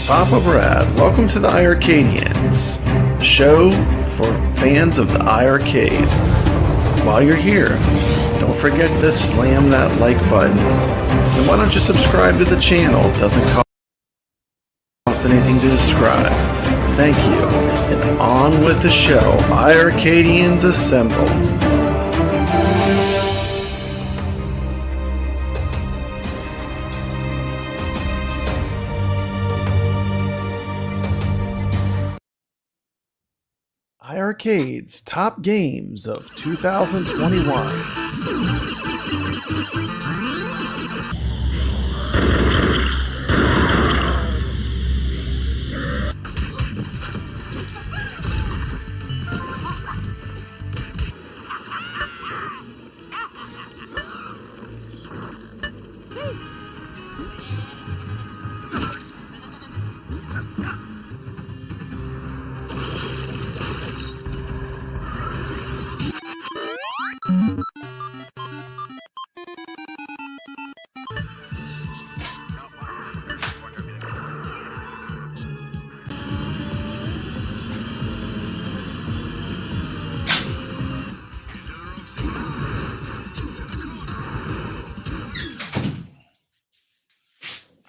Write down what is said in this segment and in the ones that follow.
Papa Brad. Welcome to the iiRcadians, show for fans of the iiRcade. While you're here, don't forget to slam that like button. And why don't you subscribe to the channel? It doesn't cost anything to subscribe. Thank you. And on with the show. iiRcadians assemble. iiRcade's top games of 2021.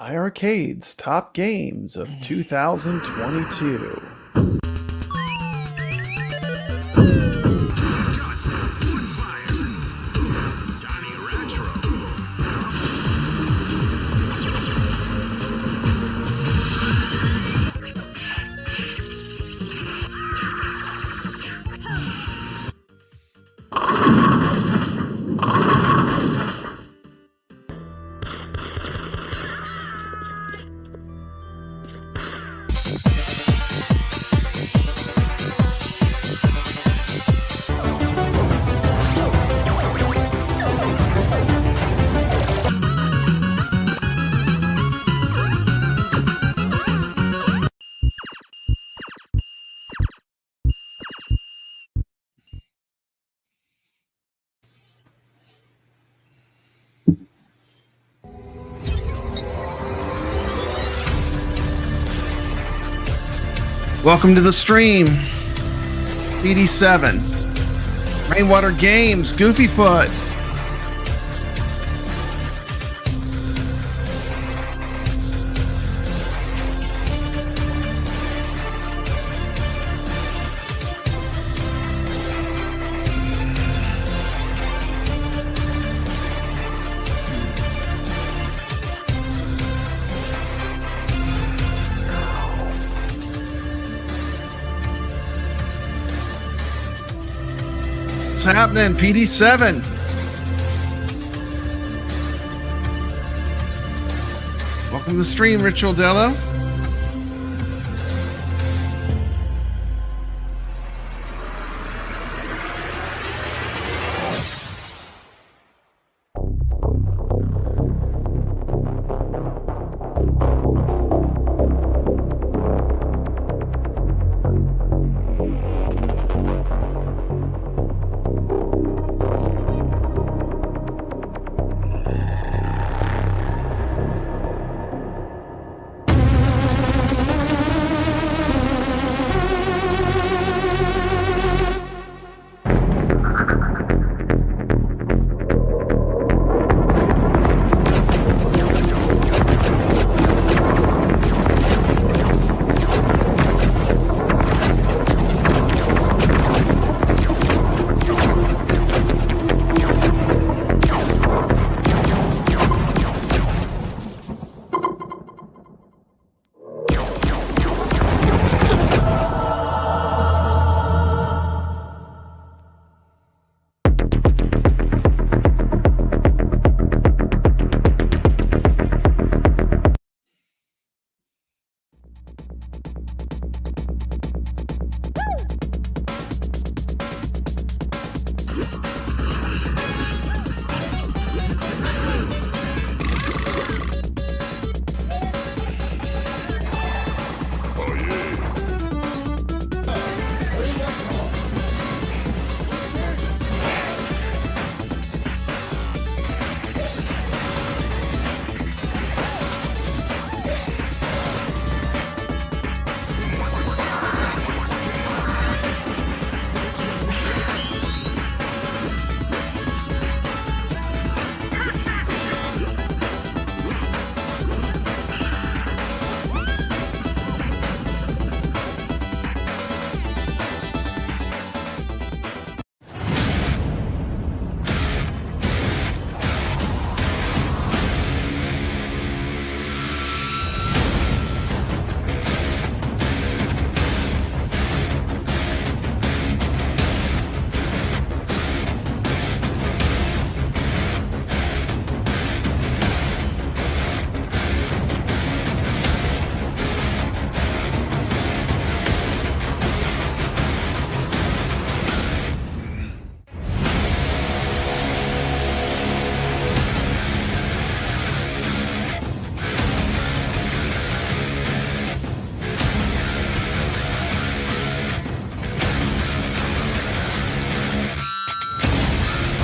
iiRcade's top games of 2022. Welcome to the stream, BD7, Rainwater Games, Goofyfoot. What's happening, PD7? Welcome to the stream, Ritual Dello.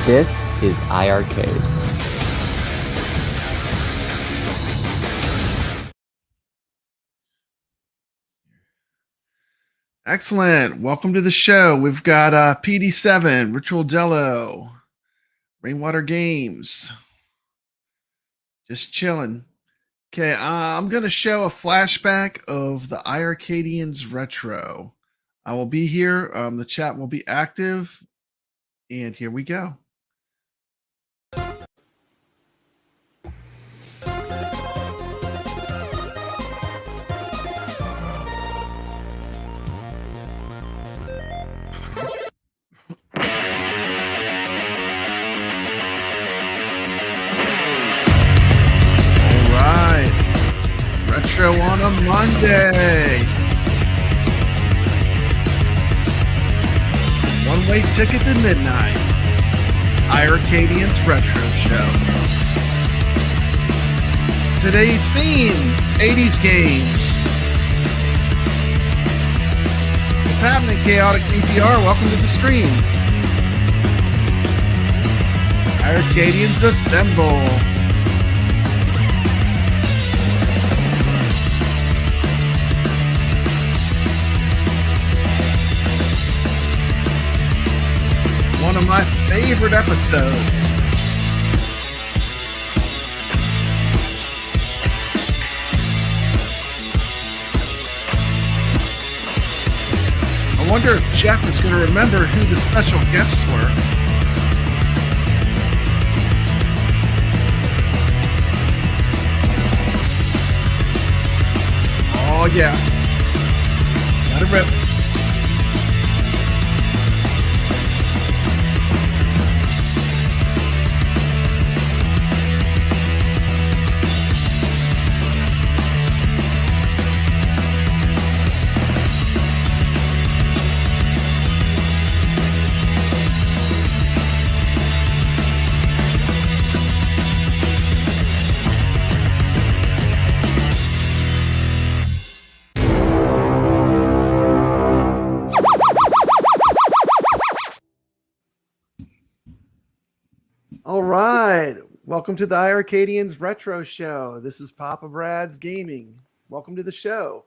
This is iiRcade. Excellent. Welcome to the show. We've got PD7, Ritual Jello, Rainwater Games. Just chilling. Okay, I'm going to show a flashback of the iiRcadians Retro. I will be here. The chat will be active. And here we go. Retro on a Monday. One-way ticket to midnight. iiRcadians Retro Show. Today's theme, 80s games. What's happening, Chaotic DPR? Welcome to the stream. iiRcadians Assemble. One of my favorite episodes. I wonder if Jeff is going to remember who the special guests were. Oh, yeah. Let it rip. All right. Welcome to the iiRcadians Retro Show. This is Papa Brad's Gaming. Welcome to the show.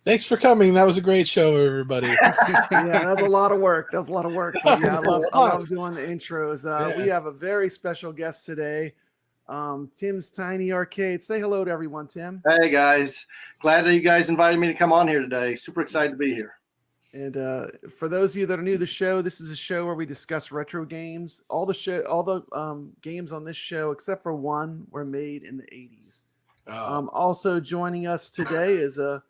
Thanks for coming. That was a great show, everybody. Yeah, that was a lot of work. But yeah, I love doing the intros. We have a very special guest today. Tim's Tiny Arcade. Say hello to everyone, Tim. Hey, guys. Glad that you guys invited me to come on here today. Super excited to be here. And for those of you that are new to the show, this is a show where we discuss retro games. All the games on this show, except for one, were made in the 80s. Also joining us today is a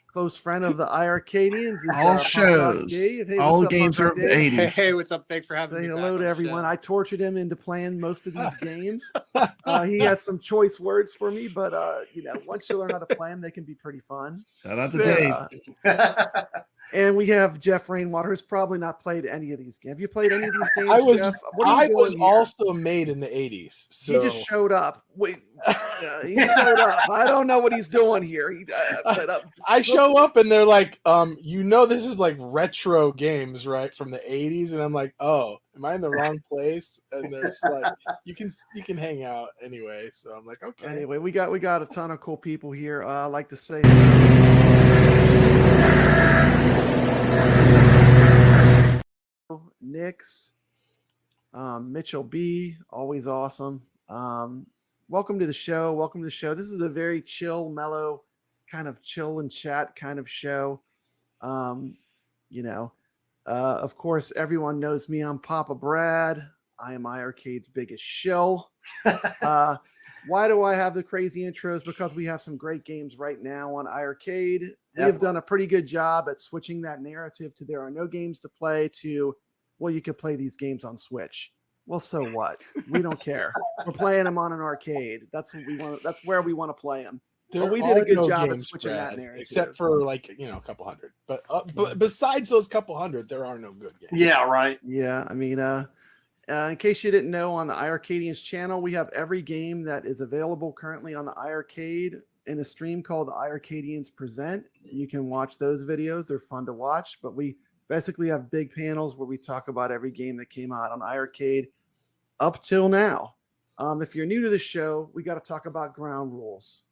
close friend of the iiRcadians. All shows. Hey, all games are of the 80s. Hey, what's up? Thanks for having me. Say hello to everyone. I tortured him into playing most of these games. He had some choice words for me, but once you learn how to play them, they can be pretty fun. Shout out to Dave. And we have Jeff Rainwater, who's probably not played any of these games. Have you played any of these games, Jeff? I was also made in the 80s. So. He just showed up. Wait, he showed up. I don't know what he's doing here. I show up and they're like, this is like retro games, right, from the 80s. And I'm like, oh, am I in the wrong place? And they're just like, you can hang out anyway. So I'm like, okay. Anyway, we got a ton of cool people here. I like to say Nix, Mitchell B, always awesome. Welcome to the show. This is a very chill, mellow, kind of chill and chat kind of show. Of course, everyone knows me. I'm Papa Brad. I am iiRcade's biggest shill. Why do I have the crazy intros? Because we have some great games right now on iiRcade. We have done a pretty good job at switching that narrative to there are no games to play to, well, you could play these games on Switch. Well, so what? We don't care. We're playing them on an arcade. That's what we want. That's where we want to play them. But we did a good job at switching that narrative. Except for a couple hundred. But besides those couple hundred, there are no good games. Yeah, right. Yeah, I mean, in case you didn't know, on the iiRcadians channel, we have every game that is available currently on the iiRcade in a stream called the iiRcadians Present. You can watch those videos. They're fun to watch, but we basically have big panels where we talk about every game that came out on iiRcade. up till now. If you're new to the show, we got to talk about ground rules.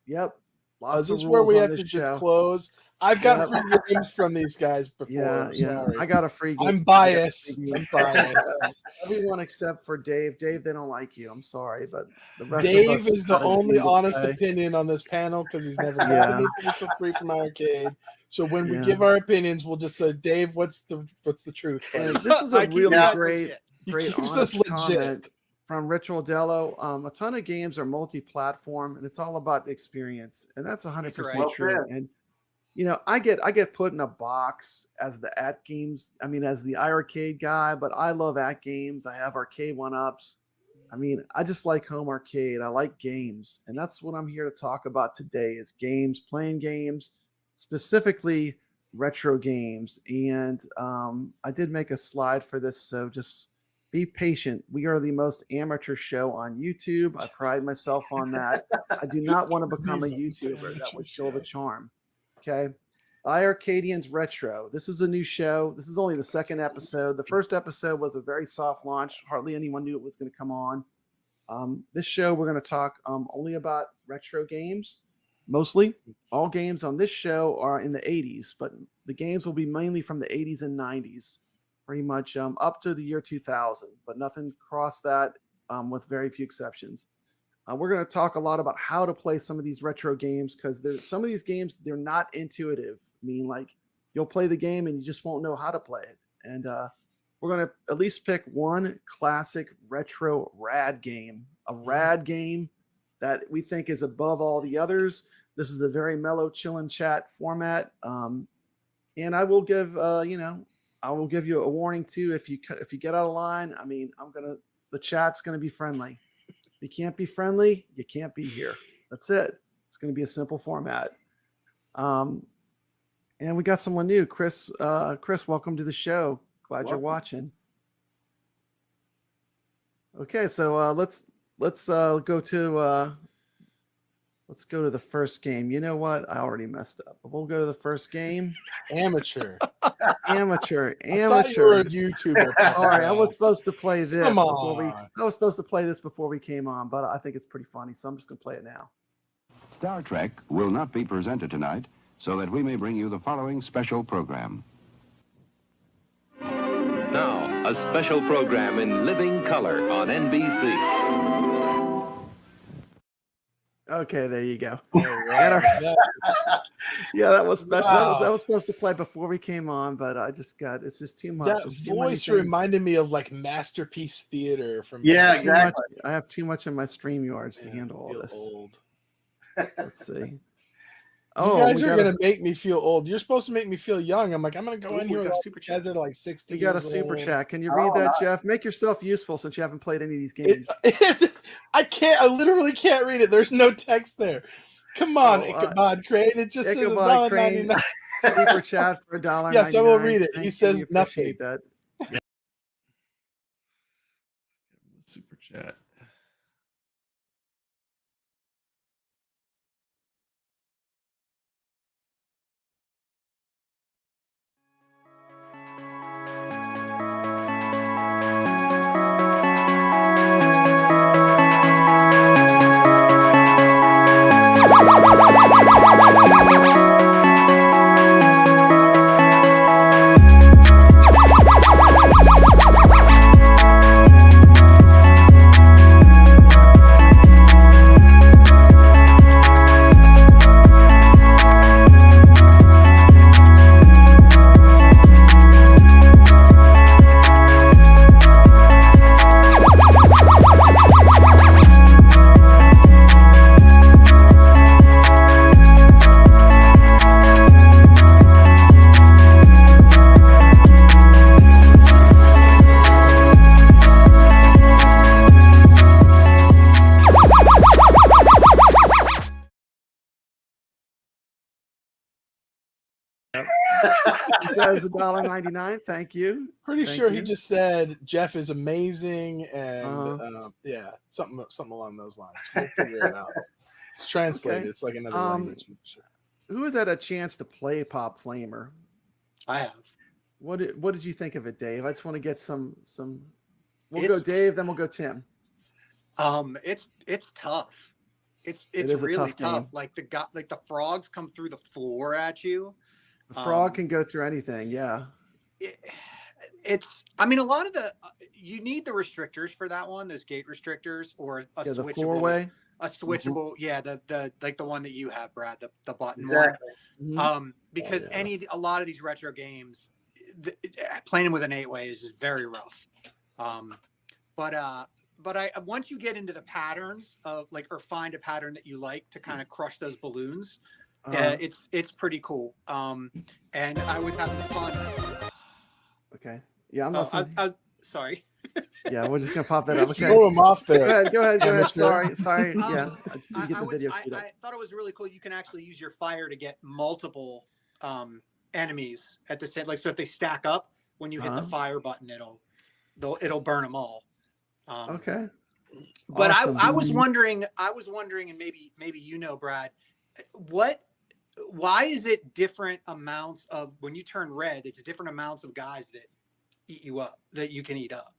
Yep. Is Lots of this rules where we on have this to show. disclose? I've gotten free games from these guys before. Yeah, I'm yeah. sorry. I got a free game. I'm biased. I'm biased. Everyone except for Dave. Dave, they don't like you. I'm sorry, but the rest of Dave us is the got a only game to honest play. opinion on this panel because he's never Yeah. gotten anything for free from iiRcade. So when we Yeah. give our opinions, we'll just say, Dave, what's the truth? And buddy?" this is a I keep really that great, legit. He great keeps honest us legit. comment from Ritual Dello. A ton of games are multi-platform, and it's all about the experience, and that's 100% Well true. said. And I get put in a box as the at games. I mean, as the iiRcade guy, but I love at games. I have arcade one-ups. I mean, I just like home arcade. I like games, and that's what I'm here to talk about today: is games, playing games, specifically retro games. And I did make a slide for this, so just be patient. We are the most amateur show on YouTube. I pride myself on that. I do not want to become a YouTuber. That would kill the charm. Okay. iiRcadians Retro. This is a new show. This is only the second episode. The first episode was a very soft launch. Hardly anyone knew it was going to come on. This show, we're going to talk only about retro games. Mostly all games on this show are in the 80s, but the games will be mainly from the 80s and 90s, pretty much up to the year 2000, but nothing cross that with very few exceptions. We're going to talk a lot about how to play some of these retro games because there's some of these games, they're not intuitive. I mean, like you'll play the game and you just won't know how to play it. And we're going to at least pick one classic retro rad game, a rad game that we think is above all the others. This is a very mellow, chill and chat format. And I will give, I will give you a warning too. If you get out of line, I mean, the chat's going to be friendly. If you can't be friendly, you can't be here. That's it. It's going to be a simple format. And we got someone new, Chris. Chris, welcome to the show. Glad you're watching. Okay, so let's go to the first game. You know what? I already messed up. But we'll go to the first game. Amateur. Amateur. I thought you were a YouTuber. Sorry, I was supposed to play this Come I was supposed to play this before we came on, but I think it's pretty funny, so I'm just gonna play it now. Star Trek will not be presented tonight, so that we may bring you the following special program. Now, a special program in living color on NBC. Okay, there you go. Wow. Yeah, that was special. Wow. That was supposed to play before we came on, but it's just too much. That There's too many voice things. reminded me of like Masterpiece Theater from Yeah, Too much- exactly. I have too much in my stream yards to handle all feel this. old. Let's see. You guys we are got gonna make me feel old. You're supposed to make me feel young. I'm like, I'm gonna go in we here with got a all super these guys chat. that are like 60. we got a years super old. chat. Can you read that, nice. Jeff? Make yourself useful since you haven't played any of these games. I can't. I literally can't read it. There's no text there. Come on, Oh, Ichabod Crane. It just says Ichabod Crane. $1.99. Super chat for $1.99. Yes, I will read it. Thank He you. says We appreciate that. Super chat. He says $1.99. Thank you. Pretty Thank sure you. he just said Jeff is amazing and Uh-huh. yeah, something along those lines. We'll figure it out. It's translated. Okay. It's like another Um, language. Sure. Who has had a chance to play Pop Flamer? I have. What did you think of it, Dave? I just want to get some We'll go Dave, then we'll go Tim. It's tough. It's It is a really tough game. Like the frogs come through the floor at you. The frog can go through anything. Yeah. I mean, a lot of you need the restrictors for that one, those gate restrictors, or a the switchable, four-way. a switchable. Yeah, the like the one that you have, Brad, the button Exactly. one. Because a lot of these retro games, playing them with an 8-way is just very rough. But once you get into the patterns of or find a pattern that you like to kind of crush those balloons, it's pretty cool. And I was having fun. Okay. Yeah, I'm listening. Sorry. Yeah, we're just gonna pop that up. Okay. Throw him off there. Go ahead. Amateur. Sorry. Yeah, I just need to get the video. I thought it was really cool. You can actually use your fire to get multiple enemies at the same. So if they stack up, when you hit the fire button, it'll burn them all. Okay. But awesome. I was wondering, and maybe Brad, why is it different amounts of when you turn red? It's different amounts of guys that eat you up, that you can eat up.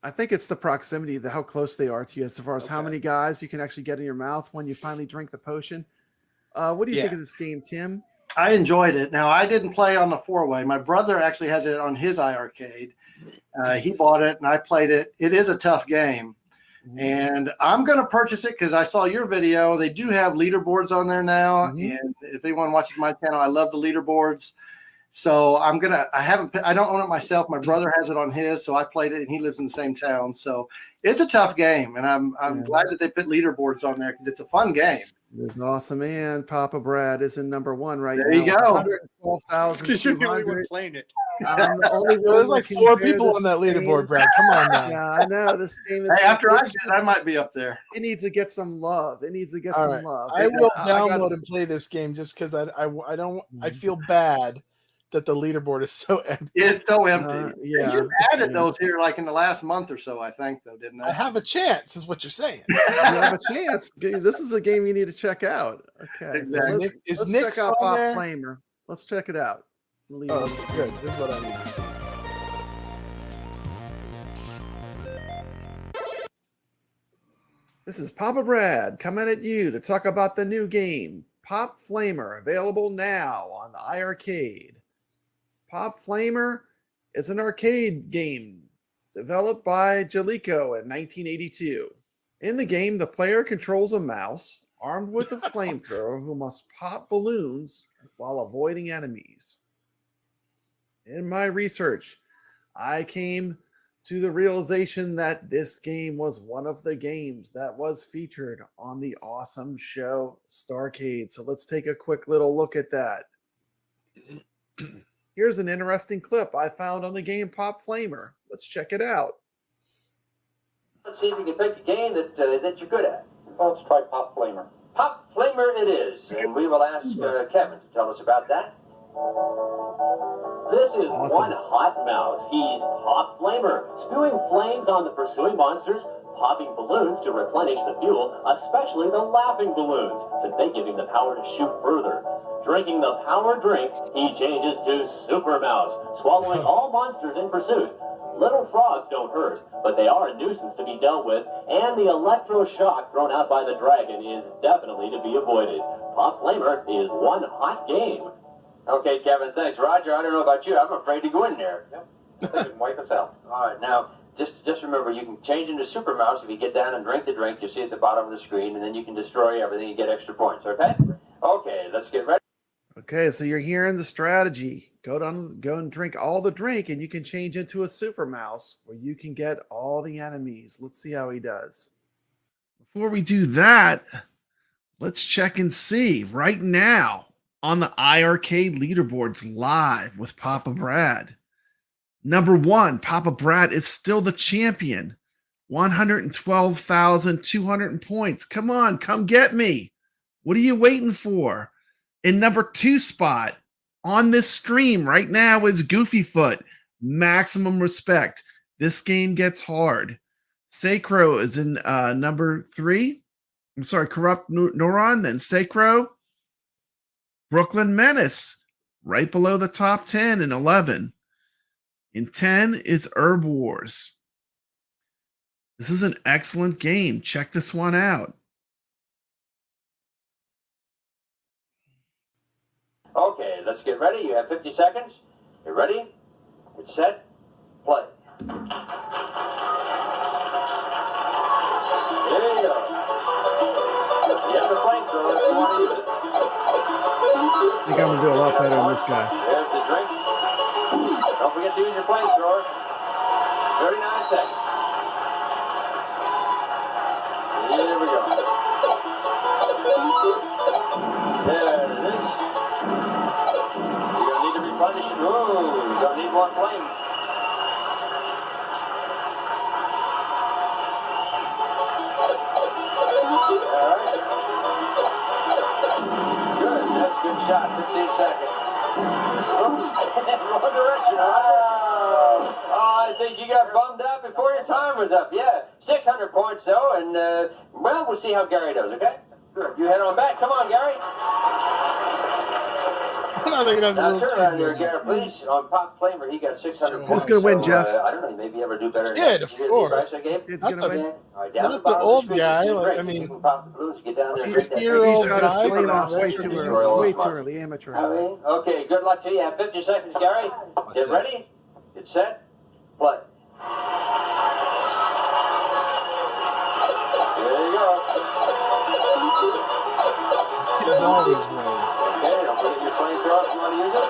I think it's the proximity, how close they are to you, as far as how many guys you can actually get in your mouth when you finally drink the potion. What do you think of this game, Tim? I enjoyed it. Now, I didn't play on the 4-way. My brother actually has it on his iiRcade. He bought it, and I played it. It is a tough game. And I'm going to purchase it because I saw your video. They do have leaderboards on there now. And if anyone watches my channel, I love the leaderboards. So I don't own it myself. My brother has it on his, so I played it, and he lives in the same town. So it's a tough game, and I'm glad that they put leaderboards on there because it's a fun game. It's awesome, and Papa Brad is in number 1 right now. There you go. 112,000. Because you're the only one playing it. I'm the only one. There's like 4 people on that leaderboard, Brad. Come on now. Yeah, I know. This game is. Hey, after I did, I might be up there. It needs to get some love. It needs to get some love. I will download and play this game just because I feel bad that the leaderboard is so empty. It's so empty. Yeah. You added those here like in the last month or so, I think, though, didn't I? I have a chance, is what you're saying. You have a chance. This is a game you need to check out. Okay. Exactly. So let's Nick's check out on Pop there? Flamer. Let's check it out. Oh, good. This is what I need. This is Papa Brad coming at you to talk about the new game, Pop Flamer, available now on the iiRcade. Pop Flamer is an arcade game developed by Jalico in 1982. In the game, the player controls a mouse armed with a flamethrower who must pop balloons while avoiding enemies. In my research, I came to the realization that this game was one of the games that was featured on the awesome show Starcade. So let's take a quick little look at that. Here's an interesting clip I found on the game Pop Flamer. Let's check it out. Let's see if you can pick a game that you're good at. Well, let's try Pop Flamer. Pop Flamer it is, and we will ask Kevin to tell us about that. This is one hot mouse. He's Pop Flamer, spewing flames on the pursuing monsters, popping balloons to replenish the fuel, especially the laughing balloons, since they give him the power to shoot further. Drinking the power drink, he changes to Super Mouse, swallowing all monsters in pursuit. Little frogs don't hurt, but they are a nuisance to be dealt with, and the electroshock thrown out by the dragon is definitely to be avoided. Pop Flamer is one hot game. Okay, Kevin, thanks. Roger, I don't know about you. I'm afraid to go in there. Yep. Wipe us out. All right, now, just remember, you can change into Super Mouse if you get down and drink the drink you see at the bottom of the screen, and then you can destroy everything and get extra points, okay? Okay, let's get ready. Okay, so you're hearing the strategy. Go and drink all the drink, and you can change into a Super Mouse where you can get all the enemies. Let's see how he does. Before we do that, let's check and see right now on the iiRcade leaderboards live with Papa Brad. Number 1, Papa Brad is still the champion. 112,200 points. Come on, come get me. What are you waiting for? In number 2 spot on this stream right now is Goofyfoot. Maximum respect. This game gets hard. Sacro is in number 3. I'm sorry, Corrupt Neuron, then Sacro. Brooklyn Menace, right below the top 10 in 11. In 10 is Herb Wars. This is an excellent game. Check this one out. Okay, let's get ready. You have 50 seconds. You ready? Get set. Play. Here you go. You have the flamethrower if you want to use it. I think I'm gonna do a lot better than this guy. There's the drink. Don't forget to use your flamethrower. 39 seconds. Here we go. There it is. You're gonna need to replenish it. Ooh, you're gonna need more flame. Alright. Good, that's a good shot. 15 seconds. Wrong direction, Roger. Oh, I think you got bummed out before your time was up. Yeah, 600 points though, and well, we'll see how Gary does. Okay. Good. You head on back. Come on, Gary. Now turn around there, Gary, please. On Pop Flamer, he got 600 points. Who's gonna win, Jeff? I don't know. Maybe ever do better. Kid, of course. It's gonna win. Not the old guy. Like, I mean, 50-year-old He's got guy. his flame off way retro too games. early. Way too early. Amateur. Okay, good luck to you. You have 50 seconds, Gary. Get ready. Get set. Play. There you go. He's always right. Okay, don't forget your flamethrower if you want to use it.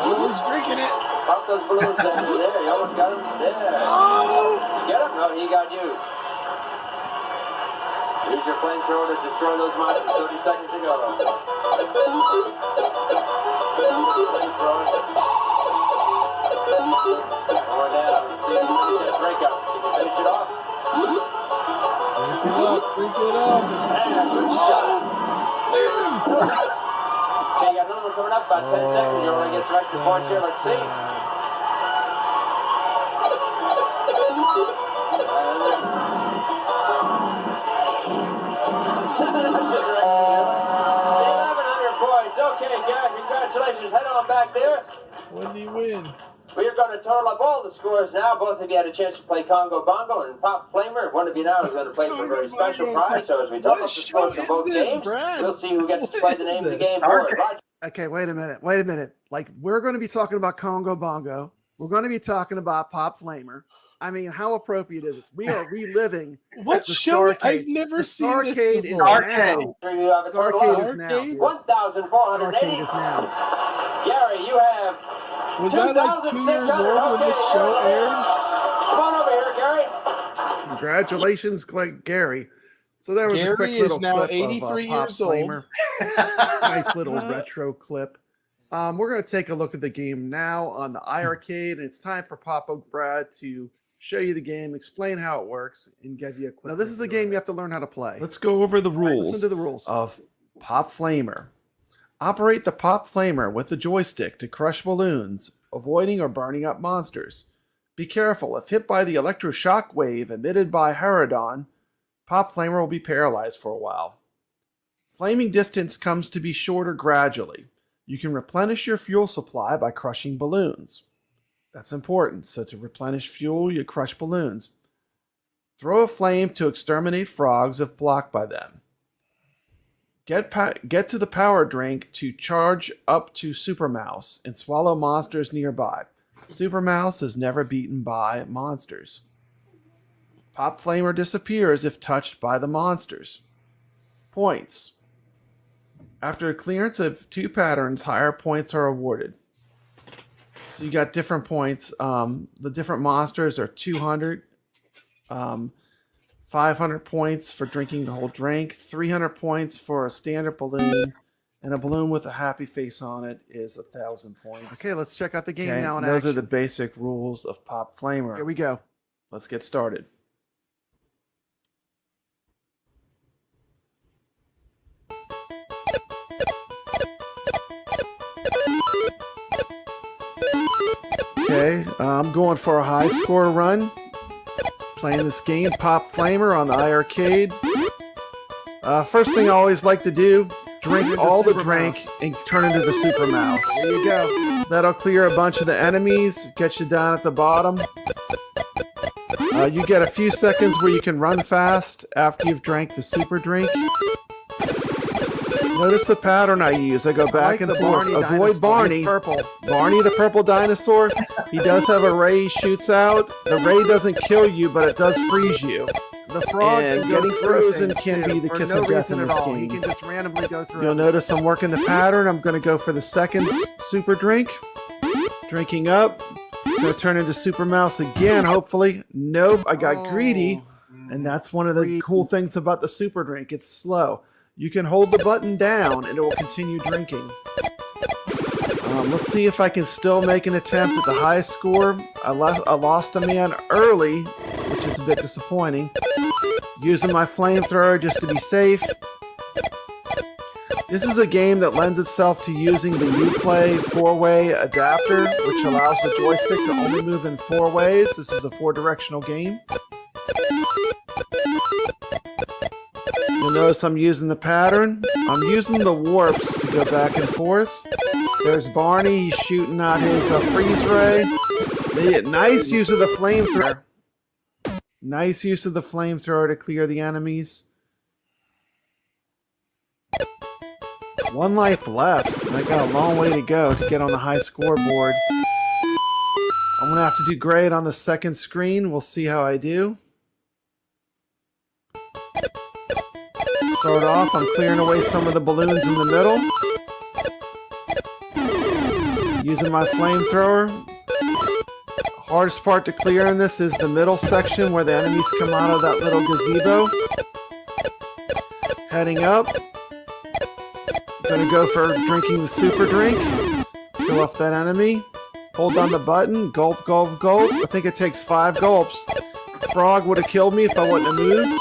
Oh, he's drinking it. Pop those balloons down in there. You almost got him. There. Oh! You get him? No, he got you. Use your flamethrower to destroy those monsters. 30 seconds to go. Flamethrower. Going down. See if you finish that breakup. Can you finish it off? Drink it up. Drink it up. And good shot. Okay, you got another one coming up. About 10 seconds. You only get some extra points here. Let's see. That's a great 1,100 points. Okay, Gary, congratulations. Head on back there. What did he win? We are going to total up all the scores now. Both of you had a chance to play Congo Bongo and Pop Flamer. One of you now is going to play for a very special prize. So as we total up the scores for both games, we'll see who gets to play the name of the game forward. Okay, wait a minute. Wait a minute. Like, we're going to be talking about Congo Bongo. We're going to be talking about Pop Flamer. I mean, how appropriate is this? We are reliving What the show? Starcade. I've never seen this Starcade is before. now. Starcade is now. dude. 1,480. Starcade is now. Gary, you have. Was I like 2 years old when this show aired? Come on over here, Gary. Congratulations, Gary. So there was a quick Gary is little now clip 83 of, Pop years old. Flamer. Nice little retro clip. We're going to take a look at the game now on the iiRcade, and it's time for Papa Brad to show you the game, explain how it works, and give you a quick. Now, this is a game you have to learn how to play. Let's go over the rules. Listen to the rules of Pop Flamer. Operate the Pop Flamer with the joystick to crush balloons, avoiding or burning up monsters. Be careful, if hit by the electroshock wave emitted by Haradon, Pop Flamer will be paralyzed for a while. Flaming distance comes to be shorter gradually. You can replenish your fuel supply by crushing balloons. That's important, so to replenish fuel, you crush balloons. Throw a flame to exterminate frogs if blocked by them. Get to the power drink to charge up to Super Mouse and swallow monsters nearby. Super Mouse is never beaten by monsters. Pop Flamer disappears if touched by the monsters. Points. After a clearance of 2 patterns, higher points are awarded. So you got different points. The different monsters are 200. 500 points for drinking the whole drink, 300 points for a standard balloon, and a balloon with a happy face on it is 1,000 points. Okay, let's check out the game now in those action. are the basic rules of Pop Flamer. Here we go. Let's get started. Okay, I'm going for a high score run. Playing this game, Pop Flamer on the iiRcade. First thing I always like to do, drink all the drink and turn into the Super Mouse. There you go. That'll clear a bunch of the enemies, get you down at the bottom. You get a few seconds where you can run fast after you've drank the super drink. Notice the pattern I use. I go back and forth. Avoid Barney. Purple. Barney, the purple dinosaur. He does have a ray he shoots out. The ray doesn't kill you, but it does freeze you. The frog And can go getting through frozen things, can too, be the for kiss no of death reason in at this all. game. He can just randomly go through. You'll notice I'm working the pattern. I'm going to go for the second super drink. Drinking up. Going to turn into Super Mouse again, hopefully. Nope, I got greedy. And that's one of the cool things about the super drink. It's slow. You can hold the button down and it will continue drinking. Let's see if I can still make an attempt at the highest score. I lost a man early, which is a bit disappointing. Using my flamethrower just to be safe. This is a game that lends itself to using the Uplay 4-way adapter, which allows the joystick to only move in 4 ways. This is a 4-directional game. You'll notice I'm using the pattern. I'm using the warps to go back and forth. There's Barney. He's shooting out his freeze ray. Nice use of the flamethrower. Nice use of the flamethrower to clear the enemies. 1 life left. I got a long way to go to get on the high scoreboard. I'm going to have to do great on the second screen. We'll see how I do. Start off, I'm clearing away some of the balloons in the middle. Using my flamethrower. Hardest part to clear in this is the middle section where the enemies come out of that little gazebo. Heading up. Gonna go for drinking the super drink. Kill off that enemy. Hold down the button. Gulp, gulp, gulp. I think it takes 5 gulps. Frog would have killed me if I wouldn't have moved.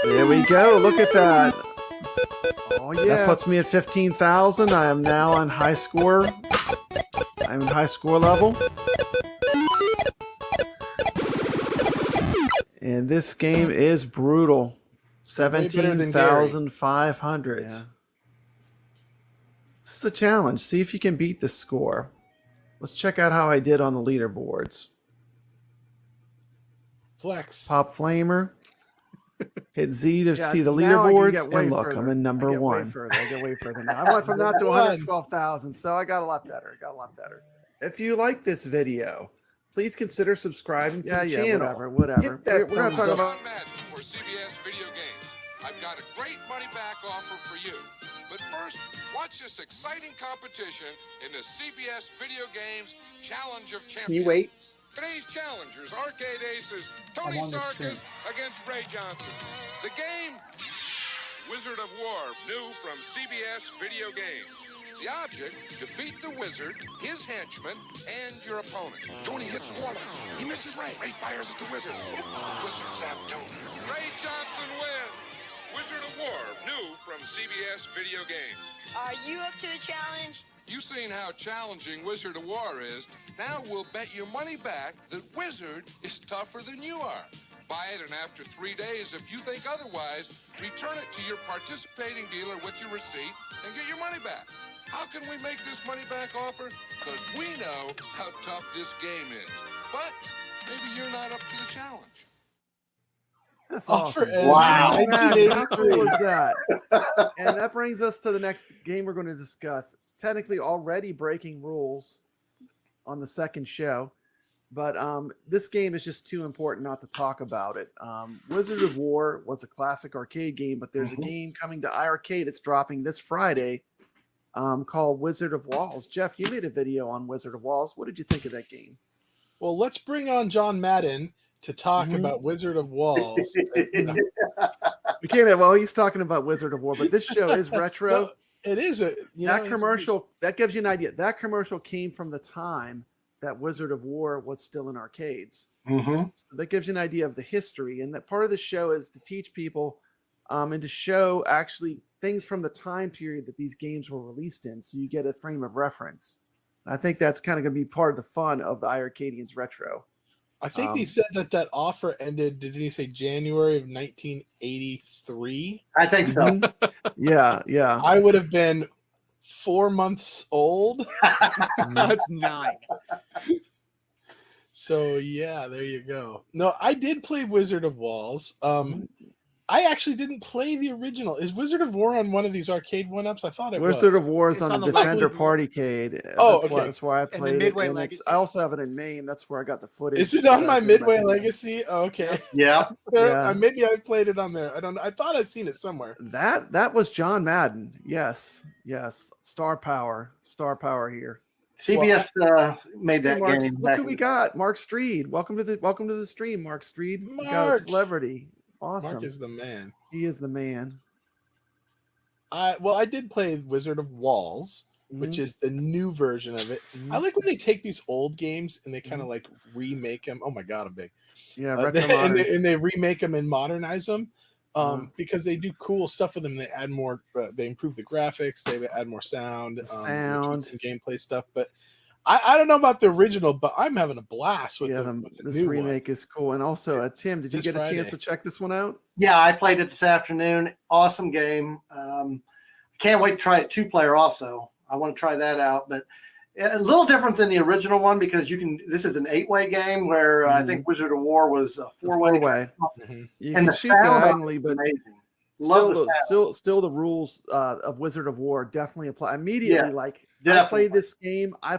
There we go. Look at that. Oh yeah. That puts me at 15,000. I am now on high score. I'm in high score level. And this game is brutal. 17,500. Yeah. This is a challenge. See if you can beat the score. Let's check out how I did on the leaderboards. Flex. Pop Flamer. Hit Z to see the now I can leaderboards. get way And look, further. I'm in number I get way 1. further. I get way further now. I went from that to 112,000, so I got a lot better. If you like this video, please consider subscribing to the Yeah, channel. whatever. Hit that We're gonna talk thumbs about. John Madden for CBS Video Games. I've got a great money back offer for you. But first, watch this exciting competition in the CBS Video Games Challenge of Champions. Can you wait? Today's challengers, arcade aces, Tony Sarkis against Ray Johnson. The game, Wizard of War, new from CBS Video Games. The object, defeat the wizard, his henchmen, and your opponent. Tony hits one. He misses Ray. Ray fires at the wizard. Wizard zapped Tony. Ray Johnson wins. Wizard of War, new from CBS Video Games. Are you up to the challenge? You've seen how challenging Wizard of War is. Now we'll bet your money back that Wizard is tougher than you are. Buy it, and after 3 days, if you think otherwise, return it to your participating dealer with your receipt and get your money back. How can we make this money back offer? Because we know how tough this game is. But maybe you're not up to the challenge. That's Offer awesome. is Wow. 1983. How cool is that? And that brings us to the next game we're going to discuss. Technically already breaking rules on the second show, but this game is just too important not to talk about it. Wizard of War was a classic arcade game, but there's a game coming to iiRcade. It's dropping this Friday called Wizard of Walls. Jeff, you made a video on Wizard of Walls. What did you think of that game? Well, let's bring on John Madden to talk about Wizard of Walls. We can't have, well, he's talking about Wizard of War, but this show is retro. Well, it is that commercial, that gives you an idea. That commercial came from the time that Wizard of War was still in arcades. So that gives you an idea of the history. And that part of the show is to teach people and to show actually things from the time period that these games were released in. So you get a frame of reference. I think that's kind of going to be part of the fun of the iiRcadians retro. I think he said that offer ended, did he say January of 1983? I think so. Yeah. I would have been 4 months old. That's 9. So yeah, there you go. No, I did play Wizard of Walls. I actually didn't play the original. Is Wizard of War on one of these arcade one-ups? I thought it was. Wizard of War is It's on on the the Defender Legacy. Partycade. Oh, That's okay. That's where I And the played Midway it. And Legacy. I also have it in Maine. That's where I got the footage. Is it on my that I played Midway back in Maine. Legacy? Oh, okay. Yeah. Yeah. Maybe I played it on there. I don't know. I thought I'd seen it somewhere. That was John Madden. Yes. Star power here. CBS made that Hey, Mark, game. look who we got. Mark Streed. Welcome to the stream, Mark Streed. We got a Mark. celebrity. Awesome. Mark is the man. He is the man. I did play Wizard of Walls, which is the new version of it. I like when they take these old games and they kind of like remake them. Oh my god, I'm big. Yeah, and they remake them and modernize them because they do cool stuff with them. They add more. They improve the graphics. They add more sound, sound, and gameplay stuff. But I don't know about the original, but I'm having a blast with this new remake is cool. And also, Tim, did you This get a Friday. chance to check this one out? Yeah, I played it this afternoon. Awesome game. Can't wait to try it 2-player also. I want to try that out, but a little different than the original one because this is an 8-way game where I think Wizard of War was a 4-way. You And can the shoot sound diagonally, is but amazing. Love the sound. still the rules of Wizard of War definitely apply immediately. Yeah, I definitely.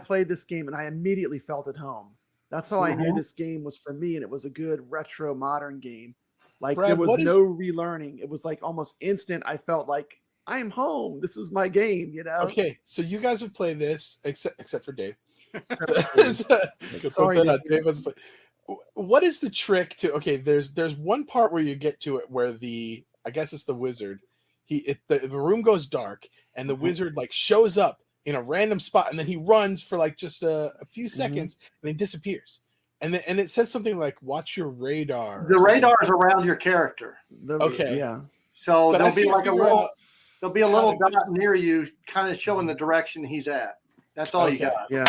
played this game and I immediately felt at home. That's how I knew this game was for me, and it was a good retro modern game. Like Brad, there was no relearning. It was like almost instant. I felt like I am home. This is my game, you know? Okay, so you guys have played this, except for Dave. Sorry, Dave hasn't played. What is the trick to? Okay, there's one part where you get to it where I guess it's the wizard. The room goes dark and the wizard like shows up in a random spot and then he runs for like just a few seconds and then disappears. And it says something like "Watch your radar." The radar is around your character. Okay, yeah. So But I there'll be can't like figure out there'll be a little dot near you, kind of showing the direction he's at. That's all you got. Yeah.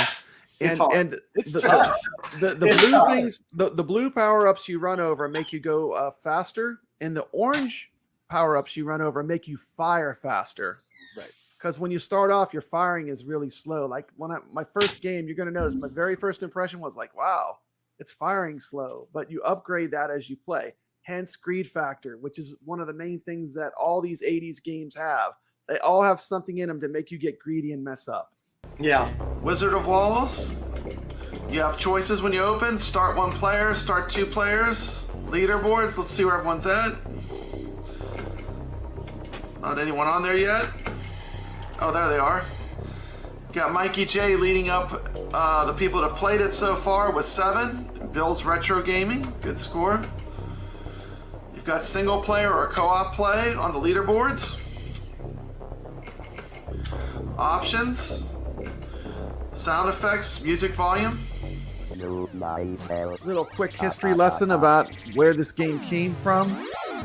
It's hard. And It's the tough. blue things, the blue power ups you run over make you go faster, and the orange power ups you run over make you fire faster. Right. Because when you start off, your firing is really slow. Like my first game, you're going to notice my very first impression was like, wow, it's firing slow. But you upgrade that as you play. Hence greed factor, which is one of the main things that all these 80s games have. They all have something in them to make you get greedy and mess up. Yeah. Wizard of Walls. You have choices when you open. Start 1 player, start 2 players. Leaderboards. Let's see where everyone's at. Not anyone on there yet. Oh, there they are. Got Mikey J leading up the people that have played it so far with 7. Bill's Retro Gaming. Good score. You've got single player or co-op play on the leaderboards. Options. Sound effects, music volume. Little quick history lesson about where this game came from.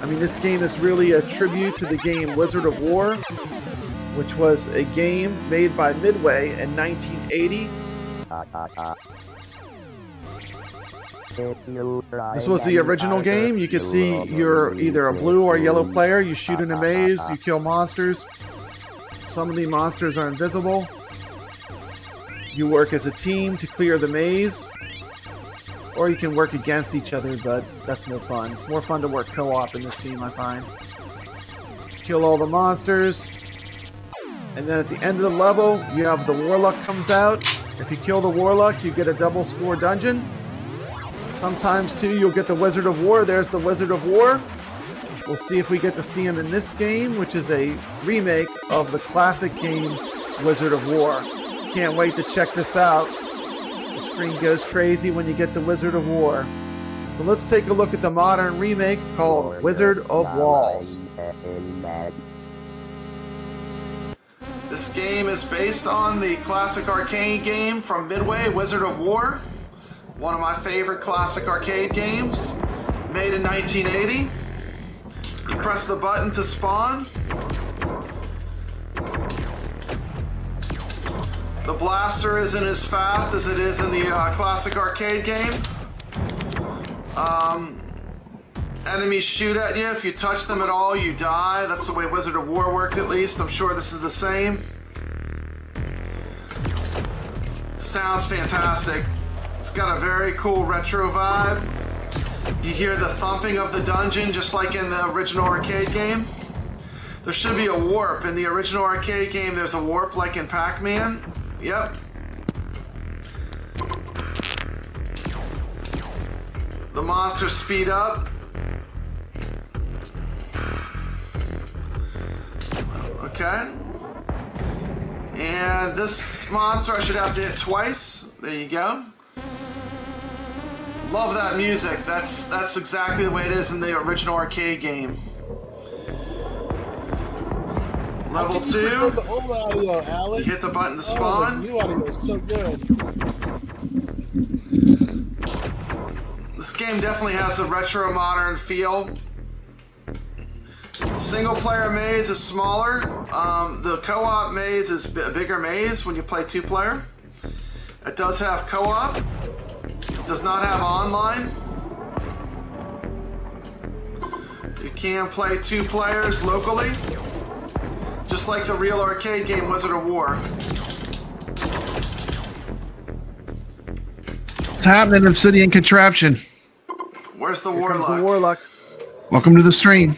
I mean, this game is really a tribute to the game Wizard of War, which was a game made by Midway in 1980. This was the original game. You could see you're either a blue or yellow player. You shoot in a maze, you kill monsters. Some of the monsters are invisible. You work as a team to clear the maze, or you can work against each other, but that's no fun. It's more fun to work co-op in this game, I find. Kill all the monsters, and then at the end of the level, you have the Warlock comes out. If you kill the Warlock, you get a double score dungeon. Sometimes, too, you'll get the Wizard of War. There's the Wizard of War. We'll see if we get to see him in this game, which is a remake of the classic game Wizard of War. Can't wait to check this out. The screen goes crazy when you get the Wizard of War. So let's take a look at the modern remake called Wizard of Walls. This game is based on the classic arcade game from Midway, Wizard of War. One of my favorite classic arcade games, made in 1980. You press the button to spawn. The blaster isn't as fast as it is in the classic arcade game. Enemies shoot at you. If you touch them at all, you die. That's the way Wizard of War worked, at least. I'm sure this is the same. Sounds fantastic. It's got a very cool retro vibe. You hear the thumping of the dungeon just like in the original arcade game. There should be a warp. In the original arcade game, there's a warp like in Pac-Man. Yep. The monsters speed up. Okay. And this monster I should have to hit twice. There you go. Love that music. That's exactly the way it is in the original arcade game. Level 2. The old audio, Alex. You hit the button to spawn. The new audio is so good. This game definitely has a retro modern feel. The single player maze is smaller. The co-op maze is a bigger maze when you play 2-player. It does have co-op. It does not have online. You can play 2 players locally, just like the real arcade game Wizard of War. What's happening, Obsidian Contraption? Where's the Here Warlock? comes the Warlock. Welcome to the stream.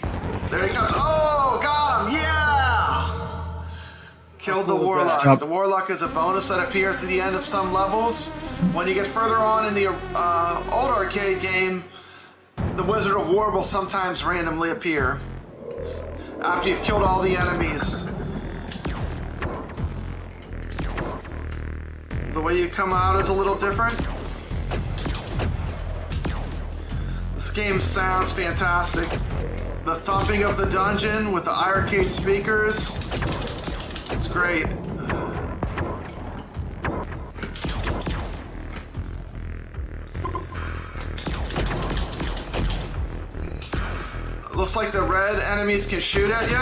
There he comes. Oh, got him! Yeah! Killed the cool is Warlock. that? The Warlock is a bonus that appears at the end of some levels. When you get further on in the old arcade game, the Wizard of War will sometimes randomly appear after you've killed all the enemies. The way you come out is a little different. This game sounds fantastic. The thumping of the dungeon with the iiRcade speakers, it's great. Looks like the red enemies can shoot at you.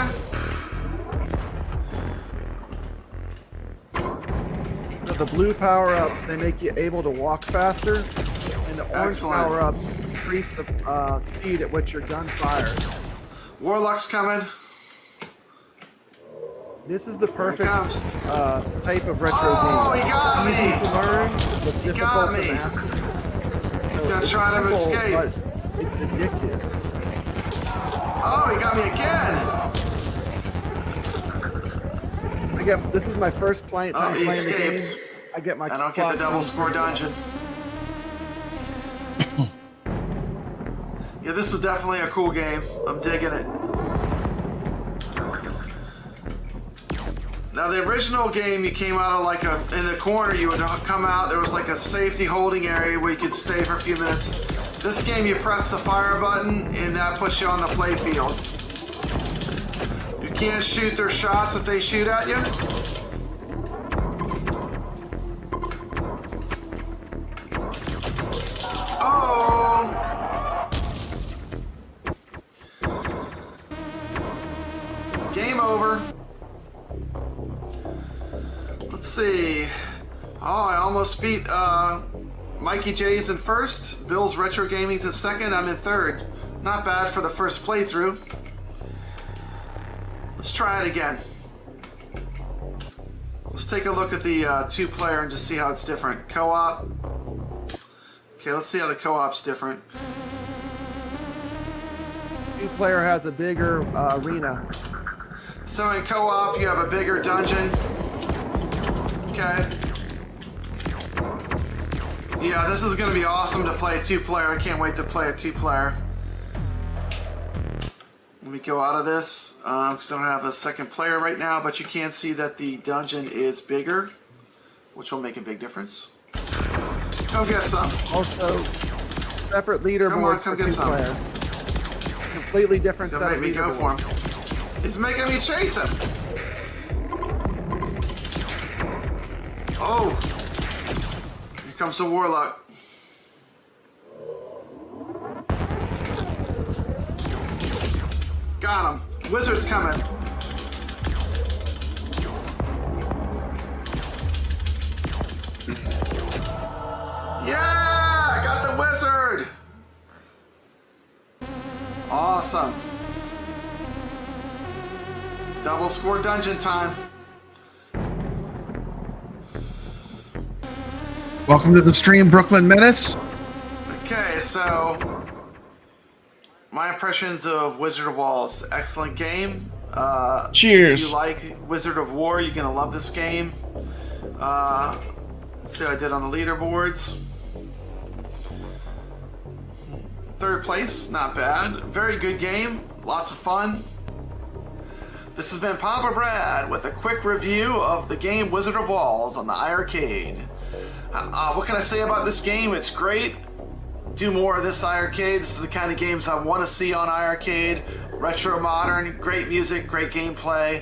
The blue power-ups, they make you able to walk faster, and the orange Excellent. power-ups increase the speed at which your gun fires. Warlock's coming. This is the perfect comes. type of retro Oh, game. he got It's easy me. to learn, it's He difficult got to me. master. He's gonna It's try to simple, escape. but it's addictive. Oh, he got me again. This is my first time he playing the game. escapes. I get my I don't get the double score dungeon. Yeah, this is definitely a cool game. I'm digging it. Now, the original game, you came out of like in the corner, you would come out, there was like a safety holding area where you could stay for a few minutes. This game, you press the fire button, and that puts you on the play field. You can't shoot their shots if they shoot at you. Oh! Game over. Let's see. Oh, I almost beat Mikey J's in first. Bill's Retro Gaming's in second. I'm in third. Not bad for the first playthrough. Let's try it again. Let's take a look at the 2-player and just see how it's different. Co-op. Okay, let's see how the co-op's different. 2-player has a bigger arena. So in co-op, you have a bigger dungeon. Okay. Yeah, this is going to be awesome to play a 2-player. I can't wait to play a 2-player. Let me go out of this because I don't have a second player right now, but you can see that the dungeon is bigger, which will make a big difference. Come get some. Also, separate leaderboards for come get some. 2-player. Completely different Don't set make of me go for leaderboards. him. He's making me chase him. Oh! Here comes the Warlock. Got him. Wizard's coming. Yeah! Got the wizard! Awesome. Double score dungeon time. Welcome to the stream, Brooklyn Menace. Okay, so my impressions of Wizard of Walls. Excellent game. Cheers. If you like Wizard of War, you're going to love this game. Let's see what I did on the leaderboards. 3rd place, not bad. Very good game. Lots of fun. This has been Papa Brad with a quick review of the game Wizard of Walls on the iiRcade. What can I say about this game? It's great. Do more of this iiRcade. This is the kind of games I want to see on iiRcade. Retro modern, great music, great gameplay.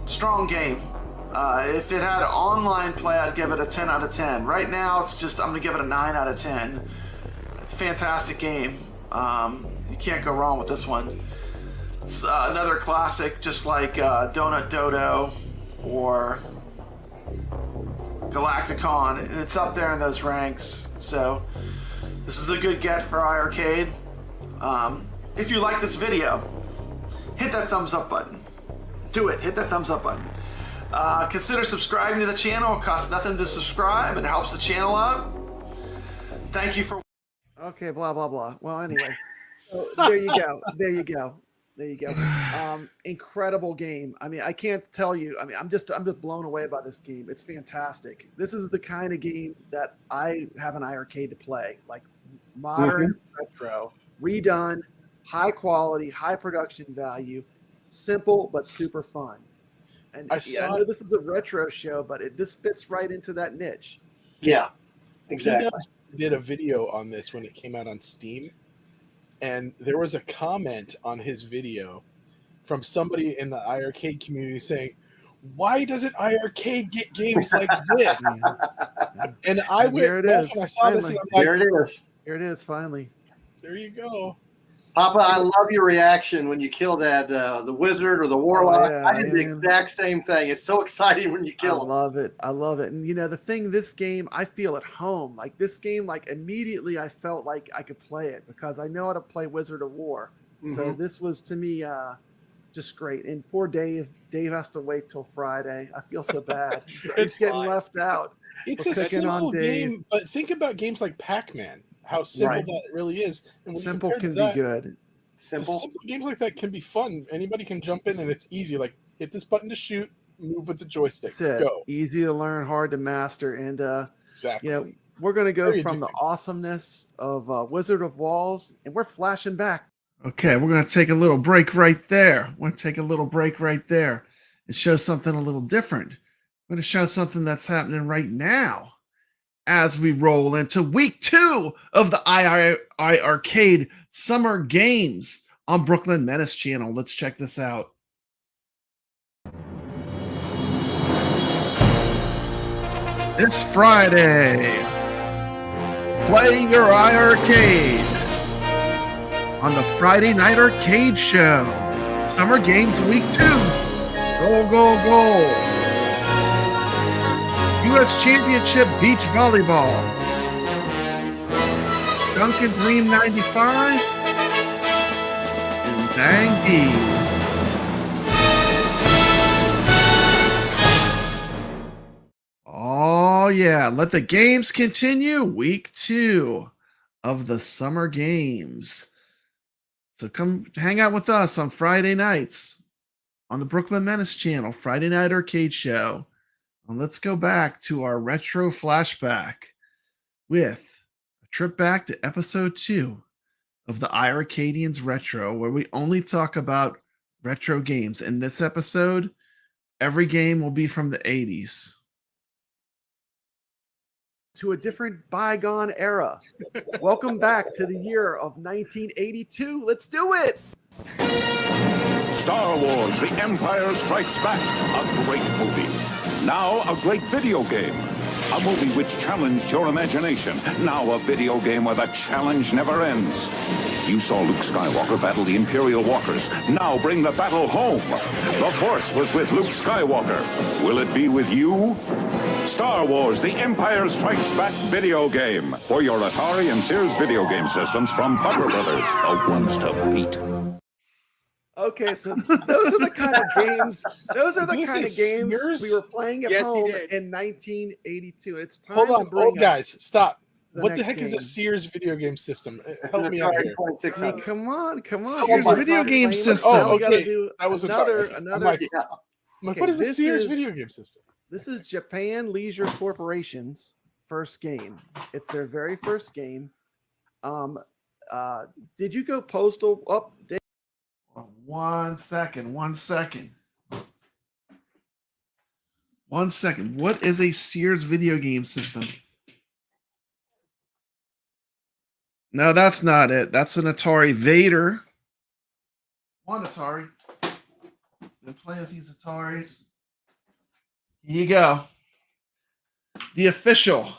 Strong game. If it had online play, I'd give it a 10 out of 10. Right now, it's just, I'm going to give it a 9 out of 10. It's a fantastic game. You can't go wrong with this one. It's another classic, just like Donut Dodo or Galacticon. It's up there in those ranks. So this is a good get for iiRcade. If you like this video, hit that thumbs up button. Do it. Hit that thumbs up button. Consider subscribing to the channel. It costs nothing to subscribe and it helps the channel out. Thank you for... Okay, blah, blah, blah. Well, anyway, so there you go. There you go. There you go. Incredible game. I mean, I can't tell you. I mean, I'm just blown away by this game. It's fantastic. This is the kind of game that I have an iiRcade to play. Like modern, retro, redone, high quality, high production value, simple but super fun. And I know this is a retro show, but this fits right into that niche. Yeah, exactly. Did a video on this when it came out on Steam. And there was a comment on his video from somebody in the iiRcade community saying, "Why doesn't iiRcade get games like this?" And I went Here it is. and I saw this, and I'm like, Here it is. Here it is. Finally. there you go. Papa, I love your reaction when you kill that the wizard or the warlock. Yeah, I did the exact same thing. It's so exciting when you kill him. I love it. I love it. And you know, the thing, this game, I feel at home. Like this game, like immediately I felt like I could play it because I know how to play Wizard of War. So this was to me just great. And poor Dave. Dave has to wait till Friday. I feel so bad. He's getting left out. It's a simple game, but think about games like Pac-Man. How simple that really is. And when simple can be good. Simple games like that can be fun. Anybody can jump in and it's easy. Like hit this button to shoot, move with the joystick. That's it. Go. Easy to learn, hard to master. And exactly. You know, we're going to go Very from the awesomeness of Wizard of Walls, and we're flashing back. Okay, we're going to take a little break right there. We're going to take a little break right there and show something a little different. We're going to show something that's happening right now as we roll into week 2 of the iiRcade Summer Games on Brooklyn Menace channel. Let's check this out. This Friday, play your iiRcade on the Friday Night Arcade Show. Summer Games Week 2. Go, go, go. U.S. Championship Beach Volleyball. Duncan Green 95. And Dangy. Oh, yeah. Let the games continue. Week 2 of the Summer Games. So come hang out with us on Friday nights on the Brooklyn Menace channel, Friday Night Arcade Show. And let's go back to our retro flashback with a trip back to episode 2 of the iiRcadians Retro, where we only talk about retro games. In this episode, every game will be from the 80s. To a different bygone era. Welcome back to the year of 1982. Let's do it! Star Wars, The Empire Strikes Back, a great movie. Now a great video game. A movie which challenged your imagination. Now a video game where the challenge never ends. You saw Luke Skywalker battle the Imperial Walkers. Now bring the battle home. The Force was with Luke Skywalker. Will it be with you? Star Wars, The Empire Strikes Back video game. For your Atari and Sears video game systems from Parker Brothers. The ones to beat. Okay, so those are the kind of games. Those are the Did you kind of say games Sears? we were playing at Yes, he home did. in 1982. It's time Hold to on, bring us guys, stop. the What the next heck is a game. Sears video game system? Help The me out Atari here. 2600. Come on. Sears Here's video Pop game Flamer. system. Now we got to Okay, do that was another. Atari. I'm Another. like, Yeah. Okay, what is a this Sears is- video game system? This is Japan Leisure Corporation's first game. It's their very first game. Did you go postal? Oh, Dave. 1 second. 1 second. 1 second. What is a Sears video game system? No, that's not it. That's an Atari Vader. One Atari. Been playing with these Ataris. Here you go. The official.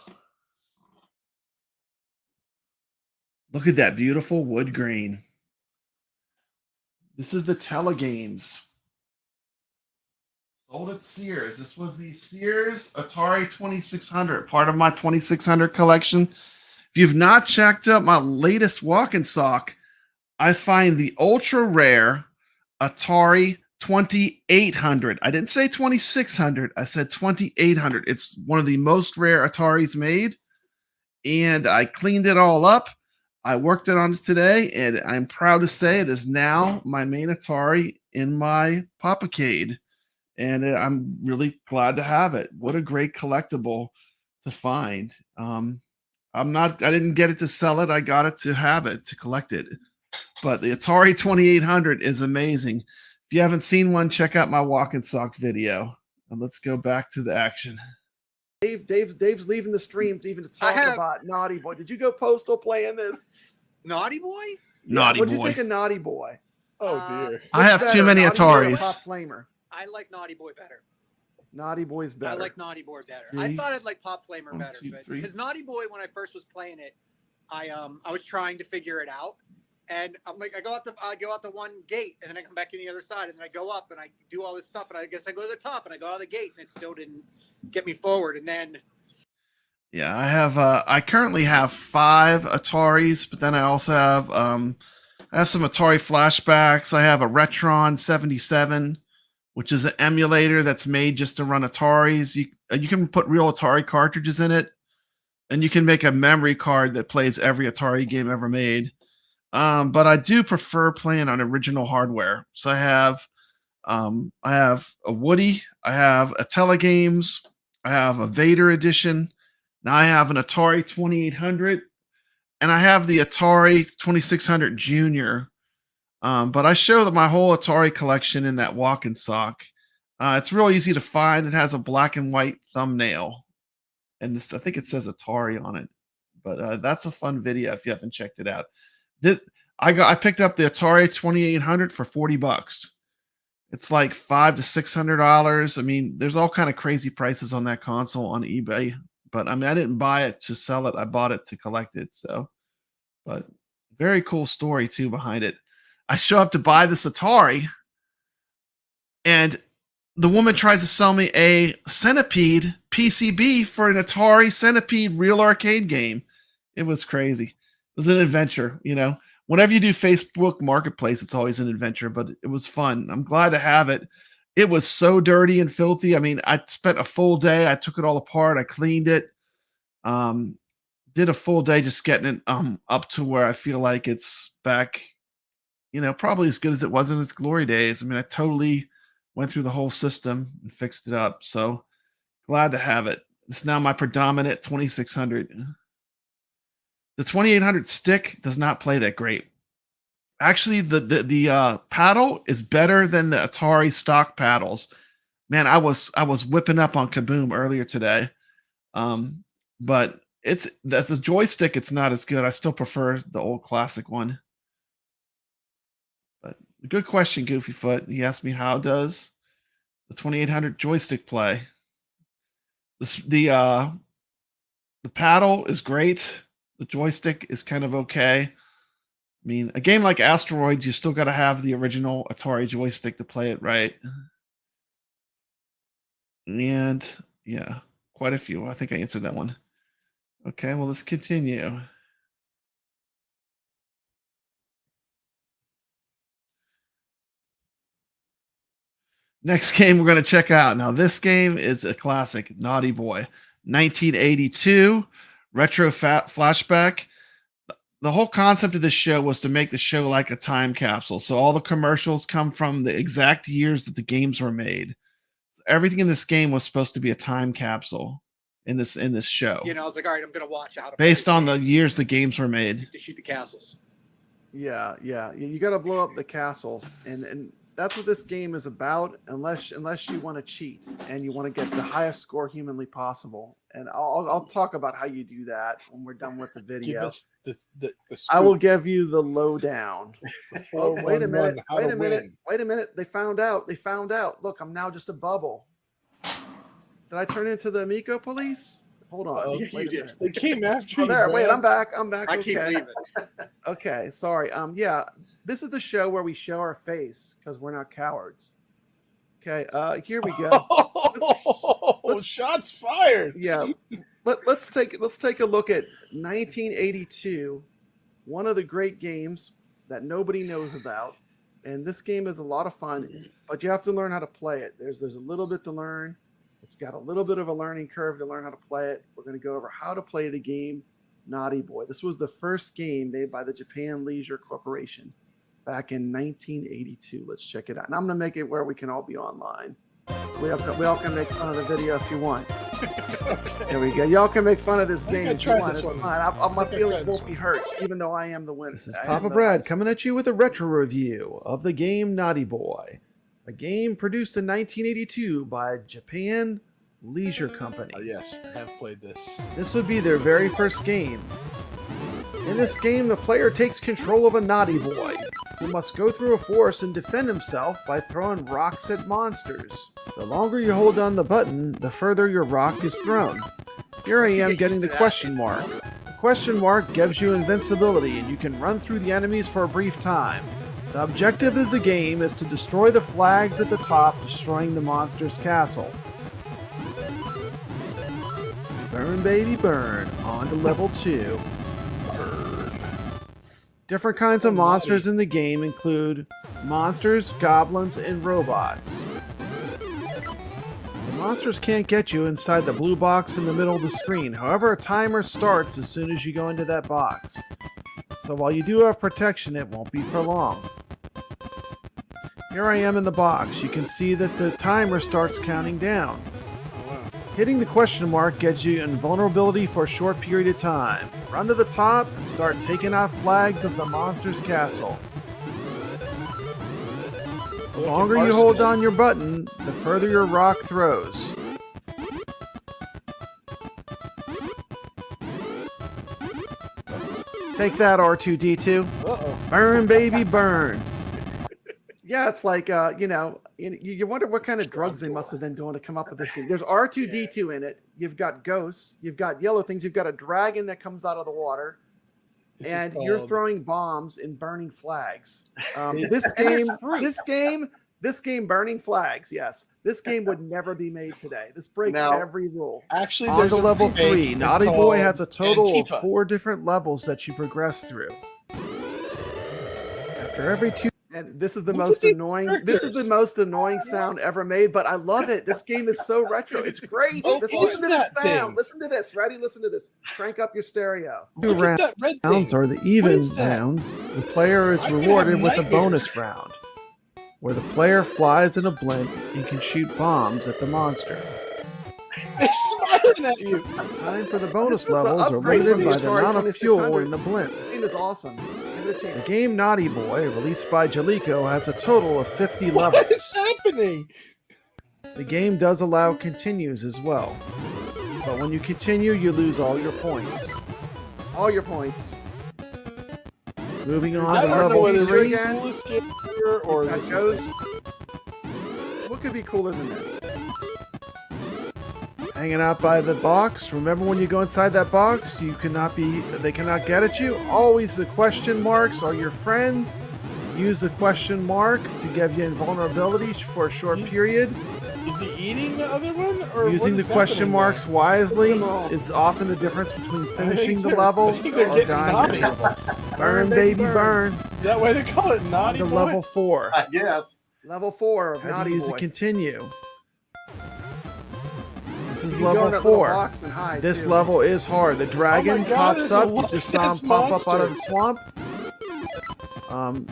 Look at that beautiful wood grain. This is the Telegames. Sold at Sears. This was the Sears Atari 2600, part of my 2600 collection. If you've not checked out my latest walk and sock, I find the ultra rare Atari 2800. I didn't say 2600. I said 2800. It's one of the most rare Ataris made. And I cleaned it all up. I worked it on today, and I'm proud to say it is now my main Atari in my Popacade. And I'm really glad to have it. What a great collectible to find. I didn't get it to sell it. I got it to have it, to collect it. But the Atari 2800 is amazing. If you haven't seen one, check out my walk and sock video. And let's go back to the action. Dave's leaving the stream to even talk about Naughty Boy. Did you go postal playing this? Naughty Boy? Naughty What did you Boy. think of Naughty Boy? Oh dear. I have too many Naughty Boy or Ataris. Pop Flamer. I like Naughty Boy better. Naughty Boy's better. I like Naughty Boy better. Three. I thought I'd like Pop Flamer 1, better, 2, but 3. because Naughty Boy, when I first was playing it, I was trying to figure it out, and I'm like, I go out the one gate, and then I come back in the other side, and then I go up and I do all this stuff, and I guess I go to the top, and I go out of the gate, and it still didn't get me forward, and then. Yeah, I currently have 5 Ataris, but then I also have I have some Atari flashbacks. I have a Retron 77, which is an emulator that's made just to run Ataris. You can put real Atari cartridges in it, and you can make a memory card that plays every Atari game ever made. But I do prefer playing on original hardware. So I have a Woody, I have a Telegames, I have a Vader edition. Now I have an Atari 2800, and I have the Atari 2600 Junior. But I show that my whole Atari collection in that walk and sock. It's real easy to find. It has a black and white thumbnail, and I think it says Atari on it. But that's a fun video if you haven't checked it out. I picked up the Atari 2800 for $40. It's like $500 to $600. I mean, there's all kind of crazy prices on that console on eBay. But I mean, I didn't buy it to sell it. I bought it to collect it. So, but very cool story too behind it. I show up to buy this Atari, and the woman tries to sell me a Centipede PCB for an Atari Centipede real arcade game. It was crazy. It was an adventure, you know. Whenever you do Facebook Marketplace, it's always an adventure, but it was fun. I'm glad to have it. It was so dirty and filthy. I mean, I spent a full day. I took it all apart. I cleaned it. Did a full day just getting it up to where I feel like it's back, you know, probably as good as it was in its glory days. I mean, I totally went through the whole system and fixed it up. So glad to have it. It's now my predominant 2600. The 2800 stick does not play that great. Actually, the paddle is better than the Atari stock paddles. Man, I was whipping up on Kaboom earlier today. But that's the joystick. It's not as good. I still prefer the old classic one. But good question, Goofyfoot. He asked me how does the 2800 joystick play. The paddle is great. The joystick is kind of okay. I mean, a game like Asteroids, you still got to have the original Atari joystick to play it right. And yeah, quite a few. I think I answered that one. Okay, well, let's continue. Next game we're going to check out. Now, this game is a classic, Naughty Boy, 1982, retro flashback. The whole concept of this show was to make the show like a time capsule. So all the commercials come from the exact years that the games were made. Everything in this game was supposed to be a time capsule in this show. You know, I was like, all right, I'm going to watch how to Based on the years the games were made. to shoot the castles. Yeah. You got to blow up the castles, and that's what this game is about. Unless you want to cheat and you want to get the highest score humanly possible. And I'll talk about how you do that when we're done with the video. Give us the I will scoop. give you the lowdown. Oh, wait a minute. 411, how Wait to a minute. win. Wait a minute. They found out. Look, I'm now just a bubble. Did I turn into the Amico police? Hold on. Oh, Wait you a did. minute. They came after Oh, you. there. Wait, man. I'm back. I keep Okay. leaving. Okay, sorry. Yeah, this is the show where we show our face because we're not cowards. Okay, here we go. Oh, shots fired. Yeah, let's take a look at 1982, one of the great games that nobody knows about, and this game is a lot of fun, but you have to learn how to play it. There's a little bit to learn. It's got a little bit of a learning curve to learn how to play it. We're going to go over how to play the game Naughty Boy. This was the first game made by the Japan Leisure Corporation back in 1982. Let's check it out. And I'm going to make it where we can all be online. We all can make fun of the video if you want. There we go. Y'all can make fun of this game if you want. It's fine. My feelings won't be hurt, even though I am the winner. This is Papa Brad coming at you with a retro review of the game Naughty Boy, a game produced in 1982 by Japan Leisure Company. Yes, I have played this. This would be their very first game. In this game, the player takes control of a naughty boy who must go through a forest and defend himself by throwing rocks at monsters. The longer you hold down the button, the further your rock is thrown. Here I am getting the question mark. The question mark gives you invincibility and you can run through the enemies for a brief time. The objective of the game is to destroy the flags at the top, destroying the monster's castle. Burn, baby, burn. On to level 2. Different kinds of monsters in the game include monsters, goblins, and robots. The monsters can't get you inside the blue box in the middle of the screen. However, a timer starts as soon as you go into that box. So while you do have protection, it won't be for long. Here I am in the box. You can see that the timer starts counting down. Hitting the question mark gets you invulnerability for a short period of time. Run to the top and start taking out flags of the monster's castle. The longer you hold down your button, the further your rock throws. Take that, R2-D2. Burn, baby, burn. Yeah, it's like, you wonder what kind of drugs they must have been doing to come up with this game. There's R2-D2 in it. You've got ghosts. You've got yellow things. You've got a dragon that comes out of the water. And you're throwing bombs and burning flags. This game, burning flags, yes. This game would never be made today. This breaks every rule. Actually, On there's to level 3. Naughty Boy has a total of 4 different levels that you progress through. After every 2 And this is the most annoying. This is the most annoying sound ever made, but I love it. This game is so retro. It's great. Listen to this sound. Listen to this. Ready? Listen to this. Crank up your stereo. 2 rounds are the even rounds. The player is rewarded with a bonus round, where the player flies in a blimp and can shoot bombs at the monster. They're smiling at you. Time for the bonus levels are limited by the amount of fuel in the blimp. This game is awesome. The game Naughty Boy, released by Jaleco, has a total of 50 levels. What is happening? The game does allow continues as well. But when you continue, you lose all your points. All your points. Moving on I to don't know level whether 3. it's the coolest game ever or That this goes. is What could be cooler than this? Hanging out by the box. Remember when you go inside that box, they cannot get at you. Always the question marks are your friends. Use the question mark to give you invulnerability for a short period. Is he eating the other one? Or Using the question marks wisely is often the difference between finishing the level I think they're or getting dying the naughty. level. Burn, baby, burn. Is that why they call it Naughty To Boy? level 4. Yes. Level 4 of Had to Naughty use Boy. a continue. This is You go in level that little 4. box and hide, This too. level is hard. The dragon God, pops there's a up. You just saw him loch-ness pop up out of the swamp.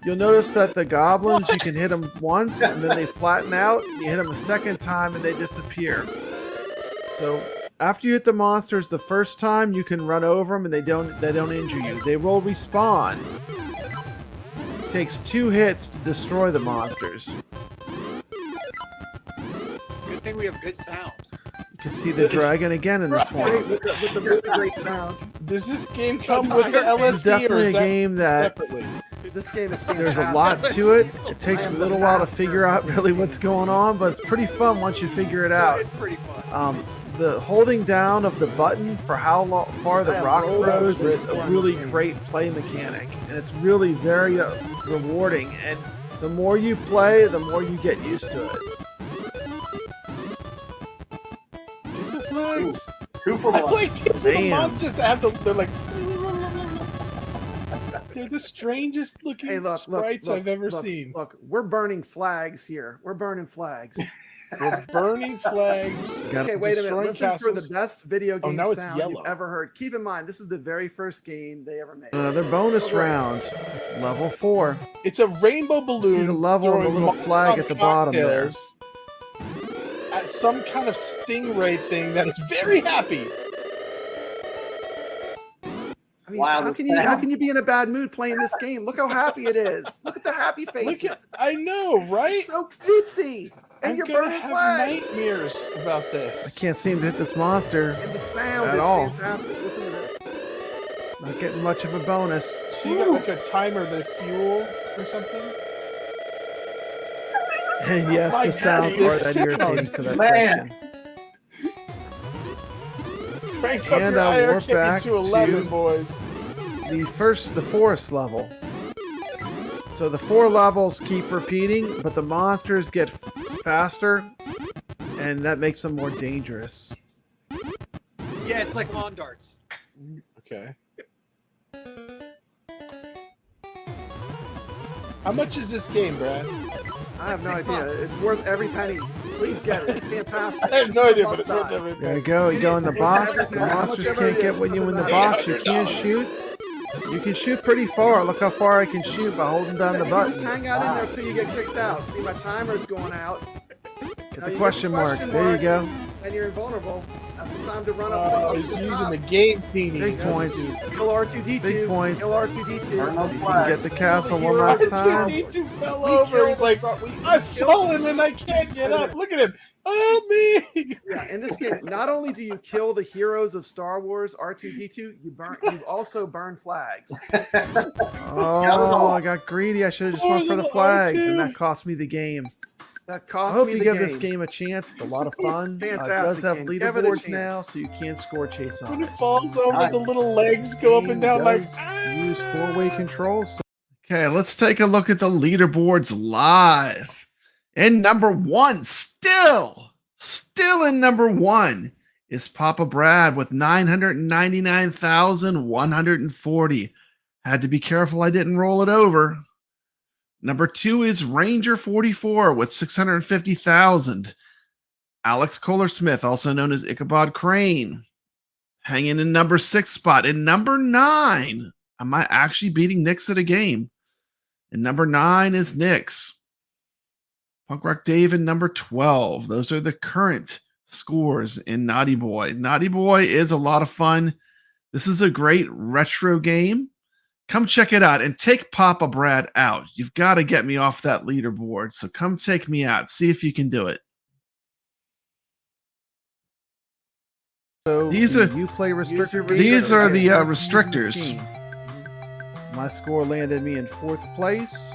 You'll notice that the goblins, you can hit them once and then they flatten out. You hit them a second time and they disappear. So after you hit the monsters the first time, you can run over them and they don't injure you. They will respawn. It takes 2 hits to destroy the monsters. Good thing we have good sound. You can see the dragon again in the swamp. With the really great sound. Does this game come with the LSD It's definitely or a is that game that separately? This game is fantastic. there's a lot to it. It takes a little while to figure out really what's going on, but it's pretty fun once you figure it out. It's pretty fun. The holding down of the button for how far the rock throws is a really great play mechanic, and it's really very rewarding. And the more you play, the more you get used to it. Two for I one. like these little Damn. monsters that have they're like they're the strangest looking Hey, look, sprites I've ever seen. Look, we're burning flags here. We're burning flags. We're burning flags. Okay, wait a minute. destroying Listen for the castles. best video game now it's sound yellow. you've ever heard. Keep in mind, this is the very first game they ever made. Another bonus round, level 4. It's a rainbow balloon. See the level and the throwing little flag at the bottom there. cocktails At some kind of stingray thing that is very happy. I mean, Wow, how can you be in a bad mood playing this game? Look how happy it is. Look at the happy faces. Look at, I know, right? So cutesy. And I'm you're gonna burning have flags. nightmares about I this. can't seem to hit this monster. And the sound At is all. fantastic. Listen to this. Not getting much of a bonus. So you got like a timer, the fuel or something? And yes, My the sound God, part this that sound. irritating for that Man. section. Crank up And your I'll warp iRcade back to 11, to- boys. The forest level. So the 4 levels keep repeating, but the monsters get faster, and that makes them more dangerous. Yeah, it's like lawn darts. Okay. How much is this game, Brad? I have no idea. It's worth every penny. Please get it. It's fantastic. I have no It's idea, a but it's must worth buy. everything. There you go. You go in the box. The monsters can't get when you in the box. You can shoot. You can shoot pretty far. Look how far I can shoot by holding down the You just button. hang out in there till you get kicked out. See, my timer's going out. Get Now the you question mark. There you go. And you're invulnerable. That's the time to run up. Oh, to he's the using top. the game peony. Big points. Kill R2D2. Big points. Kill R2D2. See if you can get the castle one Hero last time. R2D2 fell We over. killed He's like, I've fallen and I can't get up. Look at him. Help me. Yeah, in this game, not only do you kill the heroes of Star Wars, R2D2, you also burn flags. Oh, I got greedy. I should have just went for the little flags, R2. and that cost me the game. That I cost hope me you the give game. this game a chance. It's a lot of fun. It Fantastic does have game. Give it a leaderboards chance. now, so you can score chase When on it it. falls over, the little legs go up and down like, Does use 4-way controls. Okay, let's take a look at the leaderboards live. And number 1, still in number 1 is Papa Brad with 999,140. Had to be careful I didn't roll it over. Number 2 is Ranger 44 with 650,000. Alex Kohler Smith, also known as Ichabod Crane, hanging in number 6 spot. In number 9, am I actually beating Nix at a game? And number 9 is Nix. Punk Rock Dave in number 12. Those are the current scores in Naughty Boy. Naughty Boy is a lot of fun. This is a great retro game. Come check it out and take Papa Brad out. You've got to get me off that leaderboard. So come take me out. See if you can do it. So these are You play restrictor. these are the restrictors. My score landed me in 4th place.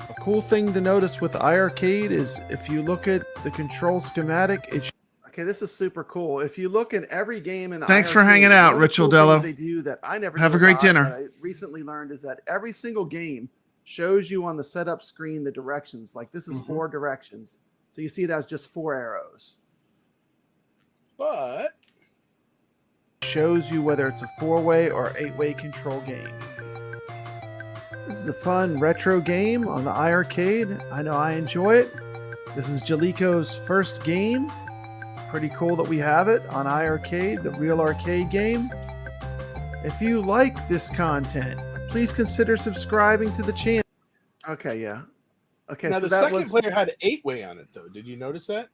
A cool thing to notice with iiRcade is if you look at the control schematic, it Okay, this is super cool. If you look in every game in the Thanks for iRcade, hanging out, one of the Rich cool Aldello. things they do that I never Have knew a great about, dinner. that I recently learned is that every single game shows you on the setup screen the directions. Like this is 4 directions. So you see it as just 4 arrows. but shows you whether it's a 4-way or 8-way control game. This is a fun retro game on the iiRcade. I know I enjoy it. This is Jaleco's first game. Pretty cool that we have it on iiRcade, the real arcade game. If you like this content, please consider subscriing to the channel. Okay, yeah. Okay, now so the that second was player had 8-way on it, though. Did you notice that?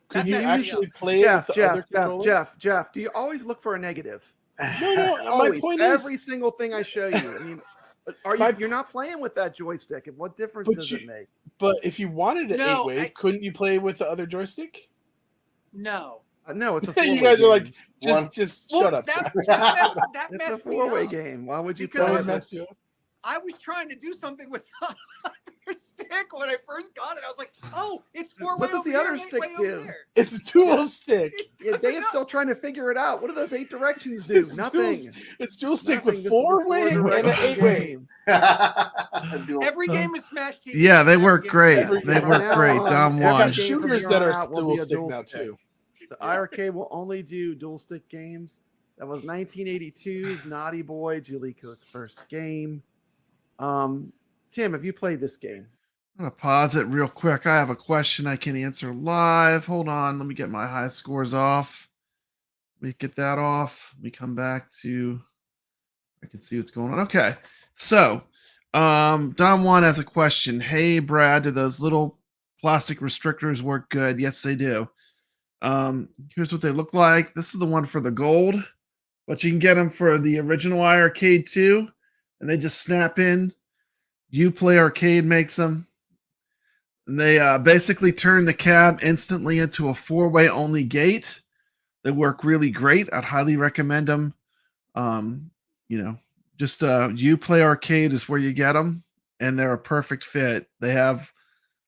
Could you That's actually play Jeff, with the other controller? Jeff, do you always look for a negative? No. My Always. point Every is, single thing I show you. I mean, you're not playing with that joystick. And what difference does it make? but if you wanted an No, 8-way, couldn't you play with the other joystick? No. No, it's a 4-way You guys game. are like, just Well, shut up. that It's messed a me 4-way up. game. Why would you Because play That it? mess you up. I was trying to do something with the other stick when I first got it. I was like, oh, it's 4-way. What does the other stick do? It's a dual stick. Yeah, Dave's still trying to figure it out. What do those 8 directions do? Nothing. It's dual stick Nothing. with This is a 4-way and an four-direction 8-way. game. Every game is Smash TV. Yeah, they work great. Every- They from work now great. on, Dom every I've got one. game from shooters here that on are out will dual be a stick dual now, stick. too. The iiRcade will only do dual stick games. That was 1982's Naughty Boy, Jaleco's first game. Tim, have you played this game? I'm gonna pause it real quick. I have a question I can answer live. Hold on. Let me get my high scores off. Let me get that off. Let me come back to. I can see what's going on. Okay. So, Dom One has a question. Hey, Brad, do those little plastic restrictors work good? Yes, they do. Here's what they look like. This is the one for the gold, but you can get them for the original iiRcade too, and they just snap in. Uplay Arcade makes them. And they basically turn the cab instantly into a 4-way only gate. They work really great. I'd highly recommend them. Just Uplay Arcade is where you get them, and they're a perfect fit. They have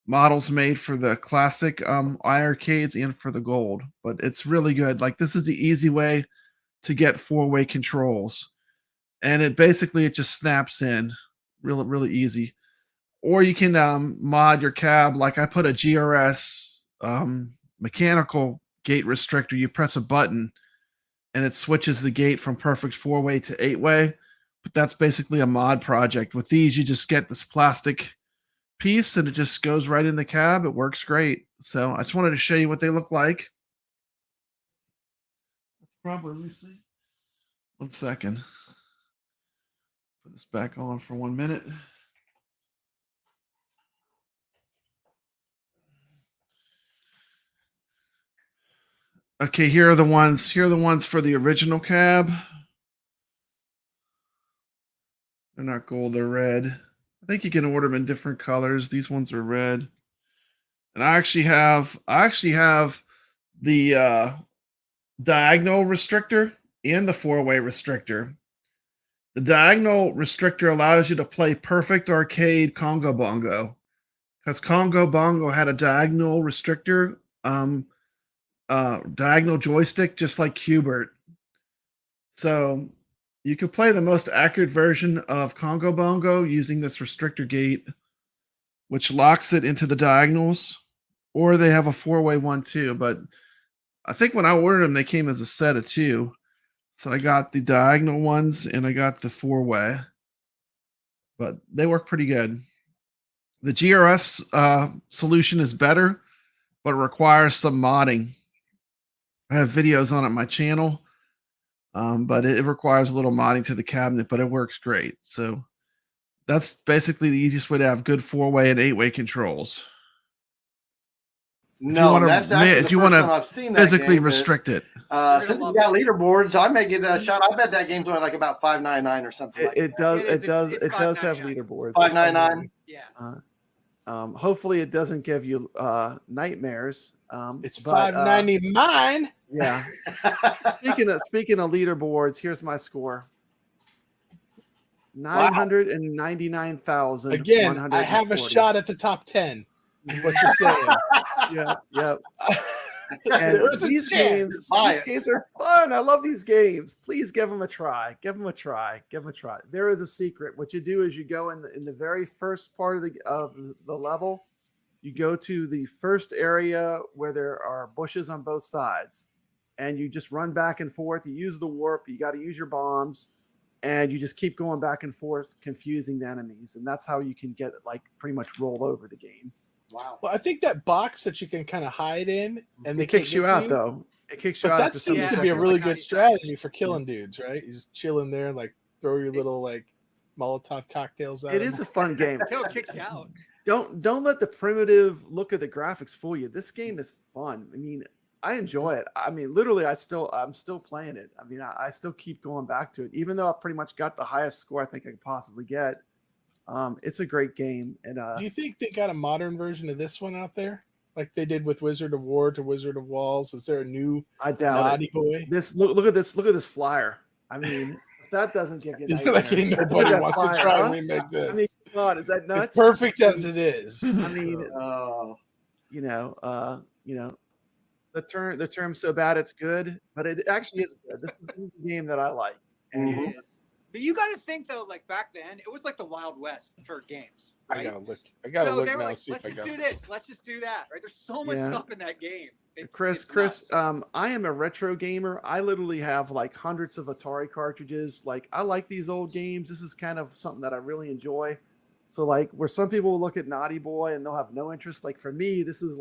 models made for the classic iiRcades and for the gold, but it's really good. Like, this is the easy way to get 4-way controls, and it just snaps in really easy. Or you can mod your cab. Like, I put a GRS mechanical gate restrictor. You press a button and it switches the gate from perfect 4-way to 8-way. But that's basically a mod project. With these, you just get this plastic piece and it just goes right in the cab. It works great. So I just wanted to show you what they look like. Probably, let me see. 1 second. Put this back on for 1 minute. Okay, here are the ones. Here are the ones for the original cab. They're not gold, they're red. I think you can order them in different colors. These ones are red. And I actually have the diagonal restrictor and the 4-way restrictor. The diagonal restrictor allows you to play perfect arcade Congo Bongo, because Congo Bongo had a diagonal restrictor, diagonal joystick, just like Qbert. So you can play the most accurate version of Congo Bongo using this restrictor gate, which locks it into the diagonals, or they have a 4-way one too. But I think when I ordered them, they came as a set of 2. So I got the diagonal ones and I got the 4-way, but they work pretty good. The GRS solution is better, but it requires some modding. I have videos on it on my channel, but it requires a little modding to the cabinet, but it works great. So that's basically the easiest way to have good 4-way and 8-way controls. No, that's actually if the you first want time I've to seen that physically game, but, restrict it. Since we got leaderboards, I may give that a shot. I bet that game's only like about 599 or something. It does have leaderboards. 599. Yeah. Hopefully it doesn't give you nightmares. It's $5.99. Yeah. Speaking of leaderboards, here's my score. 999,000. Again, I have a shot at the top 10. Is what you're saying. Yep. And these games are fun. I love these games. Please give them a try. Give them a try. There is a secret. What you do is you go in the very first part of the level. You go to the first area where there are bushes on both sides, and you just run back and forth. You use the warp. You got to use your bombs. and you just keep going back and forth, confusing the enemies, and that's how you can get like pretty much roll over the game. Wow. Well, I think that box that you can kind of hide in, and they It kicks can't you get out though. It kicks you But out. that after seems 70 to be a seconds. really like good 90 strategy for killing dudes, right? You just chill in there, like throw your little like Molotov cocktails out. It is a fun game. Kill kicks you out. Don't let the primitive look of the graphics fool you. This game is fun. I mean, I enjoy it. I mean, literally, I'm still playing it. I mean, I still keep going back to it, even though I've pretty much got the highest score I think I could possibly get. It's a great game. And Do you think they got a modern version of this one out there, like they did with Wizard of War to Wizard of Walls? Is there a new I doubt Naughty it. Boy? Look at this flyer. I mean, if that doesn't give you Like nightmares. nobody Look at that wants flyer, to try huh? and remake this. I mean, come on, is that nuts? It's perfect as it is. I mean, the term's so bad it's good, but it actually is good. This is the game that I like. It is. But you got to think though, like back then, it was like the Wild West for games. Right? I gotta so look they were now. like, See let's if I just got do this. Let's just do that. Right? There's so much Yeah. stuff in that game. Chris, I am a retro gamer. I literally have like hundreds of Atari cartridges. Like I like these old games. This is kind of something that I really enjoy. So like where some people will look at Naughty Boy and they'll have no interest. Like for me, this is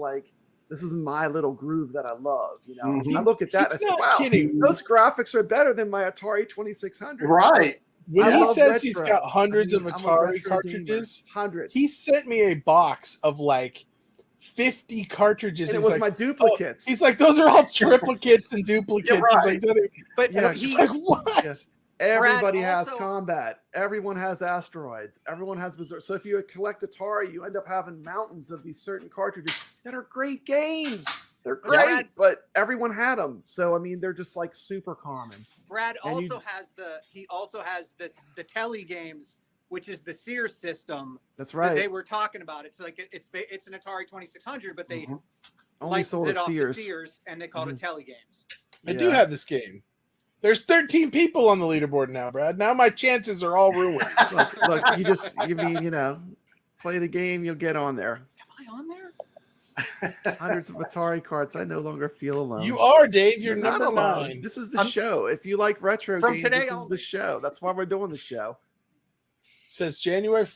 my little groove that I love. You know, I look at that and I say, wow, those graphics are better than my Atari 2600. Right. When I he love says he's retro. got hundreds I'm a of Atari retro cartridges, gamer. Hundreds. he sent me a box of like 50 cartridges. And it He's was like, my duplicates. he's like, those are all triplicates and duplicates. Yeah, right. He's like, but Yeah, he's like, what? Yeah. Everybody Brad, has also- combat. Everyone has asteroids. Everyone has berserk. So if you collect Atari, you end up having mountains of these certain cartridges that are great games. They're great, Brad- but everyone had them. So I mean, they're just like super common. Brad And also has the Telly games, which is the Sears system. That's That right. they were talking about. It's like it's an Atari 2600, but they Only licensed sold it at off Sears. to Sears, and they called it Telly games. I do have this game. There's 13 people on the leaderboard now, Brad. Now my chances are all ruined. Look, you mean, play the game, you'll get on there. Am I on there? Hundreds of Atari cards. I no longer feel alone. You are, Dave. You're not number alone. 9. This is the show. If you like retro From games, today this is on. the show. That's why we're doing the show. Says January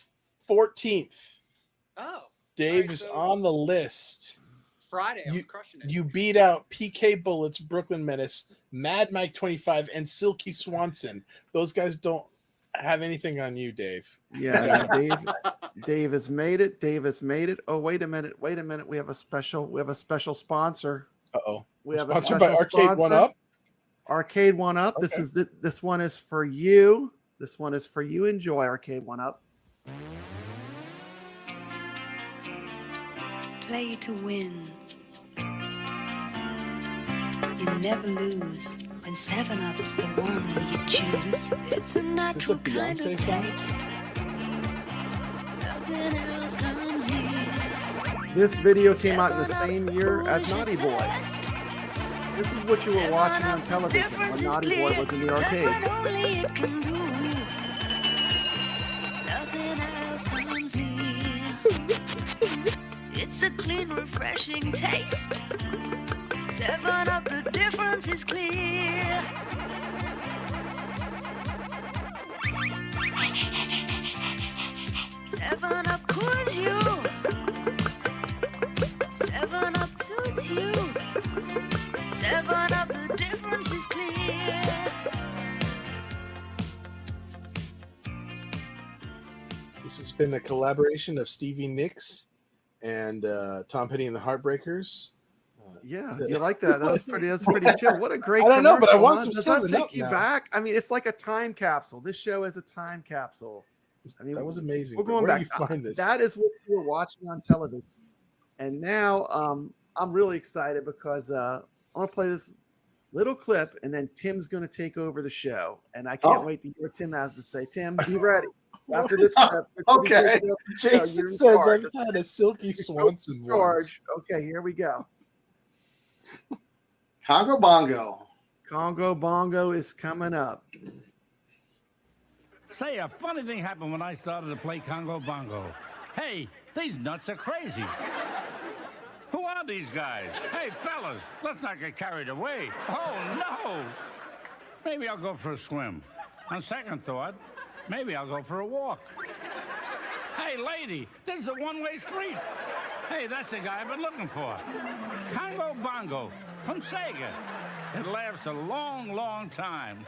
14th. Oh, Dave right, is so- on the list. Friday, I was crushing it. You beat out PK Bullets, Brooklyn Menace, Mad Mike 25, and Silky Swanson. Those guys don't have anything on you, Dave. Yeah, Dave has made it. Dave has made it. Oh, wait a minute. We have a special sponsor. Uh-oh. We have a Sponsored special by Arcade sponsor. One Up. Arcade One Up. Okay. This one is for you. This one is for you. Enjoy Arcade One Up. Play to win. You never lose, and 7-Up's the one you choose. It's a natural kind of taste. Nothing else comes near. This video came out in the same year as Naughty Boy. This is what you were watching on television when Naughty Boy was in the arcades. Only it can do. Nothing else comes near. It's a clean, refreshing taste. 7-Up, the difference is clear. Seven Up cools you. 7-Up suits you. 7-Up, the difference is clear. This has been a collaboration of Stevie Nicks and Tom Petty and the Heartbreakers. Yeah, you like that? That's pretty chill. What a great I don't know, but I commercial, want huh? some Does that 7 take Up you now. back? I mean, it's like a time capsule. This show is a time capsule. I mean, That was amazing. We're but going where back. do you find this? That is what we were watching on television. And now I'm really excited because I want to play this little clip, and then Tim's going to take over the show. And I can't wait to hear what Tim has to say. Tim, be ready. After this clip. Okay. Jason you're in says charge. I've had a Silky Swanson once. George. Okay, here we go. Congo Bongo. Congo Bongo is coming up. Say, a funny thing happened when I started to play Congo Bongo. Hey, these nuts are crazy. Who are these guys? Hey, fellas, let's not get carried away. Oh, no. Maybe I'll go for a swim. On second thought, maybe I'll go for a walk. Hey, lady, this is a one-way street. Hey, that's the guy I've been looking for. Congo Bongo from Sega. It lasts a long, long time.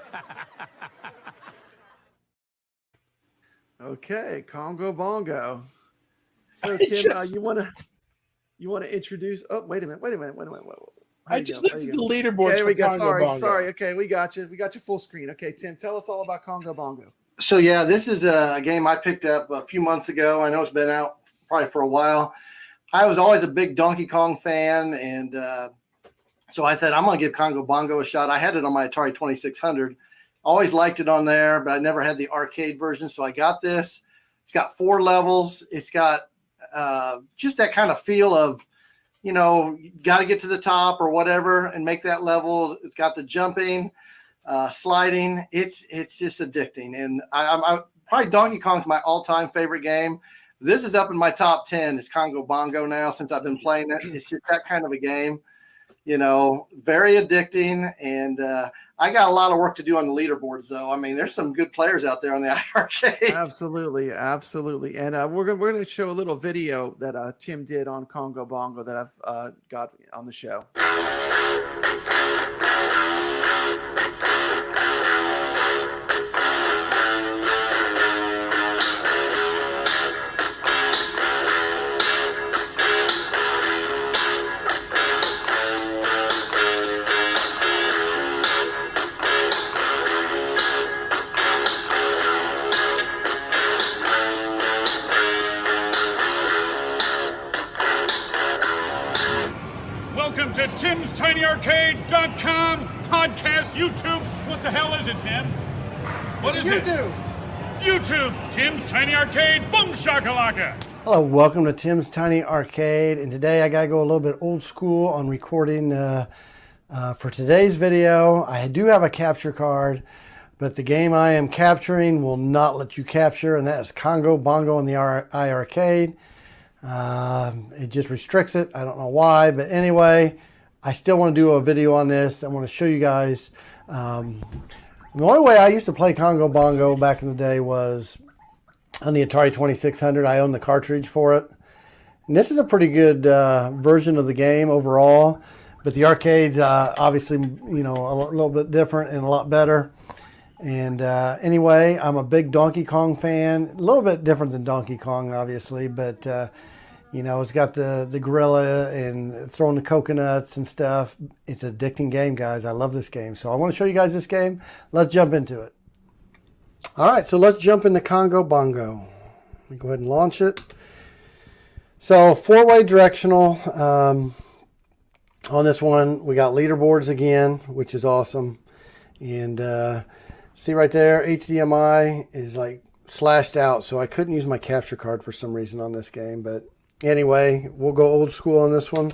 Okay, Congo Bongo. So Tim, you want to introduce? Oh, wait a minute. I just looked at the leaderboards. There we go. Congo Bongo. Sorry. Okay, we got you. We got you full screen. Okay, Tim, tell us all about Congo Bongo. So yeah, this is a game I picked up a few months ago. I know it's been out probably for a while. I was always a big Donkey Kong fan, and so I said I'm going to give Congo Bongo a shot. I had it on my Atari 2600. Always liked it on there, but I never had the arcade version, so I got this. It's got 4 levels. It's got just that kind of feel of, you know, you got to get to the top or whatever and make that level. It's got the jumping, sliding. It's just addicting. And I'm probably Donkey Kong's my all-time favorite game. This is up in my top 10. It's Congo Bongo now since I've been playing it. It's just that kind of a game, you know, very addicting. And I got a lot of work to do on the leaderboards, though. I mean, there's some good players out there on the iiRcade. Absolutely. And we're going to show a little video that Tim did on Congo Bongo that I've got on the show. Welcome to Tim'sTinyArcade.com podcast YouTube. What the hell is it, Tim? What is it? YouTube. Tim's Tiny Arcade. Boom shakalaka. Hello, welcome to Tim's Tiny Arcade. And today I got to go a little bit old school on recording for today's video. I do have a capture card, but the game I am capturing will not let you capture, and that is Congo Bongo on the iiRcade. It just restricts it. I don't know why, but anyway, I still want to do a video on this. I want to show you guys. The only way I used to play Congo Bongo back in the day was on the Atari 2600. I own the cartridge for it. And this is a pretty good version of the game overall, but the arcade's obviously, you know, a little bit different and a lot better. And anyway, I'm a big Donkey Kong fan. A little bit different than Donkey Kong, obviously, but you know, it's got the gorilla and throwing the coconuts and stuff. It's an addicting game, guys. I love this game. So I want to show you guys this game. Let's jump into it. All right, so let's jump into Congo Bongo. Let me go ahead and launch it. So 4-way directional. On this one, we got leaderboards again, which is awesome. And see right there, HDMI is like slashed out, so I couldn't use my capture card for some reason on this game. But anyway, we'll go old school on this one.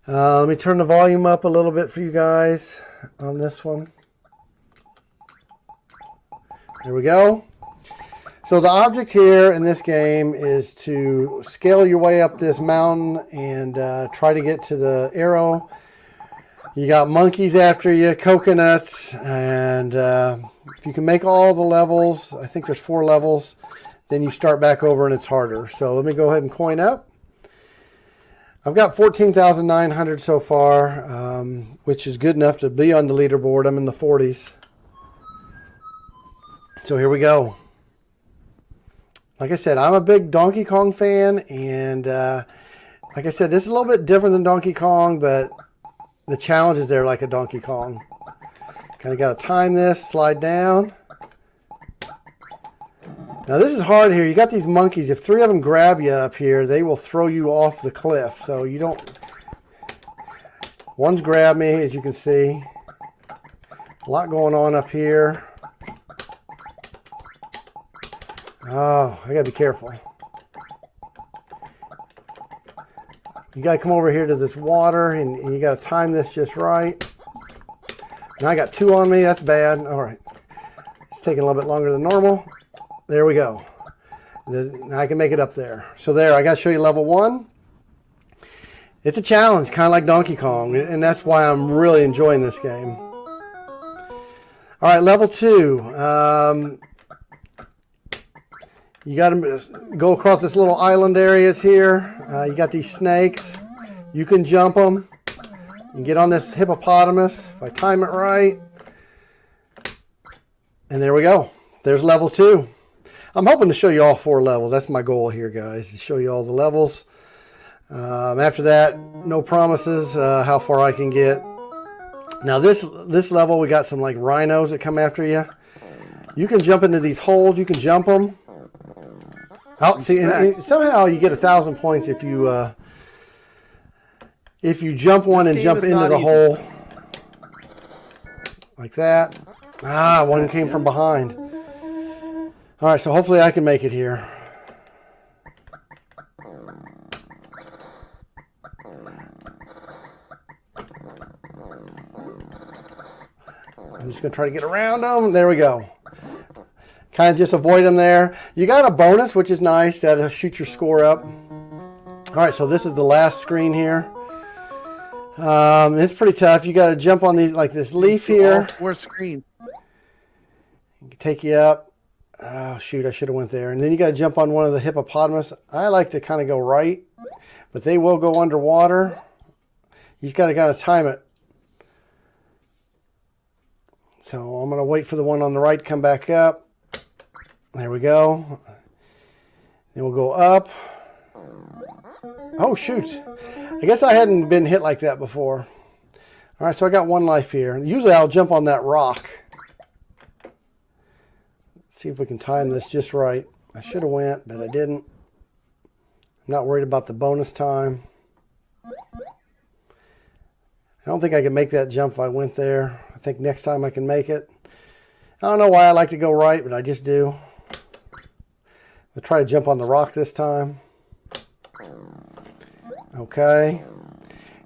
Let me turn the volume up a little bit for you guys on this one. There we go. So the object here in this game is to scale your way up this mountain and try to get to the arrow. You got monkeys after you, coconuts, and if you can make all the levels, I think there's 4 levels, then you start back over and it's harder. So let me go ahead and coin up. I've got 14,900 so far, which is good enough to be on the leaderboard. I'm in the 40s. So here we go. Like I said, I'm a big Donkey Kong fan, and like I said, this is a little bit different than Donkey Kong, but the challenge is there like a Donkey Kong. Kind of got to time this, slide down. Now this is hard here. You got these monkeys. If 3 of them grab you up here, they will throw you off the cliff. So you don't... One's grabbed me, as you can see. A lot going on up here. Oh, I got to be careful. You got to come over here to this water, and you got to time this just right. Now I got 2 on me. That's bad. All right. It's taking a little bit longer than normal. There we go. Now I can make it up there. So there, I got to show you level 1. It's a challenge, kind of like Donkey Kong, and that's why I'm really enjoying this game. All right, level 2. You got to go across this little island areas here. You got these snakes. You can jump them. You get on this hippopotamus if I time it right. And there we go. There's level 2. I'm hoping to show you all 4 levels. That's my goal here, guys, to show you all the levels. After that, no promises how far I can get. Now this level, we got some like rhinos that come after you. You can jump into these holes. You can jump them. Oh, see, somehow you get 1,000 points if you jump one and jump into the hole like that. Ah, one came from behind. All right, so hopefully I can make it here. I'm just going to try to get around them. There we go. Kind of just avoid them there. You got a bonus, which is nice. That'll shoot your score up. All right, so this is the last screen here. It's pretty tough. You got to jump on these, like this leaf here. 4 screens. Take you up. Oh, shoot, I should have went there. And then you got to jump on one of the hippopotamus. I like to kind of go right, but they will go underwater. You just got to time it. So I'm going to wait for the one on the right to come back up. There we go. Then we'll go up. Oh, shoot. I guess I hadn't been hit like that before. All right, so I got 1 life here. Usually I'll jump on that rock. See if we can time this just right. I should have went, but I didn't. I'm not worried about the bonus time. I don't think I can make that jump if I went there. I think next time I can make it. I don't know why I like to go right, but I just do. I'll try to jump on the rock this time. Okay.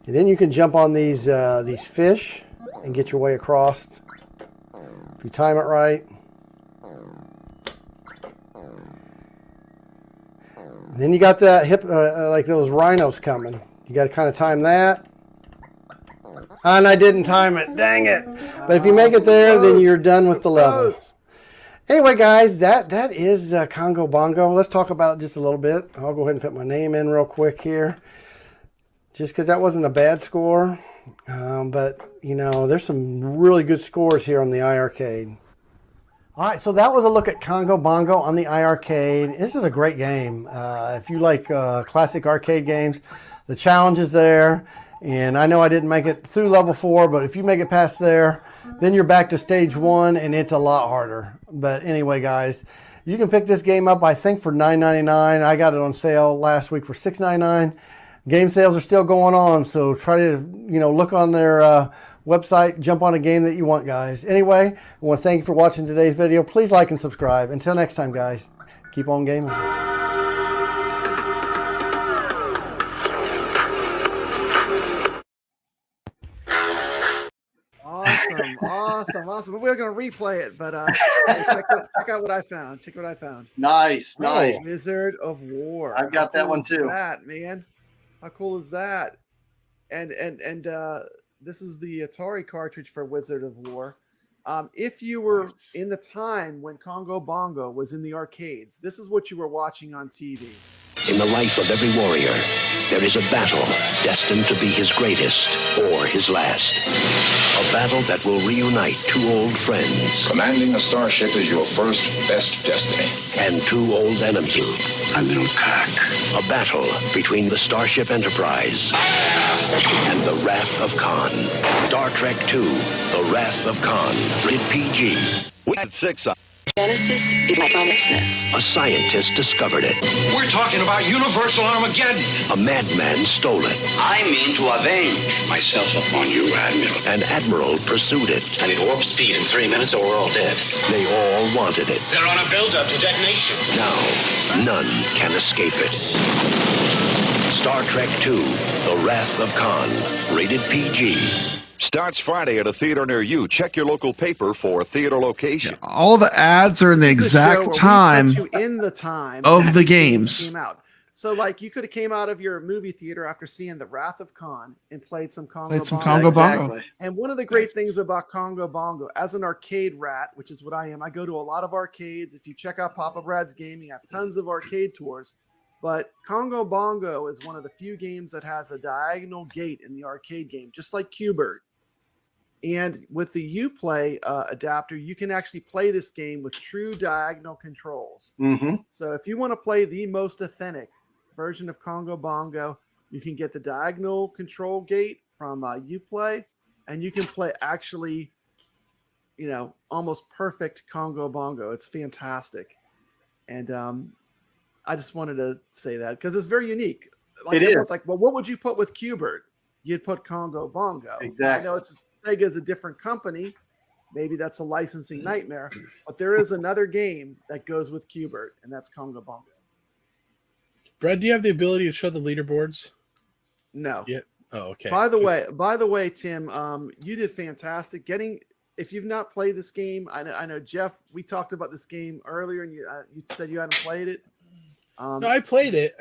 And then you can jump on these fish and get your way across. If you time it right. And then you got that like those rhinos coming. You got to kind of time that. And I didn't time it. Dang it. But if you make it there, then you're done with the level. Anyway, guys, that is Congo Bongo. Let's talk about it just a little bit. I'll go ahead and put my name in real quick here. Just because that wasn't a bad score. But, you know, there's some really good scores here on the iiRcade. All right, so that was a look at Congo Bongo on the iiRcade. This is a great game. If you like classic arcade games, the challenge is there. And I know I didn't make it through level 4, but if you make it past there, then you're back to stage 1, and it's a lot harder. But anyway, guys, you can pick this game up, I think, for $9.99. I got it on sale last week for $6.99. Game sales are still going on, so try to, you know, look on their website, jump on a game that you want, guys. Anyway, I want to thank you for watching today's video. Please like and subscribe. Until next time, guys, keep on gaming. Awesome. We're going to replay it, but check out what I found. Check what I found. Nice. Wizard of War. I've got that one too. That, man. How cool is that? And this is the Atari cartridge for Wizard of War. If you were in the time when Congo Bongo was in the arcades, this is what you were watching on TV. In the life of every warrior, there is a battle destined to be his greatest or his last. A battle that will reunite 2 old friends. Commanding a starship is your first best destiny. And 2 old enemies. A little cock. A battle between the Starship Enterprise and the Wrath of Khan. Star Trek II, The Wrath of Khan. Rated PG. We had 6 on. Genesis is my consciousness. A scientist discovered it. We're talking about universal Armageddon. A madman stole it. I mean to avenge myself upon you, Admiral. An admiral pursued it. I need warp speed in 3 minutes or we're all dead. They all wanted it. They're on a build-up to detonation. Now, none can escape it. Star Trek II, The Wrath of Khan. Rated PG. Starts Friday at a theater near you. Check your local paper for theater location. All the ads are in the exact time in the time of the games. Came out. So like you could have came out of your movie theater after seeing The Wrath of Khan and played some Congo Played some Bongo. Congo Bongo. Exactly. And one of the great things about Congo Bongo, as an arcade rat, which is what I am, I go to a lot of arcades. If you check out Papa Brad's Gaming, I have tons of arcade tours. But Congo Bongo is one of the few games that has a diagonal gate in the arcade game, just like Qbert. And with the Uplay adapter, you can actually play this game with true diagonal controls. Mm-hmm. So if you want to play the most authentic version of Congo Bongo, you can get the diagonal control gate from Uplay, and you can play actually, almost perfect Congo Bongo. It's fantastic. And I just wanted to say that because it's very unique. Like everyone's like, well, what would you put with Qbert? You'd put Congo Bongo. Exactly. I know Sega is a different company. Maybe that's a licensing nightmare, but there is another game that goes with Qbert, and that's Congo Bongo. Brad, do you have the ability to show the leaderboards? No. Yeah. Oh, okay. By the way, Tim, you did fantastic. If you've not played this game, I know Jeff. We talked about this game earlier, and you said you hadn't played it. No, I played it.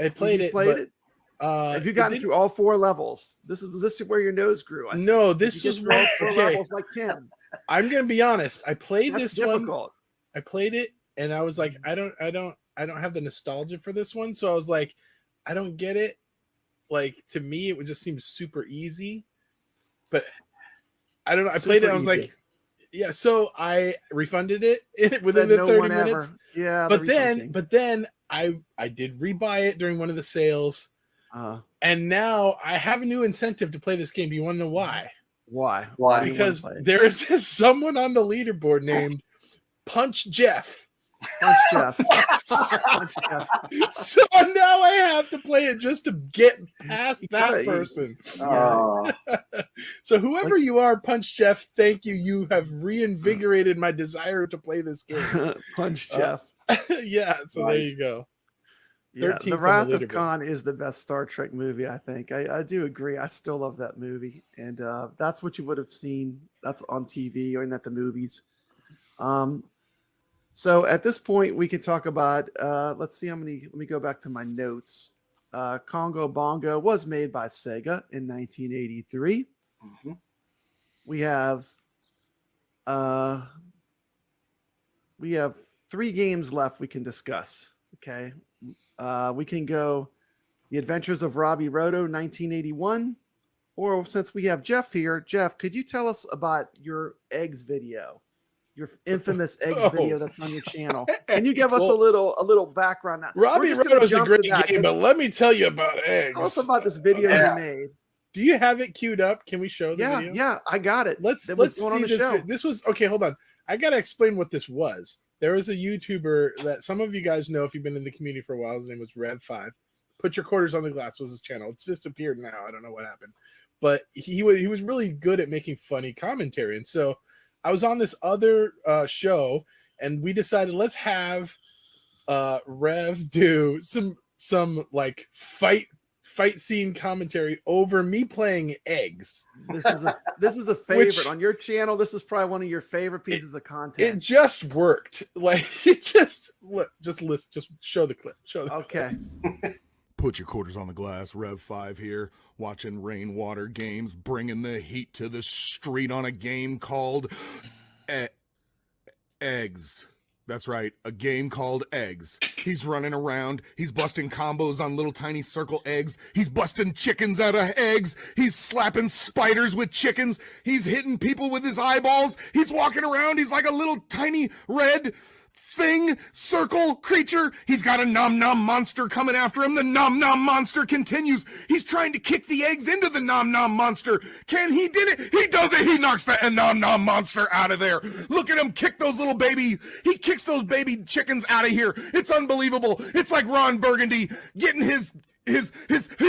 Have you gotten through all 4 levels? This is where your nose grew. No, this was all 4 levels like Tim. I'm gonna be honest. I played That's this difficult. one. I played it, and I was like, I don't have the nostalgia for this one. So I was like, I don't get it. Like, to me, it would just seem super easy. But I don't know. I played it. I was like, yeah. So I refunded it within the 30 minutes. Yeah. But then I did rebuy it during one of the sales. And now I have a new incentive to play this game. Do you want to know why? Why? Because there is someone on the leaderboard named Punch Jeff. Punch Jeff. Punch Jeff. So now I have to play it just to get past that person. So whoever you are, Punch Jeff, thank you. You have reinvigorated my desire to play this game. Punch Jeff. Yeah, so there you go. Yeah, The Wrath of Khan is the best Star Trek movie, I think. I do agree. I still love that movie. And that's what you would have seen. That's on TV or at the movies. So at this point, we can talk about, let's see how many, let me go back to my notes. Congo Bongo was made by Sega in 1983. Mm-hmm. We have 3 games left we can discuss. Okay. We can go The Adventures of Robbie Roto, 1981. Or since we have Jeff here, Jeff, could you tell us about your eggs video? Your infamous eggs video that's on your channel. Can you give us a little background? Robbie Roto is a great game, but let me tell you about eggs. Tell us about this video you made. Do you have it queued up? Can we show the video? Yeah, I got it. Let's see this. This was okay. Hold on. I gotta explain what this was. There was a YouTuber that some of you guys know if you've been in the community for a while. His name was Rev5. Put Your Quarters on the Glass was his channel. It's disappeared now. I don't know what happened, but he was really good at making funny commentary. And so I was on this other show, and we decided let's have Rev do some like fight scene commentary over me playing eggs. This is a favorite on your channel. This is probably one of your favorite pieces of content. It just worked. Like it just show the clip. Okay. Put Your Quarters on the Glass. Rev5 here, watching Rainwater Games, bringing the heat to the street on a game called Eggs. That's right, a game called Eggs. He's running around. He's busting combos on little tiny circle eggs. He's busting chickens out of eggs. He's slapping spiders with chickens. He's hitting people with his eyeballs. He's walking around. He's like a little tiny red thing, circle, creature. He's got a nom-nom monster coming after him. The nom-nom monster continues. He's trying to kick the eggs into the nom-nom monster. He did it. He does it. He knocks the nom-nom monster out of there. Look at him kick those little baby. He kicks those baby chickens out of here. It's unbelievable. It's like Ron Burgundy getting his his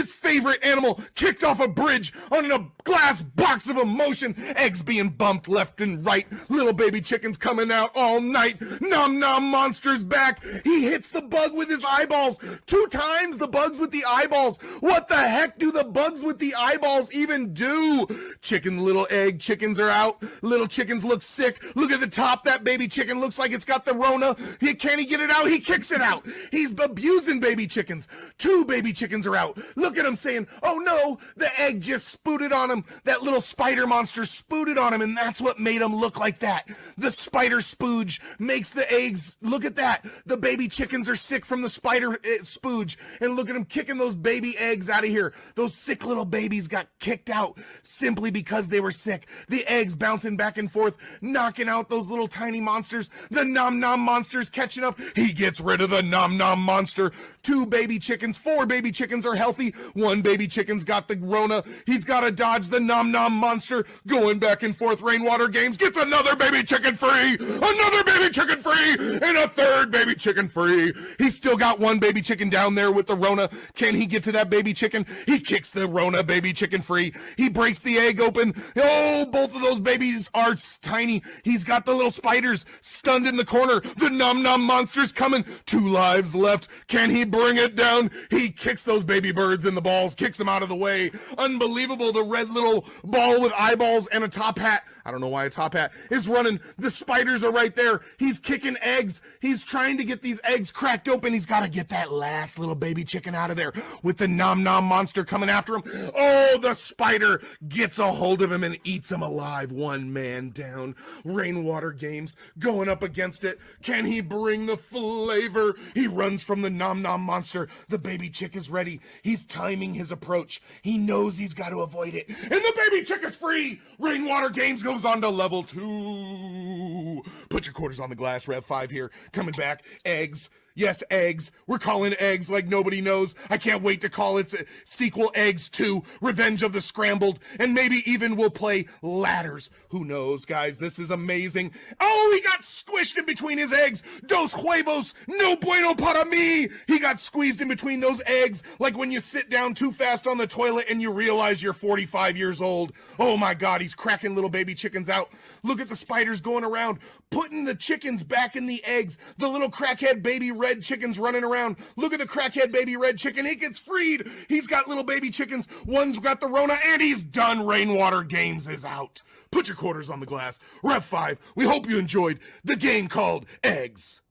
favorite animal kicked off a bridge on a glass box of emotion. Eggs being bumped left and right. Little baby chickens coming out all night. Nom nom monster's back. He hits the bug with his eyeballs. 2 times the bugs with the eyeballs. What the heck do the bugs with the eyeballs even do? Little egg chickens are out. Little chickens look sick. Look at the top. That baby chicken looks like it's got the Rona. Can he get it out? He kicks it out. He's abusing baby chickens. 2 baby chickens are out. Look at him saying, oh no, the egg just spooted on him. That little spider monster spooted on him, and that's what made him look like that. The spider spooge makes the eggs. Look at that. The baby chickens are sick from the spider spooge, and look at him kicking those baby eggs out of here. Those sick little babies got kicked out simply because they were sick. The eggs bouncing back and forth, knocking out those little tiny monsters. The nom nom monster's catching up. He gets rid of the nom nom monster. 2 baby chickens, 4 baby chickens are healthy. 1 baby chicken's got the Rona. He's got to dodge the nom nom monster. Going back and forth. Rainwater Games gets another baby chicken free. Another baby chicken free. And a 3rd baby chicken free. He's still got 1 baby chicken down there with the Rona. Can he get to that baby chicken? He kicks the Rona baby chicken free. He breaks the egg open. Oh, both of those babies are tiny. He's got the little spiders stunned in the corner. The nom nom monster's coming. 2 lives left. Can he bring it down? He kicks those baby birds in the balls, kicks them out of the way. Unbelievable. The red little ball with eyeballs and a top hat. I don't know why a top hat is running. The spiders are right there. He's kicking eggs. He's trying to get these eggs cracked open. He's got to get that last little baby chicken out of there with the nom nom monster coming after him. Oh, the spider gets a hold of him and eats him alive. 1 man down. Rainwater Games going up against it. Can he bring the flavor? He runs from the nom nom monster. The baby chick is ready. He's timing his approach. He knows he's got to avoid it. And the baby chick is free. Rainwater Games goes on to level 2. Put your quarters on the glass. Rev 5 here. Coming back. Eggs. Yes, eggs. We're calling eggs like nobody knows. I can't wait to call its sequel Eggs 2, Revenge of the Scrambled, and maybe even we'll play Ladders. Who knows, guys? This is amazing. Oh, he got squished in between his eggs. Dos huevos, no bueno para mí. He got squeezed in between those eggs, like when you sit down too fast on the toilet and you realize you're 45 years old. Oh my God, he's cracking little baby chickens out. Look at the spiders going around, putting the chickens back in the eggs. The little crackhead baby red chickens running around. Look at the crackhead baby red chicken. He gets freed. He's got little baby chickens. One's got the Rona, and he's done. Rainwater Games is out. Put your quarters on the glass. Rev 5, we hope you enjoyed the game called Eggs.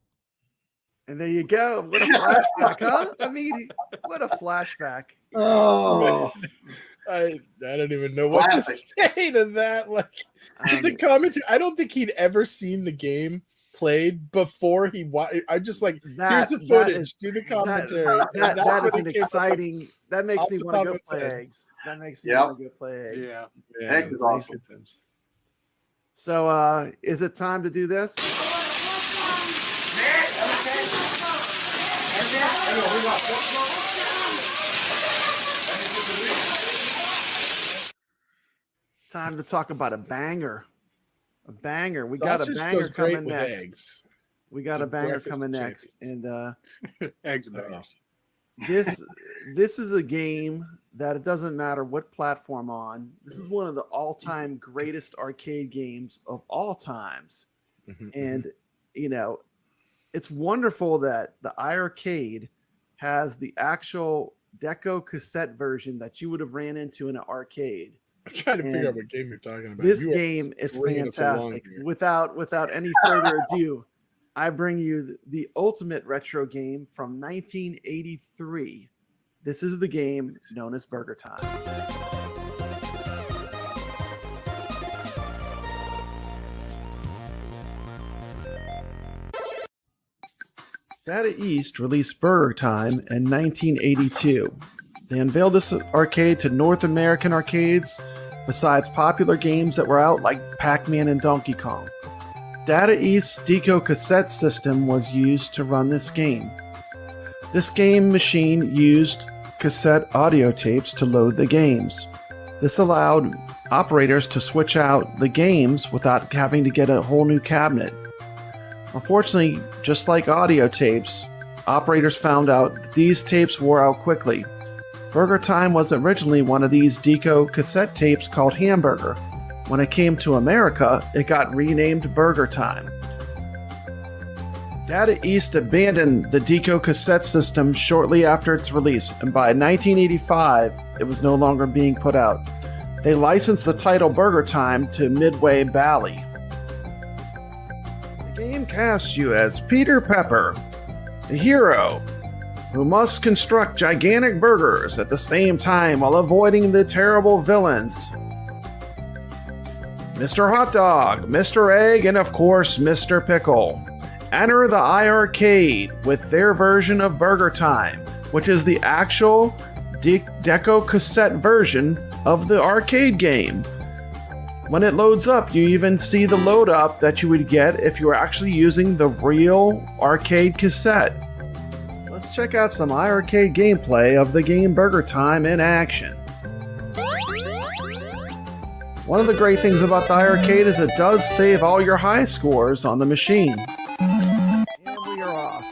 And there you go. What a flashback, huh? I mean, what a flashback. Oh, I don't even know what to say to that. Like, the commentary, I don't think he'd ever seen the game played before he watched. I just like, here's the footage, do the commentary. That is an exciting. That makes me want to go play eggs. That makes me want to go play eggs. Yeah, eggs is awesome. So, is it time to do this? Time to talk about a banger. A banger. We got a banger coming next. Eggs. We got a banger coming next. And eggs and bangers. This is a game that it doesn't matter what platform on. This is one of the all-time greatest arcade games of all times. And you know, it's wonderful that the iiRcade has the actual Deco cassette version that you would have ran into in an arcade. I'm trying to figure out what game you're talking about. This game is fantastic. Without any further ado, I bring you the ultimate retro game from 1983. This is the game known as Burgertime. Data East released Burgertime in 1982. They unveiled this arcade to North American arcades, besides popular games that were out like Pac-Man and Donkey Kong. Data East's Deco cassette system was used to run this game. This game machine used cassette audio tapes to load the games. This allowed operators to switch out the games without having to get a whole new cabinet. Unfortunately, just like audio tapes, operators found out that these tapes wore out quickly. Burgertime was originally one of these deco cassette tapes called Hamburger. When it came to America, it got renamed Burgertime. Data East abandoned the deco cassette system shortly after its release, and by 1985, it was no longer being put out. They licensed the title Burgertime to Midway Bally. The game casts you as Peter Pepper, a hero who must construct gigantic burgers at the same time while avoiding the terrible villains Mr. Hot Dog, Mr. Egg, and of course Mr. Pickle. Enter the iiRcade with their version of Burgertime, which is the actual deco cassette version of the arcade game. When it loads up, you even see the load up that you would get if you were actually using the real arcade cassette. Let's check out some iiRcade gameplay of the game Burgertime in action. One of the great things about the iiRcade is it does save all your high scores on the machine. And we are off.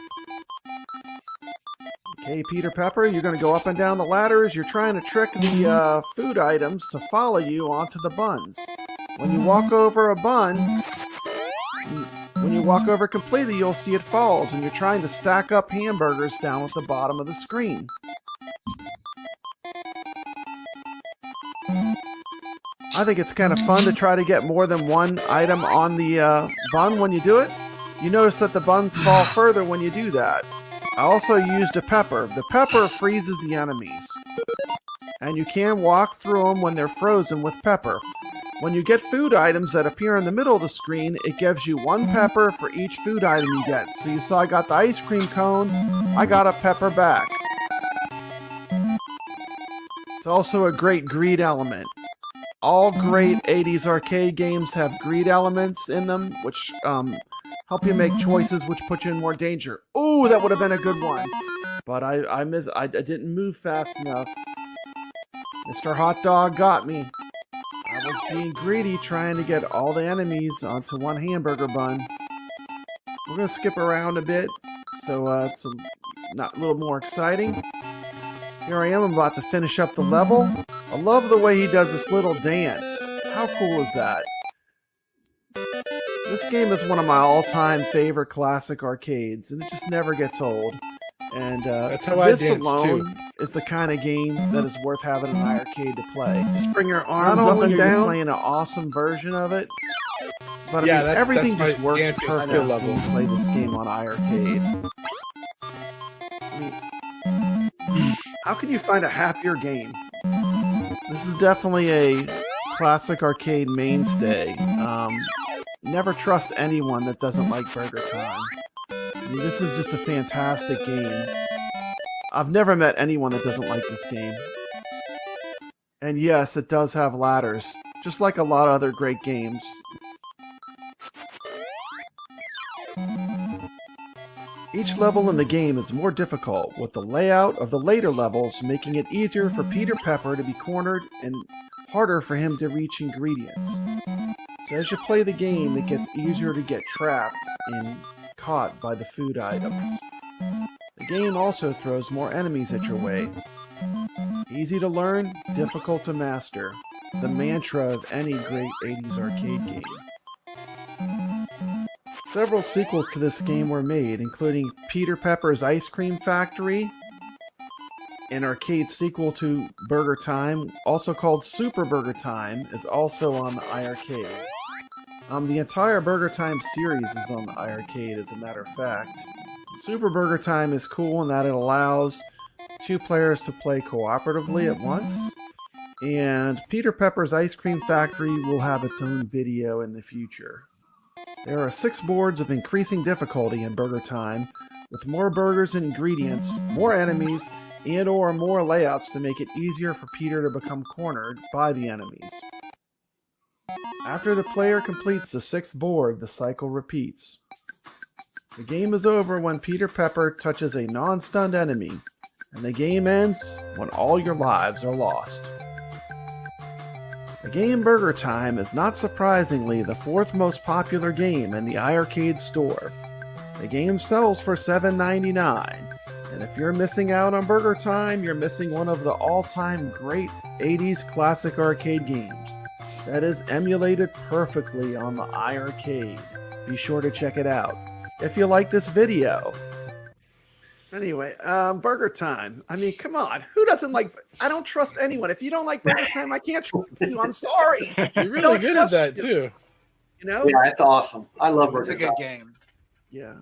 Okay, Peter Pepper, you're going to go up and down the ladders. You're trying to trick the food items to follow you onto the buns. When you walk over a bun, when you walk over completely, you'll see it falls, and you're trying to stack up hamburgers down at the bottom of the screen. I think it's kind of fun to try to get more than one item on the bun when you do it. You notice that the buns fall further when you do that. I also used a pepper. The pepper freezes the enemies. And you can walk through them when they're frozen with pepper. When you get food items that appear in the middle of the screen, it gives you one pepper for each food item you get. So you saw I got the ice cream cone, I got a pepper back. It's also a great greed element. All great 80s arcade games have greed elements in them, which help you make choices which put you in more danger. Ooh, that would have been a good one. But I didn't move fast enough. Mr. Hot Dog got me. I was being greedy trying to get all the enemies onto one hamburger bun. We're going to skip around a bit, so it's a little more exciting. Here I am, I'm about to finish up the level. I love the way he does this little dance. How cool is that? This game is one of my all-time favorite classic arcades, and it just never gets old. And that's how I this dance alone too. Is the kind of game that is worth having an iiRcade to play. Just bring your arms Not up only and are you down, playing an awesome version of it. But Yeah, I mean, that's everything my just works dancing perfect skill when level. you play this game on iiRcade. I mean, how can you find a happier game? This is definitely a classic arcade mainstay. Never trust anyone that doesn't like Burgertime. I mean, this is just a fantastic game. I've never met anyone that doesn't like this game. And yes, it does have ladders, just like a lot of other great games. Each level in the game is more difficult, with the layout of the later levels making it easier for Peter Pepper to be cornered and harder for him to reach ingredients. So as you play the game, it gets easier to get trapped and caught by the food items. The game also throws more enemies at your way. Easy to learn, difficult to master. The mantra of any great 80s arcade game. Several sequels to this game were made, including Peter Pepper's Ice Cream Factory, an arcade sequel to Burgertime, also called Super Burgertime, is also on the iiRcade. The entire Burgertime series is on the iiRcade, as a matter of fact. Super Burgertime is cool in that it allows two players to play cooperatively at once, and Peter Pepper's Ice Cream Factory will have its own video in the future. There are 6 boards of increasing difficulty in Burgertime, with more burgers and ingredients, more enemies, and or more layouts to make it easier for Peter to become cornered by the enemies. After the player completes the 6th board, the cycle repeats. The game is over when Peter Pepper touches a non-stunned enemy, and the game ends when all your lives are lost. The game Burgertime is not surprisingly the 4th most popular game in the iiRcade store. The game sells for $7.99, And if you're missing out on Burger Time, you're missing one of the all-time great 80s classic arcade games that is emulated perfectly on the iiRcade. Be sure to check it out. If you like this video. Anyway, Burger Time. I mean, come on. Who doesn't like... I don't trust anyone. If you don't like Burger Time, I can't trust you. I'm sorry. You're really good at that, too. You know? Yeah, it's awesome. I love It's Burger a good Time. game. Yeah.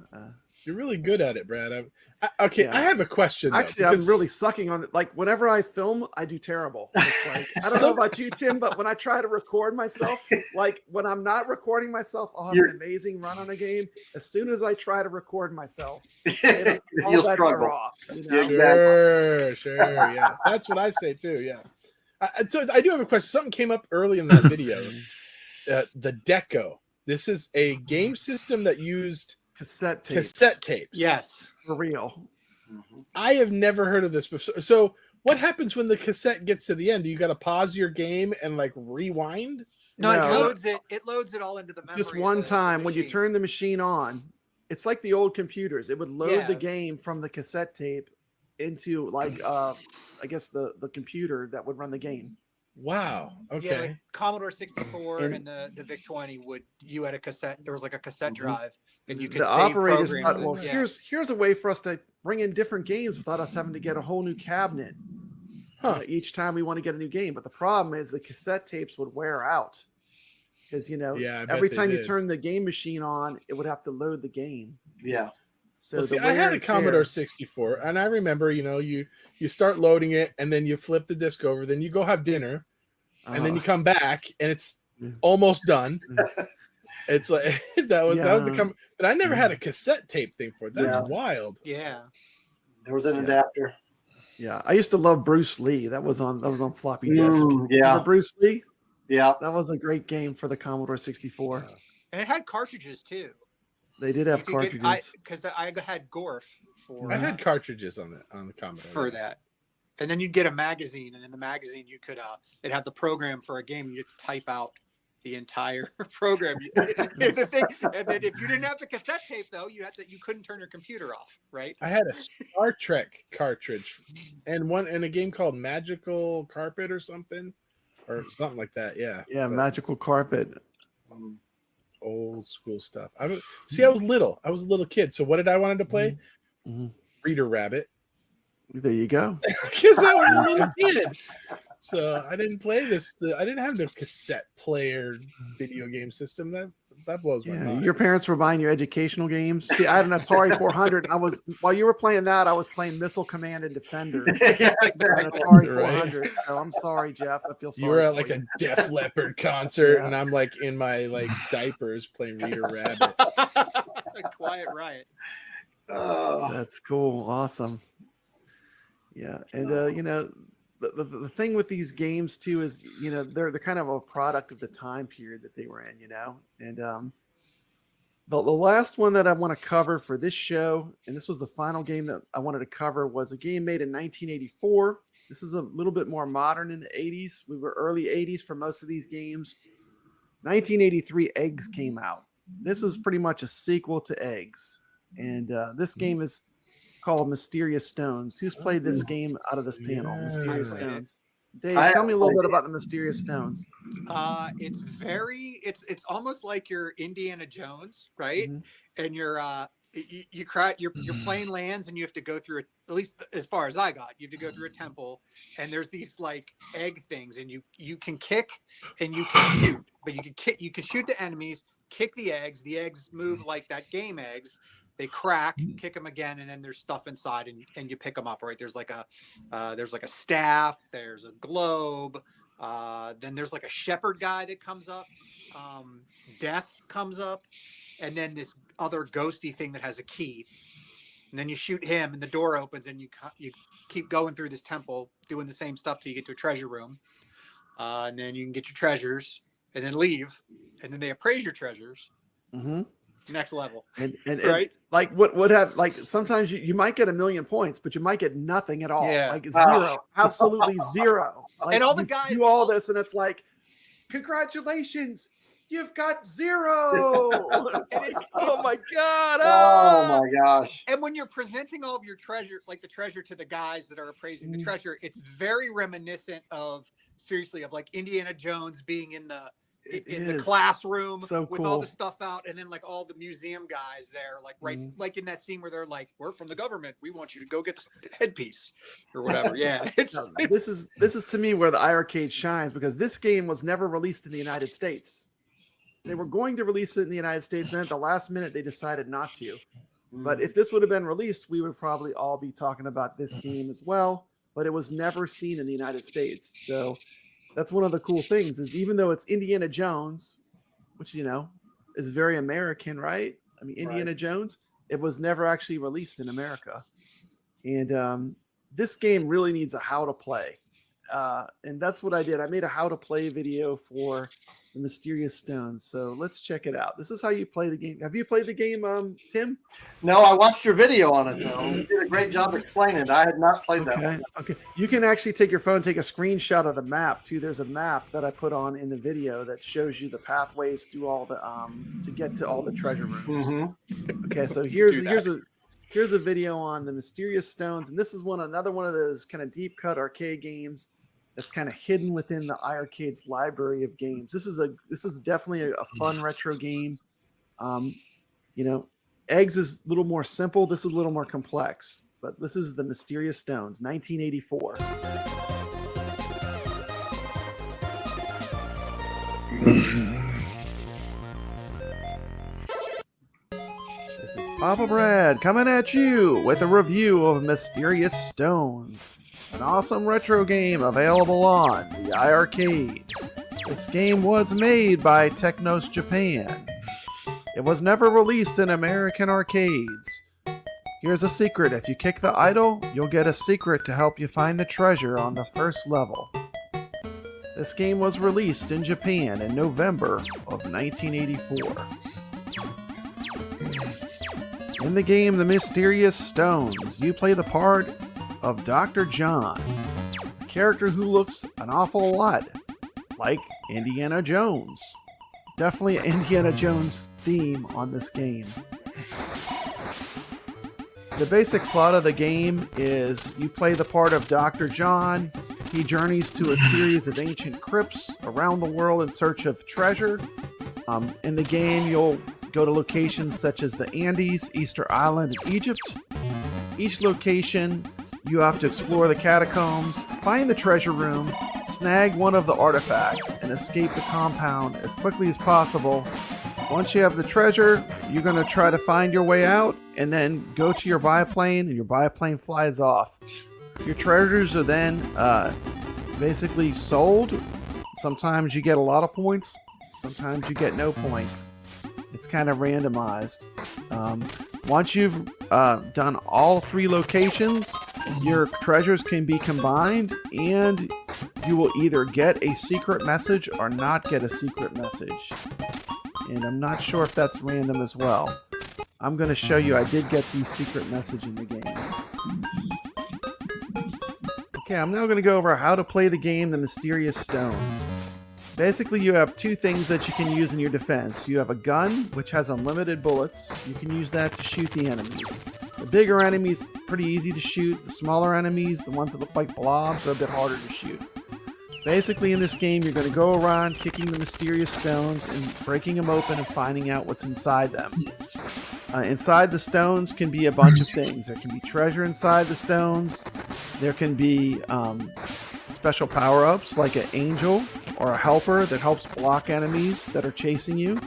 You're really good at it, Brad. Okay, Yeah. I have a question. Though, Actually, I'm really sucking on it. Like, whenever I film, I do terrible. It's like, I don't know about you, Tim, but when I try to record myself, like when I'm not recording myself, I'll have an amazing run on a game. As soon as I try to record myself, all You'll bets struggle. are off. You know? Sure, yeah. That's what I say too. Yeah. So I do have a question. Something came up early in that video. The Deco. This is a game system that used cassette tapes. Yes, for real. I have never heard of this before. So what happens when the cassette gets to the end? Do you got to pause your game and like rewind? No, it loads it all into the memory. Just one time when you turn the machine on, it's like the old computers. It would load the game from the cassette tape into like I guess the computer that would run the game. Wow. Okay. Yeah, like Commodore 64 and the VIC-20 you had a cassette. There was like a cassette drive, and you could The save operators programs. thought, well, here's a way for us to bring in different games without us having to get a whole new cabinet each time we want to get a new game. But the problem is the cassette tapes would wear out because every time you turn the game machine on, it would have to load the game. Yeah. So I had a Commodore 64, and I remember, you start loading it, and then you flip the disc over, then you go have dinner, and then you come back, and it's almost done. It's like that was the but I never had a cassette tape thing for it. That's wild. Yeah, there was an adapter. Yeah, I used to love Bruce Lee. That was on floppy disk. Yeah, remember Bruce Lee? Yeah, that was a great game for the Commodore 64. And it had cartridges too. They did have cartridges. Because I had Gorf for. I had cartridges on the Commodore for that, and then you'd get a magazine, and in the magazine you could it had the program for a game. You had to type out the entire program. and then if you didn't have the cassette tape though, you couldn't turn your computer off. Right? I had a Star Trek cartridge, and one in a game called Magical Carpet or something like that. Yeah. Yeah, Magical Carpet. Old school stuff. I was little. I was a little kid. So what did I wanted to play? Reader Rabbit. There you go. Because I was a little kid. So I didn't play this. I didn't have the cassette player video game system. That blows my mind. Your parents were buying your educational games. See, I had an Atari 400. While you were playing that, I was playing Missile Command and Defender. An Atari 400. So I'm sorry, Jeff. I feel sorry. You were at like a Def Leppard concert, and I'm like in my diapers playing Reader Rabbit. Quiet Riot. Oh, that's cool. Awesome. Yeah, and the thing with these games too is they're kind of a product of the time period that they were in, and the last one that I want to cover for this show, and this was the final game that I wanted to cover, was a game made in 1984. This is a little bit more modern in the 80s. We were early 80s for most of these games. 1983, Eggs came out. This is pretty much a sequel to Eggs, and this game is called Mysterious Stones. Who's played this game out of this panel? Mysterious Stones. Dave, tell me a little bit about the Mysterious Stones. It's almost like you're Indiana Jones, right? And you're playing lands, and you have to go through at least as far as I got, you have to go through a temple, and there's these like egg things, and you can kick and you can shoot, but you can shoot the enemies, kick the eggs move like that game Eggs. They crack, kick them again, and then there's stuff inside, and you pick them up. Right? There's like a staff. There's a globe. Then there's like a shepherd guy that comes up. Death comes up, and then this other ghosty thing that has a key. And then you shoot him, and the door opens, and you keep going through this temple, doing the same stuff till you get to a treasure room. And then you can get your treasures, and then leave, and then they appraise your treasures. Next level, and right? Like what have like sometimes you might get 1,000,000 points, but you might get nothing at all. Yeah. Like zero, absolutely zero. Like, and all the guys do all this, and it's like, congratulations, You've got 0. It's like, oh my God. Oh my gosh. And when you're presenting all of your treasure, like the treasure to the guys that are appraising the treasure, it's very reminiscent of like Indiana Jones being in the classroom with all the stuff out, and then like all the museum guys there, like like in that scene where they're like, "We're from the government. We want you to go get the headpiece or whatever." Yeah, this is to me where the iiRcade shines, because this game was never released in the United States. They were going to release it in the United States, and then at the last minute they decided not to. But if this would have been released, we would probably all be talking about this game as well. But it was never seen in the United States, so that's one of the cool things. Is even though it's Indiana Jones, which is very American, right? I mean, Indiana Jones, it was never actually released in America, and this game really needs a how to play, and that's what I did. I made a how to play video for the Mysterious Stones. So let's check it out. This is how you play the game. Have you played the game, Tim? No, I watched your video on it though. You did a great job explaining it. I had not played that one. Okay. You can actually take your phone, take a screenshot of the map too. There's a map that I put on in the video that shows you the pathways through all the to get to all the treasure rooms. Okay, so here's a video on the Mysterious Stones, and this is another one of those kind of deep cut arcade games that's kind of hidden within the iiRcade's library of games. This is definitely a fun retro game. Eggs is a little more simple. This is a little more complex. But this is the Mysterious Stones, 1984. This is Papa Brad coming at you with a review of Mysterious Stones, an awesome retro game available on the iiRcade. This game was made by Technos Japan. It was never released in American arcades. Here's a secret. If you kick the idol, you'll get a secret to help you find the treasure on the first level. This game was released in Japan in November of 1984. In the game The Mysterious Stones, you play the part of Dr. John, a character who looks an awful lot like Indiana Jones. Definitely an Indiana Jones theme on this game. The basic plot of the game is you play the part of Dr. John. He journeys to a series of ancient crypts around the world in search of treasure. In the game, you'll go to locations such as the Andes, Easter Island, and Egypt. Each location, you have to explore the catacombs, find the treasure room, snag one of the artifacts, and escape the compound as quickly as possible. Once you have the treasure, you're going to try to find your way out and then go to your biplane, and your biplane flies off. Your treasures are then basically sold. Sometimes you get a lot of points, sometimes you get no points. It's kind of randomized. Once you've done all 3 locations, your treasures can be combined, and you will either get a secret message or not get a secret message. And I'm not sure if that's random as well. I'm going to show you I did get the secret message in the game. Okay, I'm now going to go over how to play the game The Mysterious Stones. Basically, you have 2 things that you can use in your defense. You have a gun, which has unlimited bullets. You can use that to shoot the enemies. The bigger enemies, pretty easy to shoot. The smaller enemies, the ones that look like blobs, are a bit harder to shoot. Basically, in this game, you're going to go around kicking the mysterious stones and breaking them open and finding out what's inside them. Inside the stones can be a bunch of things. There can be treasure inside the stones. There can be special power-ups like an angel or a helper that helps block enemies that are chasing you.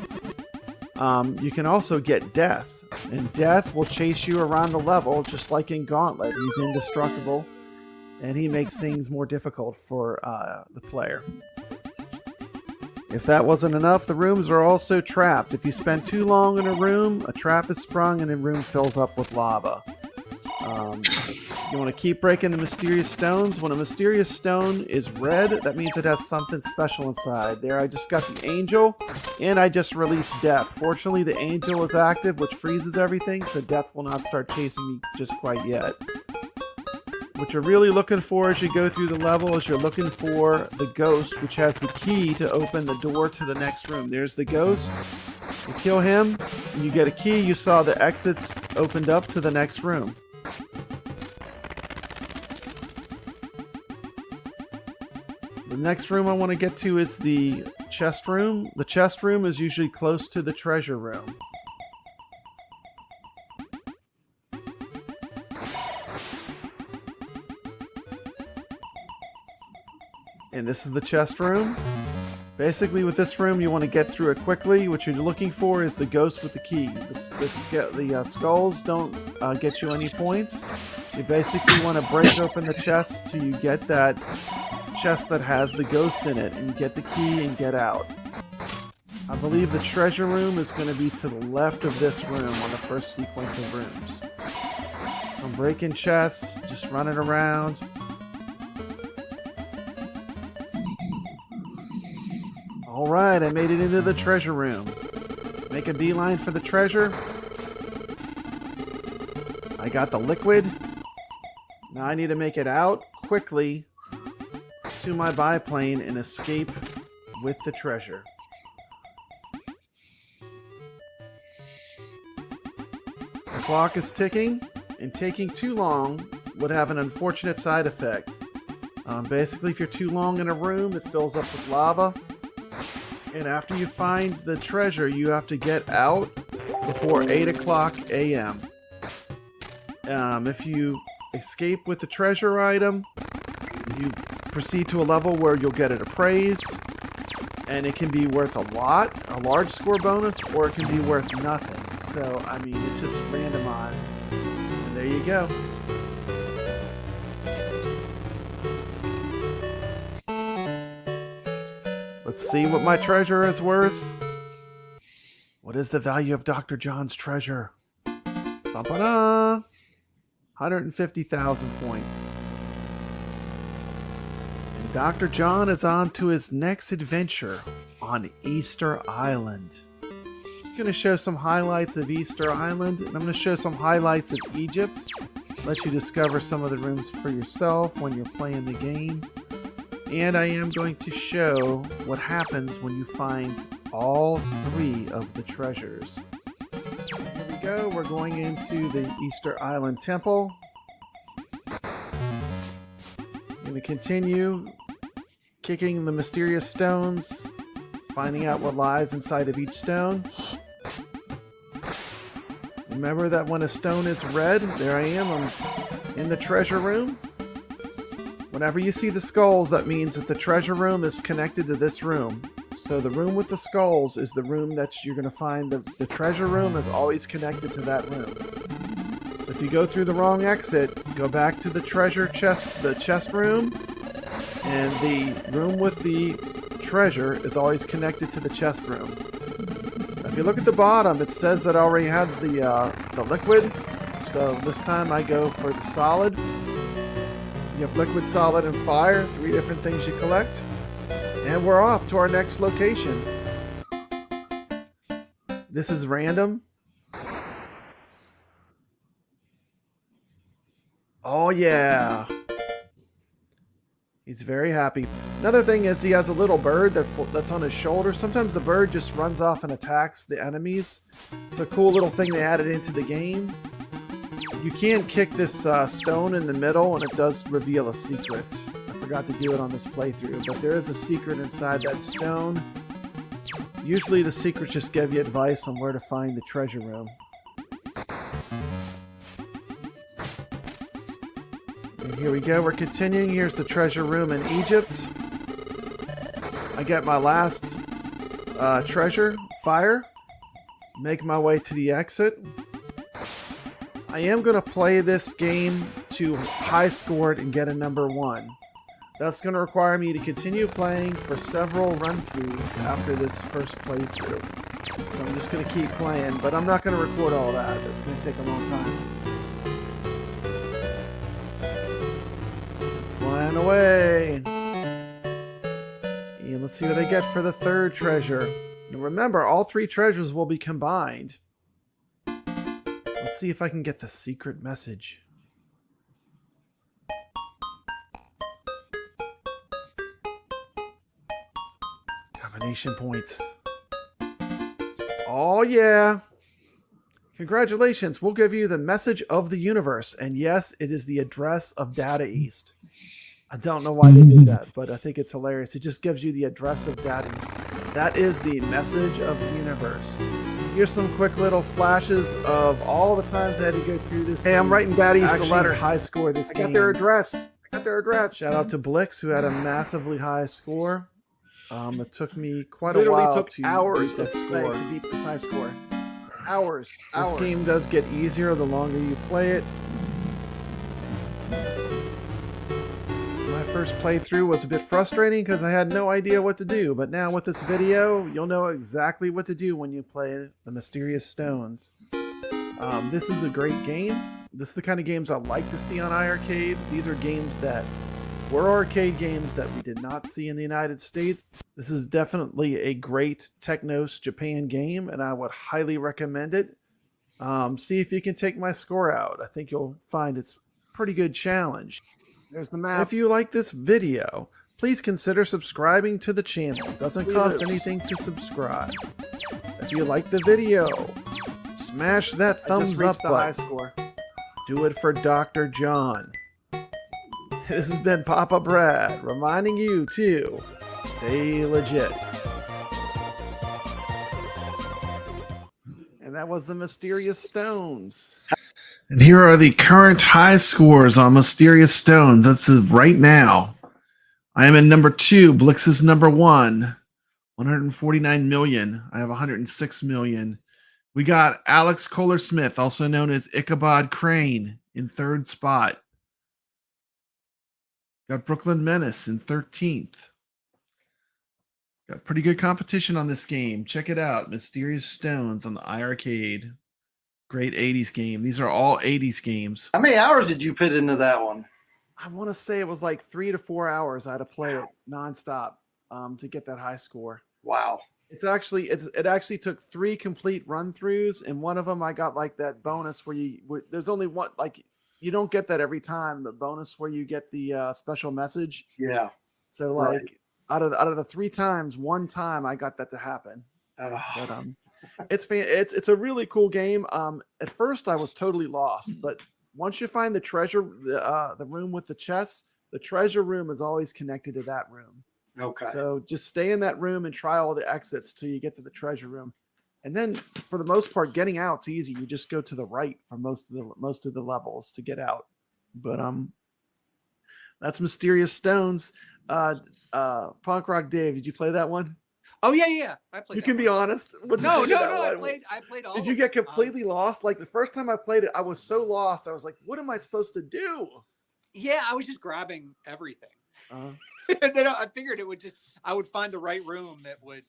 You can also get death, and death will chase you around the level just like in Gauntlet. He's indestructible, and he makes things more difficult for the player. If that wasn't enough, the rooms are also trapped. If you spend too long in a room, a trap is sprung and the room fills up with lava. You want to keep breaking the mysterious stones. When a mysterious stone is red, that means it has something special inside. There, I just got the angel, and I just released death. Fortunately, the angel is active, which freezes everything, so death will not start chasing me just quite yet. what you're really looking for as you go through the level is you're looking for the ghost, which has the key to open the door to the next room. There's the ghost. You kill him, and you get a key. You saw the exits opened up to the next room. The next room I want to get to is the chest room. The chest room is usually close to the treasure room. And this is the chest room. Basically, with this room, you want to get through it quickly. What you're looking for is the ghost with the key. The skulls don't get you any points. You basically want to break open the chest till you get that chest that has the ghost in it, and you get the key and get out. I believe the treasure room is going to be to the left of this room on the first sequence of rooms. So I'm breaking chests, just running around. Alright, I made it into the treasure room. Make a beeline for the treasure. I got the liquid. Now I need to make it out quickly to my biplane and escape with the treasure. The clock is ticking, and taking too long would have an unfortunate side effect. Basically, if you're too long in a room, it fills up with lava. And after you find the treasure, you have to get out before 8 o'clock a.m. If you escape with the treasure item, you proceed to a level where you'll get it appraised, and it can be worth a large score bonus, or it can be worth nothing. So, I mean, it's just randomized. And there you go. Let's see what my treasure is worth. What is the value of Dr. John's treasure? Ba-ba-da! 150,000 points. And Dr. John is on to his next adventure on Easter Island. Just going to show some highlights of Easter Island, and I'm going to show some highlights of Egypt. Let you discover some of the rooms for yourself when you're playing the game. And I am going to show what happens when you find all 3 of the treasures. Here we go. We're going into the Easter Island Temple. I'm going to continue kicking the mysterious stones, finding out what lies inside of each stone. Remember that when a stone is red, there I am. I'm in the treasure room. Whenever you see the skulls, that means that the treasure room is connected to this room. So the room with the skulls is the room that you're going to find. The treasure room is always connected to that room. So if you go through the wrong exit, go back to the treasure chest, the chest room, and the room with the treasure is always connected to the chest room. If you look at the bottom, it says that I already had the liquid. So this time I go for the solid. You have liquid, solid, and fire. 3 different things you collect. And we're off to our next location. This is random. Oh yeah. He's very happy. Another thing is he has a little bird that's on his shoulder. Sometimes the bird just runs off and attacks the enemies. It's a cool little thing they added into the game. You can kick this stone in the middle, and it does reveal a secret. I forgot to do it on this playthrough, but there is a secret inside that stone. Usually the secrets just give you advice on where to find the treasure room. And here we go, we're continuing. Here's the treasure room in Egypt. I get my last treasure, fire. Make my way to the exit. I am going to play this game to high score it and get a number 1. That's going to require me to continue playing for several run-throughs after this first playthrough. So I'm just going to keep playing, but I'm not going to record all that. It's going to take a long time. Flying away. And let's see what I get for the 3rd treasure. Now remember, all 3 treasures will be combined. Let's see if I can get the secret message. Domination points. Oh, yeah. Congratulations. We'll give you the message of the universe. And yes, it is the address of Data East. I don't know why they did that, but I think it's hilarious. It just gives you the address of Data East. That is the message of the universe. Here's some quick little flashes of all the times I had to go through this. Hey, I'm writing Data East a Actually, letter. high score this I game. got their address. Shout out to Blix, who had a massively high score. It took me quite Literally a while took to hours beat that score. to beat this high score. Hours. This game does get easier the longer you play it. My first playthrough was a bit frustrating because I had no idea what to do, but now with this video, you'll know exactly what to do when you play the Mysterious Stones. This is a great game. This is the kind of games I like to see on iiRcade. These are games that were arcade games that we did not see in the United States. This is definitely a great Technos Japan game, and I would highly recommend it. See if you can take my score out. I think you'll find it's a pretty good challenge. There's the map. If you like this video, please consider subscribing to the channel. It doesn't cost anything to subscribe. If you like the video, smash that thumbs up the high button. score. Do it for Dr. John. This has been Papa Brad reminding you to stay legit. And that was the Mysterious Stones. And here are the current high scores on Mysterious Stones. This is right now. I am in number 2. Blix is number 1. 149 million. I have 106 million. We got Alex Kohler Smith, also known as Ichabod Crane, in 3rd spot. Got Brooklyn Menace in 13th. Got pretty good competition on this game. Check it out. Mysterious Stones on the iiRcade. Great 80s game. These are all 80s games. How many hours did you put into that one? I want to say it was like 3 to 4 hours I had to play it nonstop to get that high score. Wow. It actually took 3 complete run-throughs, and one of them I got like that bonus where there's only one, like you don't get that every time, the bonus where you get the special message. Yeah. So like out of the 3 times, 1 time I got that to happen. But it's a really cool game. At first I was totally lost, but once you find the treasure, the room with the chests, the treasure room is always connected to that room. Okay. So just stay in that room and try all the exits till you get to the treasure room. And then for the most part, getting out's easy. You just go to the right for most of the levels to get out. But that's Mysterious Stones. Punk Rock Dave, did you play that one? Oh yeah. I played. You can be honest. No. I played all. Did you get completely lost? Like the first time I played it, I was so lost. I was like, "What am I supposed to do?" Yeah, I was just grabbing everything. And then I figured I would find the right room that would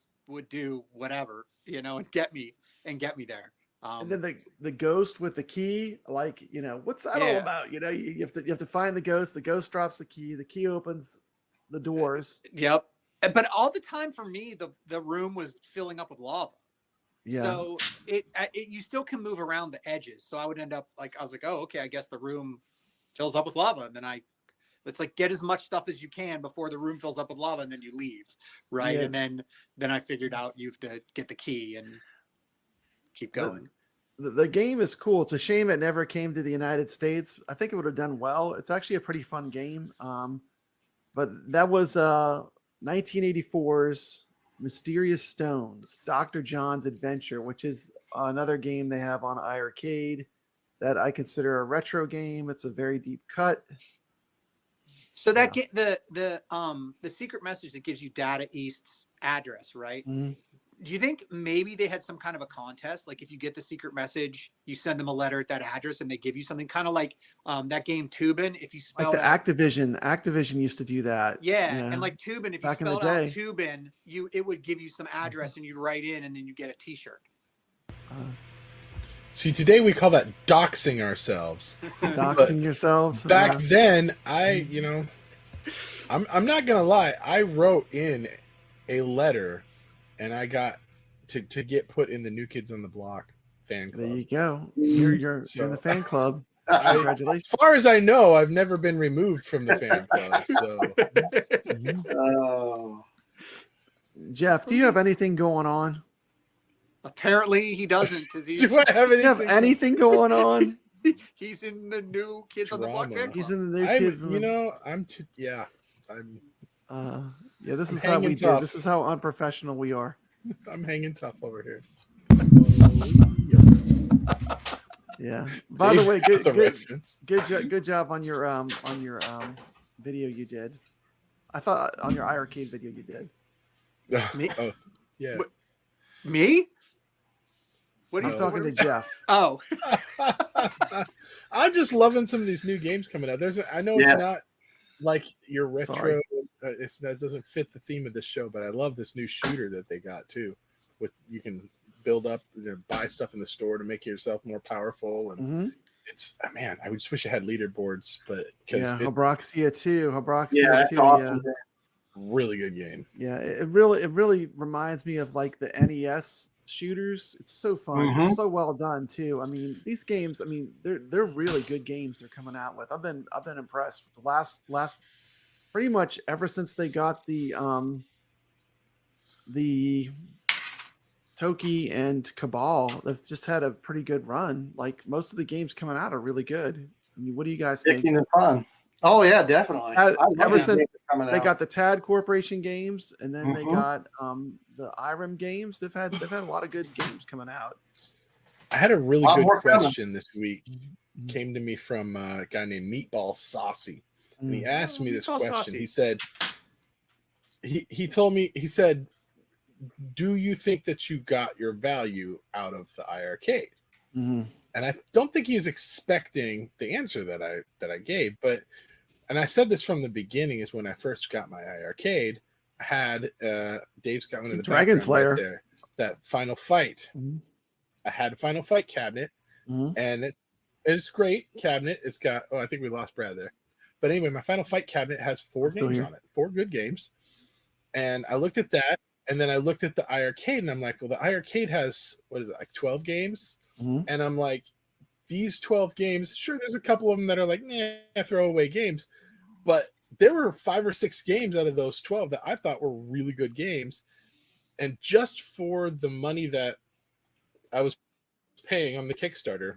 do whatever, and get me there. And then the ghost with the key, like, what's that all about? You have to find the ghost. The ghost drops the key opens the doors. Yep. But all the time for me, the room was filling up with lava. Yeah. So you still can move around the edges. So I would end up I was like, oh, okay, I guess the room fills up with lava. And then it's like, get as much stuff as you can before the room fills up with lava, and then you leave. Right. Yeah. And then I figured out you have to get the key and keep going. The game is cool. It's a shame it never came to the United States. I think it would have done well. It's actually a pretty fun game. But that was 1984's Mysterious Stones, Dr. John's Adventure, which is another game they have on iiRcade that I consider a retro game. It's a very deep cut. So that the secret message that gives you Data East's address, right? Mm-hmm. Do you think maybe they had some kind of a contest? Like if you get the secret message, you send them a letter at that address and they give you something, kind of like that game Tubin. If you spell like the Activision used to do that. Yeah. And like Tubin, if back you in the spelled out day. Tubin, it would give you some address and you'd write in and then you get a t-shirt. See, today we call that doxing ourselves. Doxing yourselves. Back then, I'm not gonna lie. I wrote in a letter, and I got to get put in the New Kids on the Block fan club. There you go. You're in the fan club. Congratulations. As far as I know, I've never been removed from the fan club. So, Jeff, do you have anything going on? Apparently he doesn't because he's. Do I have Do you have anything going on? He's in the new Kids on the Block fan club. He's in the new I'm, kids. you know, I'm. Yeah, I'm. Yeah, this I'm is how we hanging do. tough. This is how unprofessional we are. I'm hanging tough over here. Yeah. By the way, got the reference. good job on your video you did. I thought on your iiRcade video you did. Me? Oh, yeah. Me? What are I'm you talking to Jeff. Oh. I'm just loving some of these new games coming out. I know it's not like your retro. That doesn't fit the theme of this show, but I love this new shooter that they got too. With you can build up, buy stuff in the store to make yourself more powerful, and it's man. I just wish I had leaderboards, but Habroxia 2. Yeah, 2. awesome. Really good game. Yeah, it really reminds me of like the NES shooters. It's so fun. It's so well done too. I mean, these games. I mean, they're really good games they're coming out with. I've been impressed with the last pretty much ever since they got the Toki and Cabal. They've just had a pretty good run. Like most of the games coming out are really good. I mean, what do you guys think? Sticking and fun. Oh yeah, definitely. Ever since they got the TAD Corporation games, and then they got the IREM games. They've had a lot of good games coming out. I had a really good question this week. Came to me from a guy named Meatball Saucy, and he asked me this question. Saucy. He said, he told me, he said, "Do you think that you got your value out of the iiRcade?" And I don't think he was expecting the answer that I gave, but. And I said this from the beginning is when I first got my iiRcade, I had Dave's got one in the Dragon Slayer right there, that Final Fight. I had a Final Fight cabinet, and it's great cabinet. It's got I think we lost Brad there, but anyway, my Final Fight cabinet has 4 games on it, 4 good games. And I looked at that, and then I looked at the iiRcade, and I'm like, well, the iiRcade has what is it, like 12 games, and I'm like. These 12 games, sure, there's a couple of them that are like, throwaway games, but there were 5 or 6 games out of those 12 that I thought were really good games. And just for the money that I was paying on the Kickstarter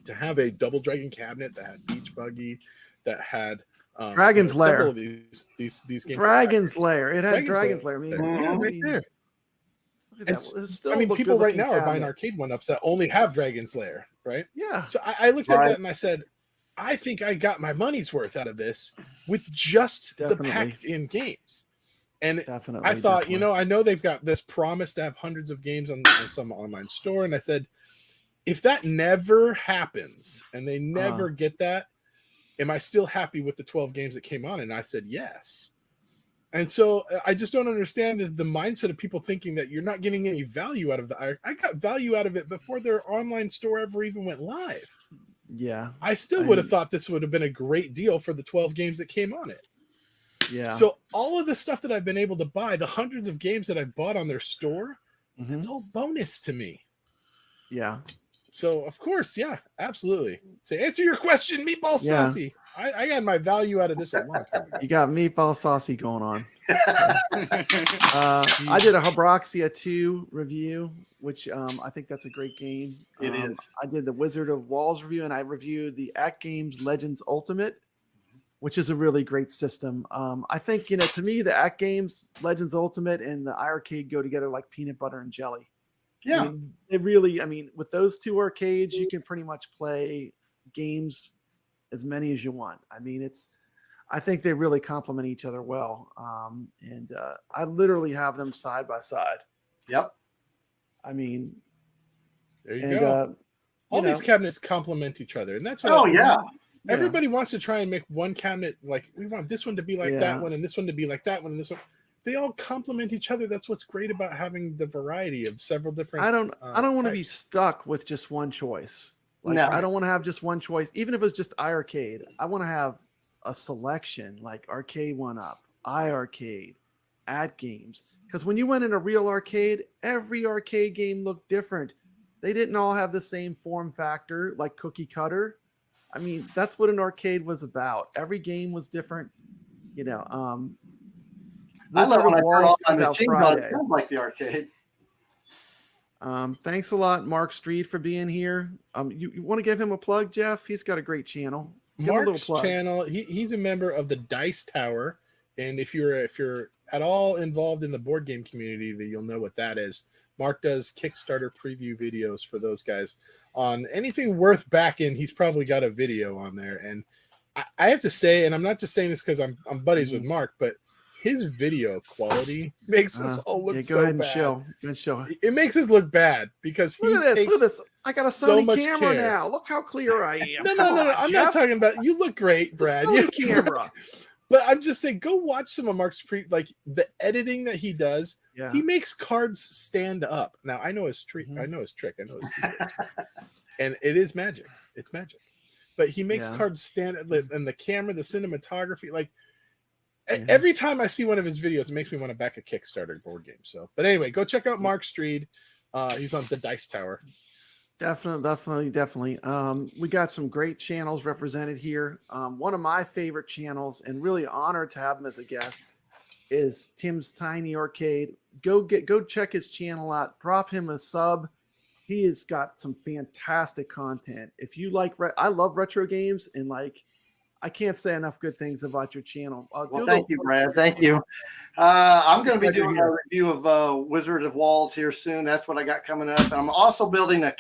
to have a Double Dragon cabinet that had Beach Buggy, that had Dragon's Lair. several of these games. Dragon's Lair. It had Dragon's Lair. I mean, right there. Still I mean, people right now are buying arcade one-ups that only have Dragon's Lair, right? Yeah. So I looked at that and I said, I think I got my money's worth out of this with just the packed-in games. And I thought, I know they've got this promise to have hundreds of games on some online store, and I said, if that never happens and they never get that, am I still happy with the 12 games that came on? And I said yes. And so I just don't understand the mindset of people thinking that you're not getting any value out of the I got value out of it before their online store ever even went live. Yeah. I still would have thought this would have been a great deal for the 12 games that came on it. Yeah. So all of the stuff that I've been able to buy, the hundreds of games that I bought on their store, it's all bonus to me. Yeah. So of course, yeah, absolutely. So answer your question, Meatball Saucy. I got my value out of this a long time ago. You got Meatball Saucy going on. I did a Habroxia 2 review, which I think that's a great game. It is. I did the Wizard of Walls review, and I reviewed the At Games Legends Ultimate, which is a really great system. I think, to me, the At Games Legends Ultimate and the iiRcade go together like peanut butter and jelly. Yeah. I mean, with those 2 arcades, you can pretty much play games as many as you want. I mean, I think they really complement each other well. And I literally have them side by side. Yep. I mean, there you go. All these cabinets complement each other. And that's what everybody wants to try and make one cabinet like we want this one to be like that one and this one to be like that one and this one. They all complement each other. That's what's great about having the variety of several different. I don't want to be stuck with just one choice. I don't want to have just one choice, even if it's just iiRcade. I want to have a selection like Arcade 1-Up, iiRcade, At Games. Because when you went in a real arcade, every arcade game looked different. They didn't all have the same form factor like cookie cutter. I mean, that's what an arcade was about. Every game was different. I love when I turn Walls off my comes out machine gun. Friday. It sounds like the arcade. Thanks a lot, Mark Street, for being here. You want to give him a plug, Jeff? He's got a great channel. Give him a little Mark's plug. channel. He's a member of the Dice Tower, and if you're at all involved in the board game community, then you'll know what that is. Mark does Kickstarter preview videos for those guys on anything worth backing. He's probably got a video on there, and I have to say, and I'm not just saying this because I'm buddies with Mark, but his video quality makes us all look so ahead and bad. show. Go and show. It makes us look bad because he Look at this. takes Look at this. I got a so Sony much camera care. now. Look how clear I am. No, Come on, I'm Jeff. not talking about. You look great, It's a Brad. Sony camera. But I'm just saying, go watch some of Mark's like the editing that he does. Yeah. He makes cards stand up. Now I know his trick. I know his trick. I know his secrets. And it is magic. It's magic. But he makes cards stand up, and the camera, the cinematography, like every time I see one of his videos, it makes me want to back a Kickstarter board game. So, but anyway, go check out Mark Street. He's on the Dice Tower. Definitely. We got some great channels represented here. One of my favorite channels, and really honored to have him as a guest, is Tim's Tiny Arcade. Go check his channel out. Drop him a sub. He has got some fantastic content. If you like, I love retro games, and I can't say enough good things about your channel. Well, thank you, Brad. Thank you. I'm going to be doing a review of Wizard of Walls here soon. That's what I got coming up. And I'm also building a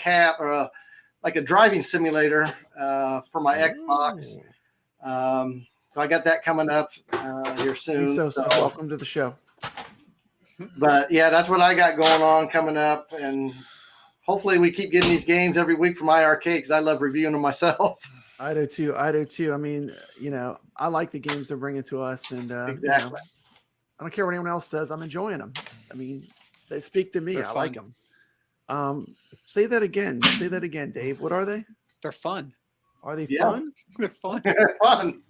like a driving simulator for my Xbox. So I got that coming up here soon. So welcome to the show. But yeah, that's what I got going on coming up, and hopefully we keep getting these games every week from iiRcade because I love reviewing them myself. I do too. I mean, I like the games they're bringing to us, and exactly. I don't care what anyone else says. I'm enjoying them. I mean, they speak to me. They're I fun. like them. Say that again. Say that again, Dave. What are they? They're fun. Are they fun? They're fun. They're fun.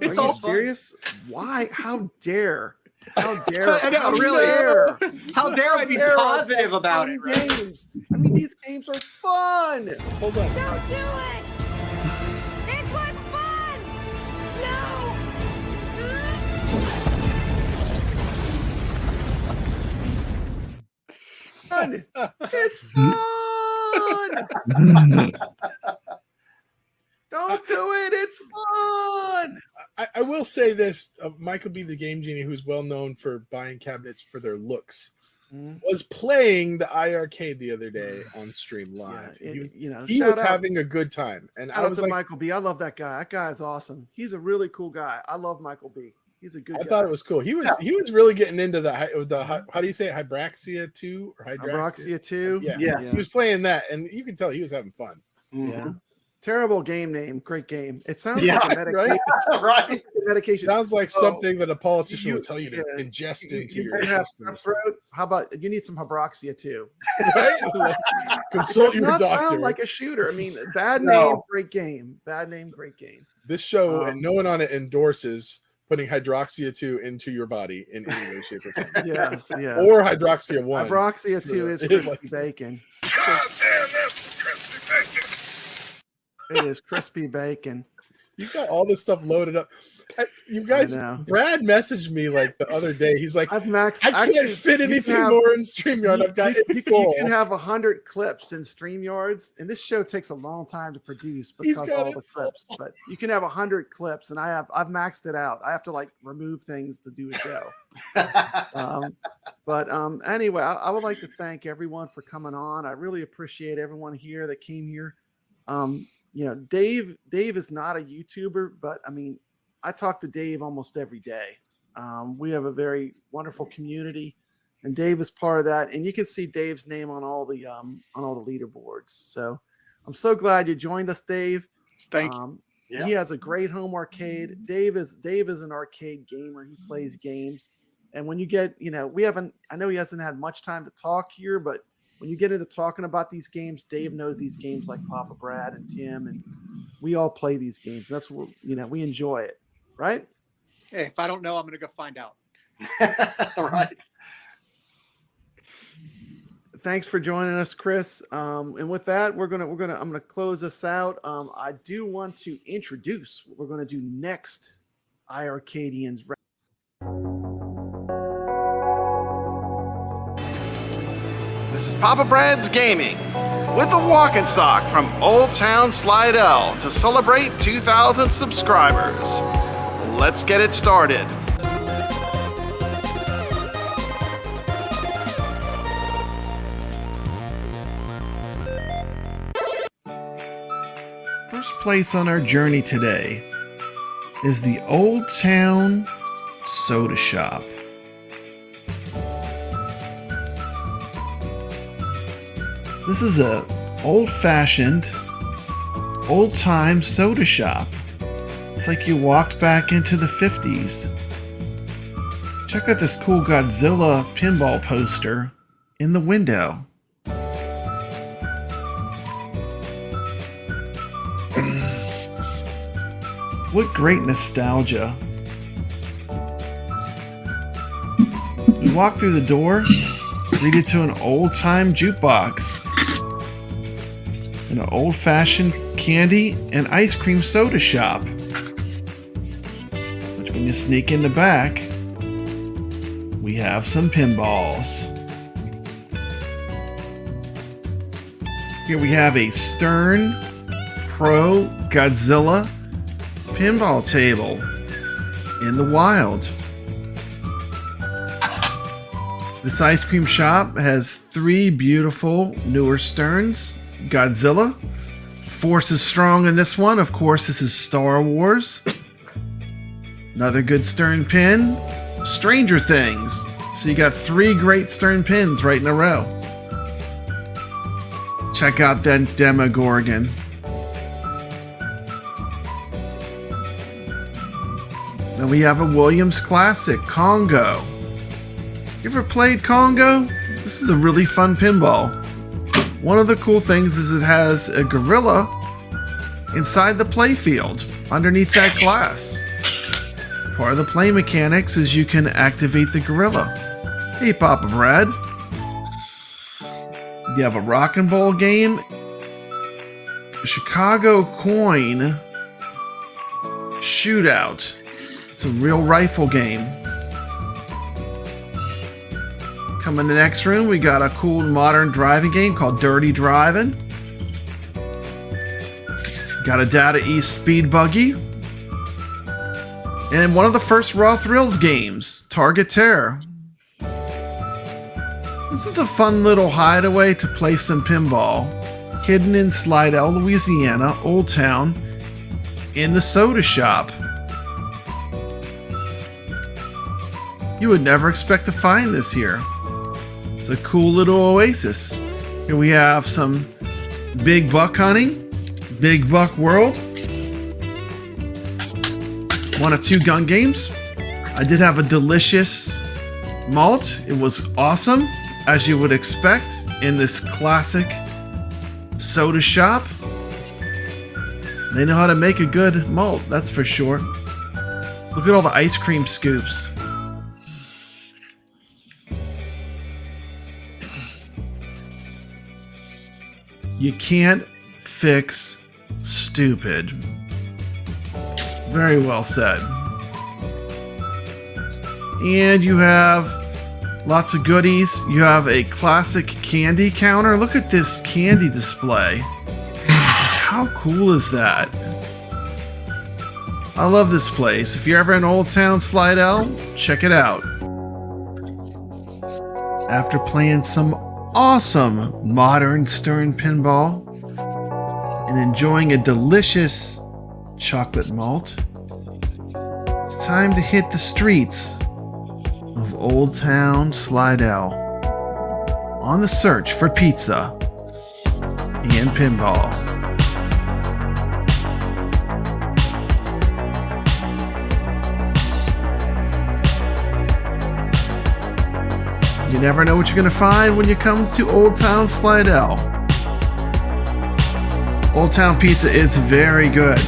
It's Are you all serious? Why? How dare? How dare? I know, how really. Dare? How dare I be dare us positive like about fun it, right? Games. I mean, these games are fun. Hold on. Don't do it! This one's fun! No! Fun. It's fun. Don't do it. It's fun. I will say this: Michael B. the Game Genie, who's well known for buying cabinets for their looks, was playing the iiRcade the other day on stream live. Yeah, he was having a good time, and I was like, Michael B. I love that guy. That guy is awesome. He's a really cool guy. I love Michael B. He's a good guy. I thought it was cool. He was really getting into the how do you say it? Hybraxia 2 or Hybraxia 2? Yeah. He was playing that, and you can tell he was having fun. Yeah. Terrible game name. Great game. It sounds like a medication. Right? Medication. Sounds like something that a politician would tell you to ingest into your system. How about you need some Hybraxia too? Right? Consult It does your not doctor. sound like a shooter. I mean, bad name, great game. Bad name, great game. This show, no one on it endorses putting Hydroxia 2 into your body in any way, shape, or form. Yes. Or Hydroxia 1. Hybraxia 2 is crispy bacon. God damn, that's crispy bacon. It is crispy bacon. You got all this stuff loaded up. You guys, Brad messaged me like the other day. He's like, I've maxed. I can't fit anything more in StreamYard. I've got it full. You can have 100 clips in StreamYards, and this show takes a long time to produce because of all the clips. But you can have 100 clips, and I've maxed it out. I have to remove things to do a show. Anyway, I would like to thank everyone for coming on. I really appreciate everyone here that came here. Dave is not a YouTuber, but I mean, I talk to Dave almost every day. We have a very wonderful community, and Dave is part of that. And you can see Dave's name on all the leaderboards. So I'm so glad you joined us, Dave. Thank you. He has a great home arcade. Dave is an arcade gamer. He plays games, and when you get, I know he hasn't had much time to talk here, but when you get into talking about these games, Dave knows these games like Papa Brad and Tim, and we all play these games. That's what we enjoy it, right? Hey, if I don't know, I'm going to go find out. Right. Thanks for joining us, Chris. And with that, I'm gonna close this out. I do want to introduce what we're gonna do next. iiRcadians. This is Papa Brad's Gaming with a walking sock from Old Town Slidell to celebrate 2,000 subscribers. Let's get it started. First place on our journey today is the Old Town Soda Shop. This is a old-fashioned, old-time soda shop. It's like you walked back into the 50s. Check out this cool Godzilla pinball poster in the window. What great nostalgia. You walk through the door, lead it to an old-time jukebox, and an old-fashioned candy and ice cream soda shop. Which when you sneak in the back, we have some pinballs. Here we have a Stern Pro Godzilla pinball table in the wild. This ice cream shop has 3 beautiful newer Sterns. Godzilla. Force is strong in this one. Of course, this is Star Wars. Another good Stern pin. Stranger Things. So you got 3 great Stern pins right in a row. Check out that Demogorgon. Then we have a Williams Classic, Congo. You ever played Congo? This is a really fun pinball. One of the cool things is it has a gorilla inside the playfield, underneath that glass. Part of the play mechanics is you can activate the gorilla. Hey, Papa Brad. You have a rock and roll game, a Chicago coin shootout. It's a real rifle game. Come in the next room, we got a cool modern driving game called Dirty Driving. Got a Data East Speed Buggy. And one of the first Raw Thrills games, Target Terror. This is a fun little hideaway to play some pinball. Hidden in Slidell, Louisiana, Old Town, in the soda shop. You would never expect to find this here. It's a cool little oasis. Here we have some big buck hunting, big buck world. 1 of 2 gun games. I did have a delicious malt. It was awesome, as you would expect in this classic soda shop. They know how to make a good malt, that's for sure. Look at all the ice cream scoops. You can't fix stupid. Very well said. And you have lots of goodies. You have a classic candy counter. Look at this candy display. How cool is that? I love this place. If you're ever in Old Town Slidell, check it out. After playing some awesome modern Stern pinball and enjoying a delicious chocolate malt, it's time to hit the streets of Old Town Slidell on the search for pizza and pinball. You never know what you're going to find when you come to Old Town Slidell. Old Town Pizza is very good.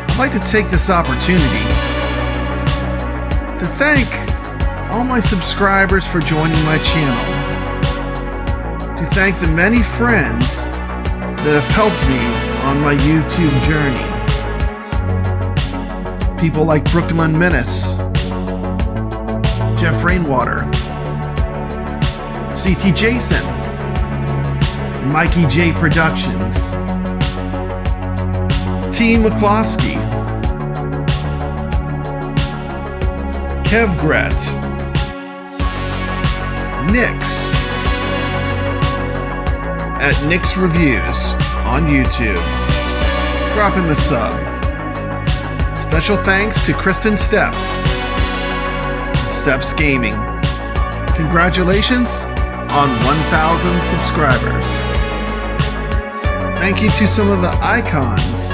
I'd like to take this opportunity to thank all my subscribers for joining my channel. To thank the many friends that have helped me on my YouTube journey. people like Brooklyn Menace, Jeff Rainwater, CT Jason, Mikey J Productions, T McCloskey, Kevgret, Nix, at Nix Reviews on YouTube. Drop him a sub. Special thanks to Kristen Steps of Steps Gaming. Congratulations on 1,000 subscribers. Thank you to some of the icons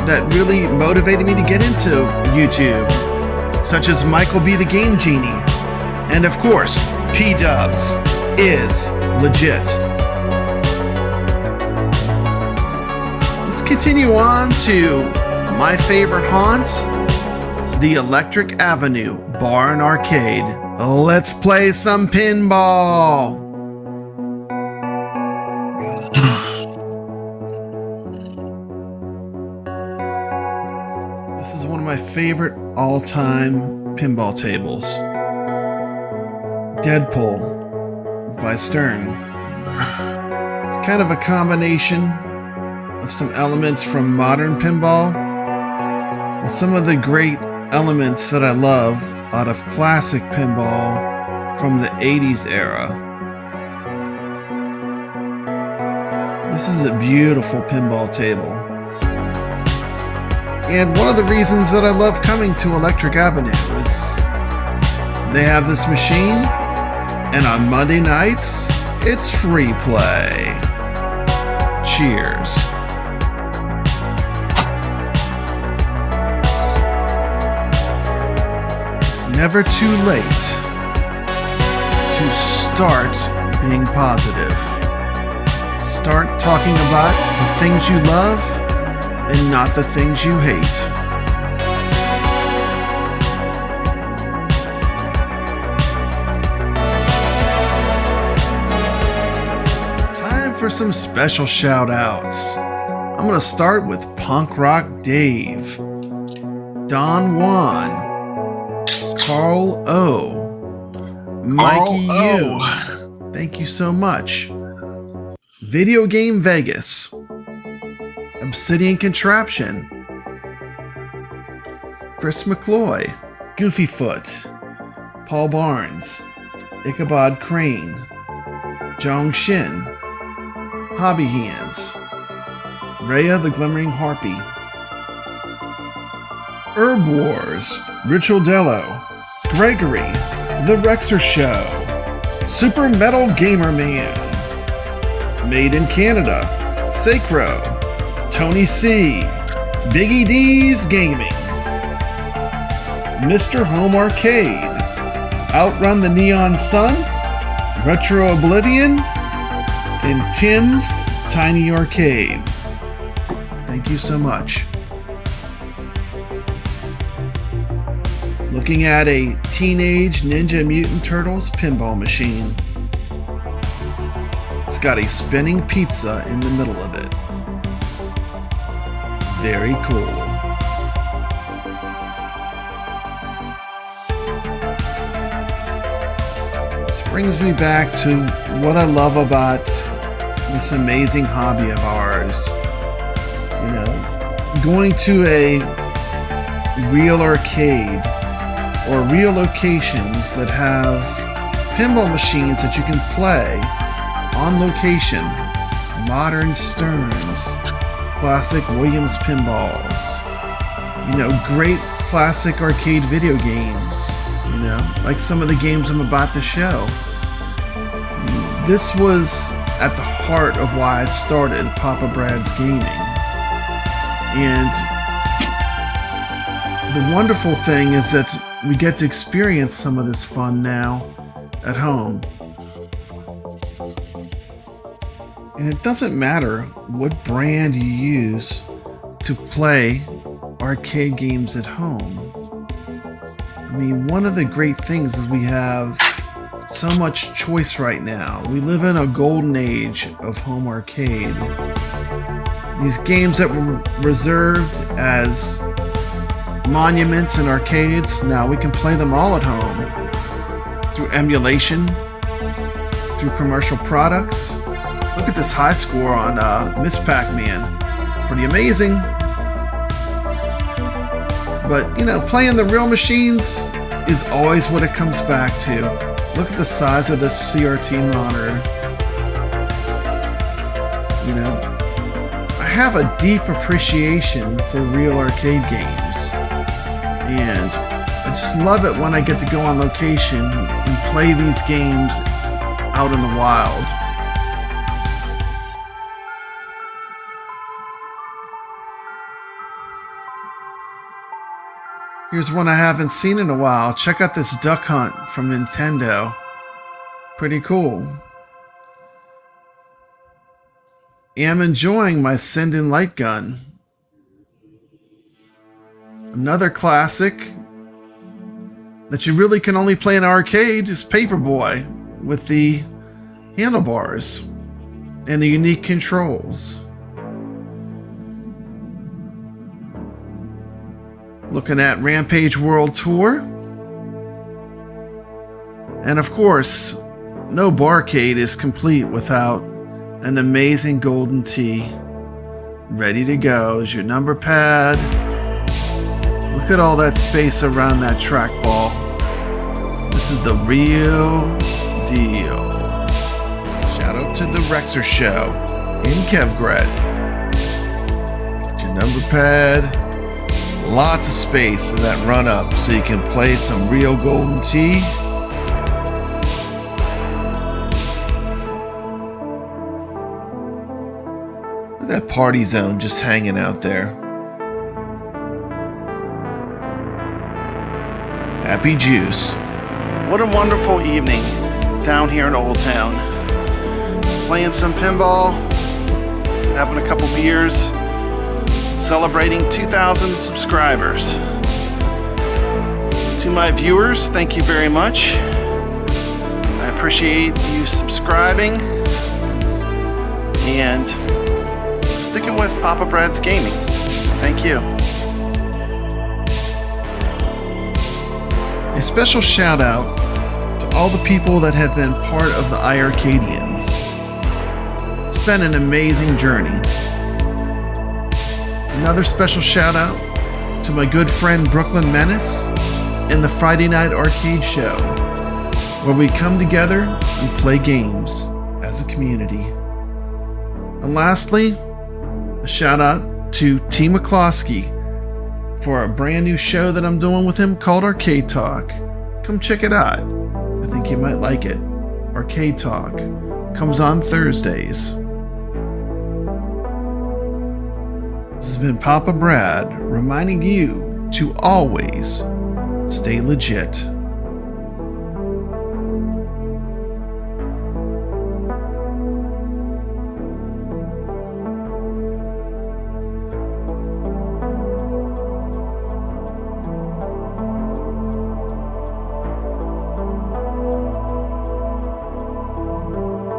that really motivated me to get into YouTube, such as Michael B. the Game Genie, and of course, P-Dubs is legit. Let's continue on to my favorite haunt, the Electric Avenue Bar and Arcade. Let's play some pinball. This is one of my favorite all-time pinball tables. Deadpool by Stern. It's kind of a combination of some elements from modern pinball with some of the great elements that I love out of classic pinball from the 80s era. This is a beautiful pinball table. And one of the reasons that I love coming to Electric Avenue is they have this machine, and on Monday nights, it's free play. Cheers. It's never too late to start being positive. Start talking about the things you love and not the things you hate. Time for some special shout outs. I'm going to start with Punk Rock Dave, Don Juan, Carl O, Mikey U. Thank you so much. Video Game Vegas, Obsidian Contraption, Chris McCloy, Goofyfoot, Paul Barnes, Ichabod Crane, Jong Shin, Hobby Hands, Rhea the Glimmering Harpy, Herb Wars, Rich Dello, Gregory, The Rexer Show, Super Metal Gamer Man, Made in Canada, Sacro, Tony C, Biggie D's Gaming, Mr. Home Arcade, Outrun the Neon Sun, Retro Oblivion, and Tim's Tiny Arcade. Thank you so much. Looking at a Teenage Ninja Mutant Turtles pinball machine. It's got a spinning pizza in the middle of it. Very cool. This brings me back to what I love about this amazing hobby of ours. You know, going to a real arcade or real locations that have pinball machines that you can play on location. Modern Stearns, classic Williams pinballs, you know, great classic arcade video games, you know, like some of the games I'm about to show. This was at the heart of why I started Papa Brad's Gaming. And the wonderful thing is that we get to experience some of this fun now at home. And it doesn't matter what brand you use to play arcade games at home. I mean, one of the great things is we have so much choice right now. We live in a golden age of home arcade. These games that were reserved as monuments and arcades. Now we can play them all at home through emulation, through commercial products. Look at this high score on Miss Pac-Man. Pretty amazing. But, you know, playing the real machines is always what it comes back to. Look at the size of this CRT monitor. You know, I have a deep appreciation for real arcade games. And I just love it when I get to go on location and play these games out in the wild. Here's one I haven't seen in a while. Check out this Duck Hunt from Nintendo. Pretty cool. Am enjoying my Send-in light gun. Another classic that you really can only play in an arcade is Paperboy with the handlebars and the unique controls. Looking at Rampage World Tour. And of course, no barcade is complete without an amazing golden tee. Ready to go is your number pad. Look at all that space around that trackball. This is the real deal. Shout out to the Rexer Show in Kevgret. Your number pad. Lots of space in that run up so you can play some real golden tee. Look at that party zone just hanging out there. Happy Juice. What a wonderful evening down here in Old Town. Playing some pinball, having a couple beers. Celebrating 2,000 subscribers. To my viewers, thank you very much. I appreciate you subscribing and sticking with Papa Brad's Gaming. Thank you. A special shout out to all the people that have been part of the iiRcadians. It's been an amazing journey. Another special shout out to my good friend Brooklyn Menace and the Friday Night Arcade Show, where we come together and play games as a community. And lastly, a shout out to T. McCloskey for a brand new show that I'm doing with him called Arcade Talk. Come check it out. I think you might like it. Arcade Talk comes on Thursdays. This has been Papa Brad reminding you to always stay legit.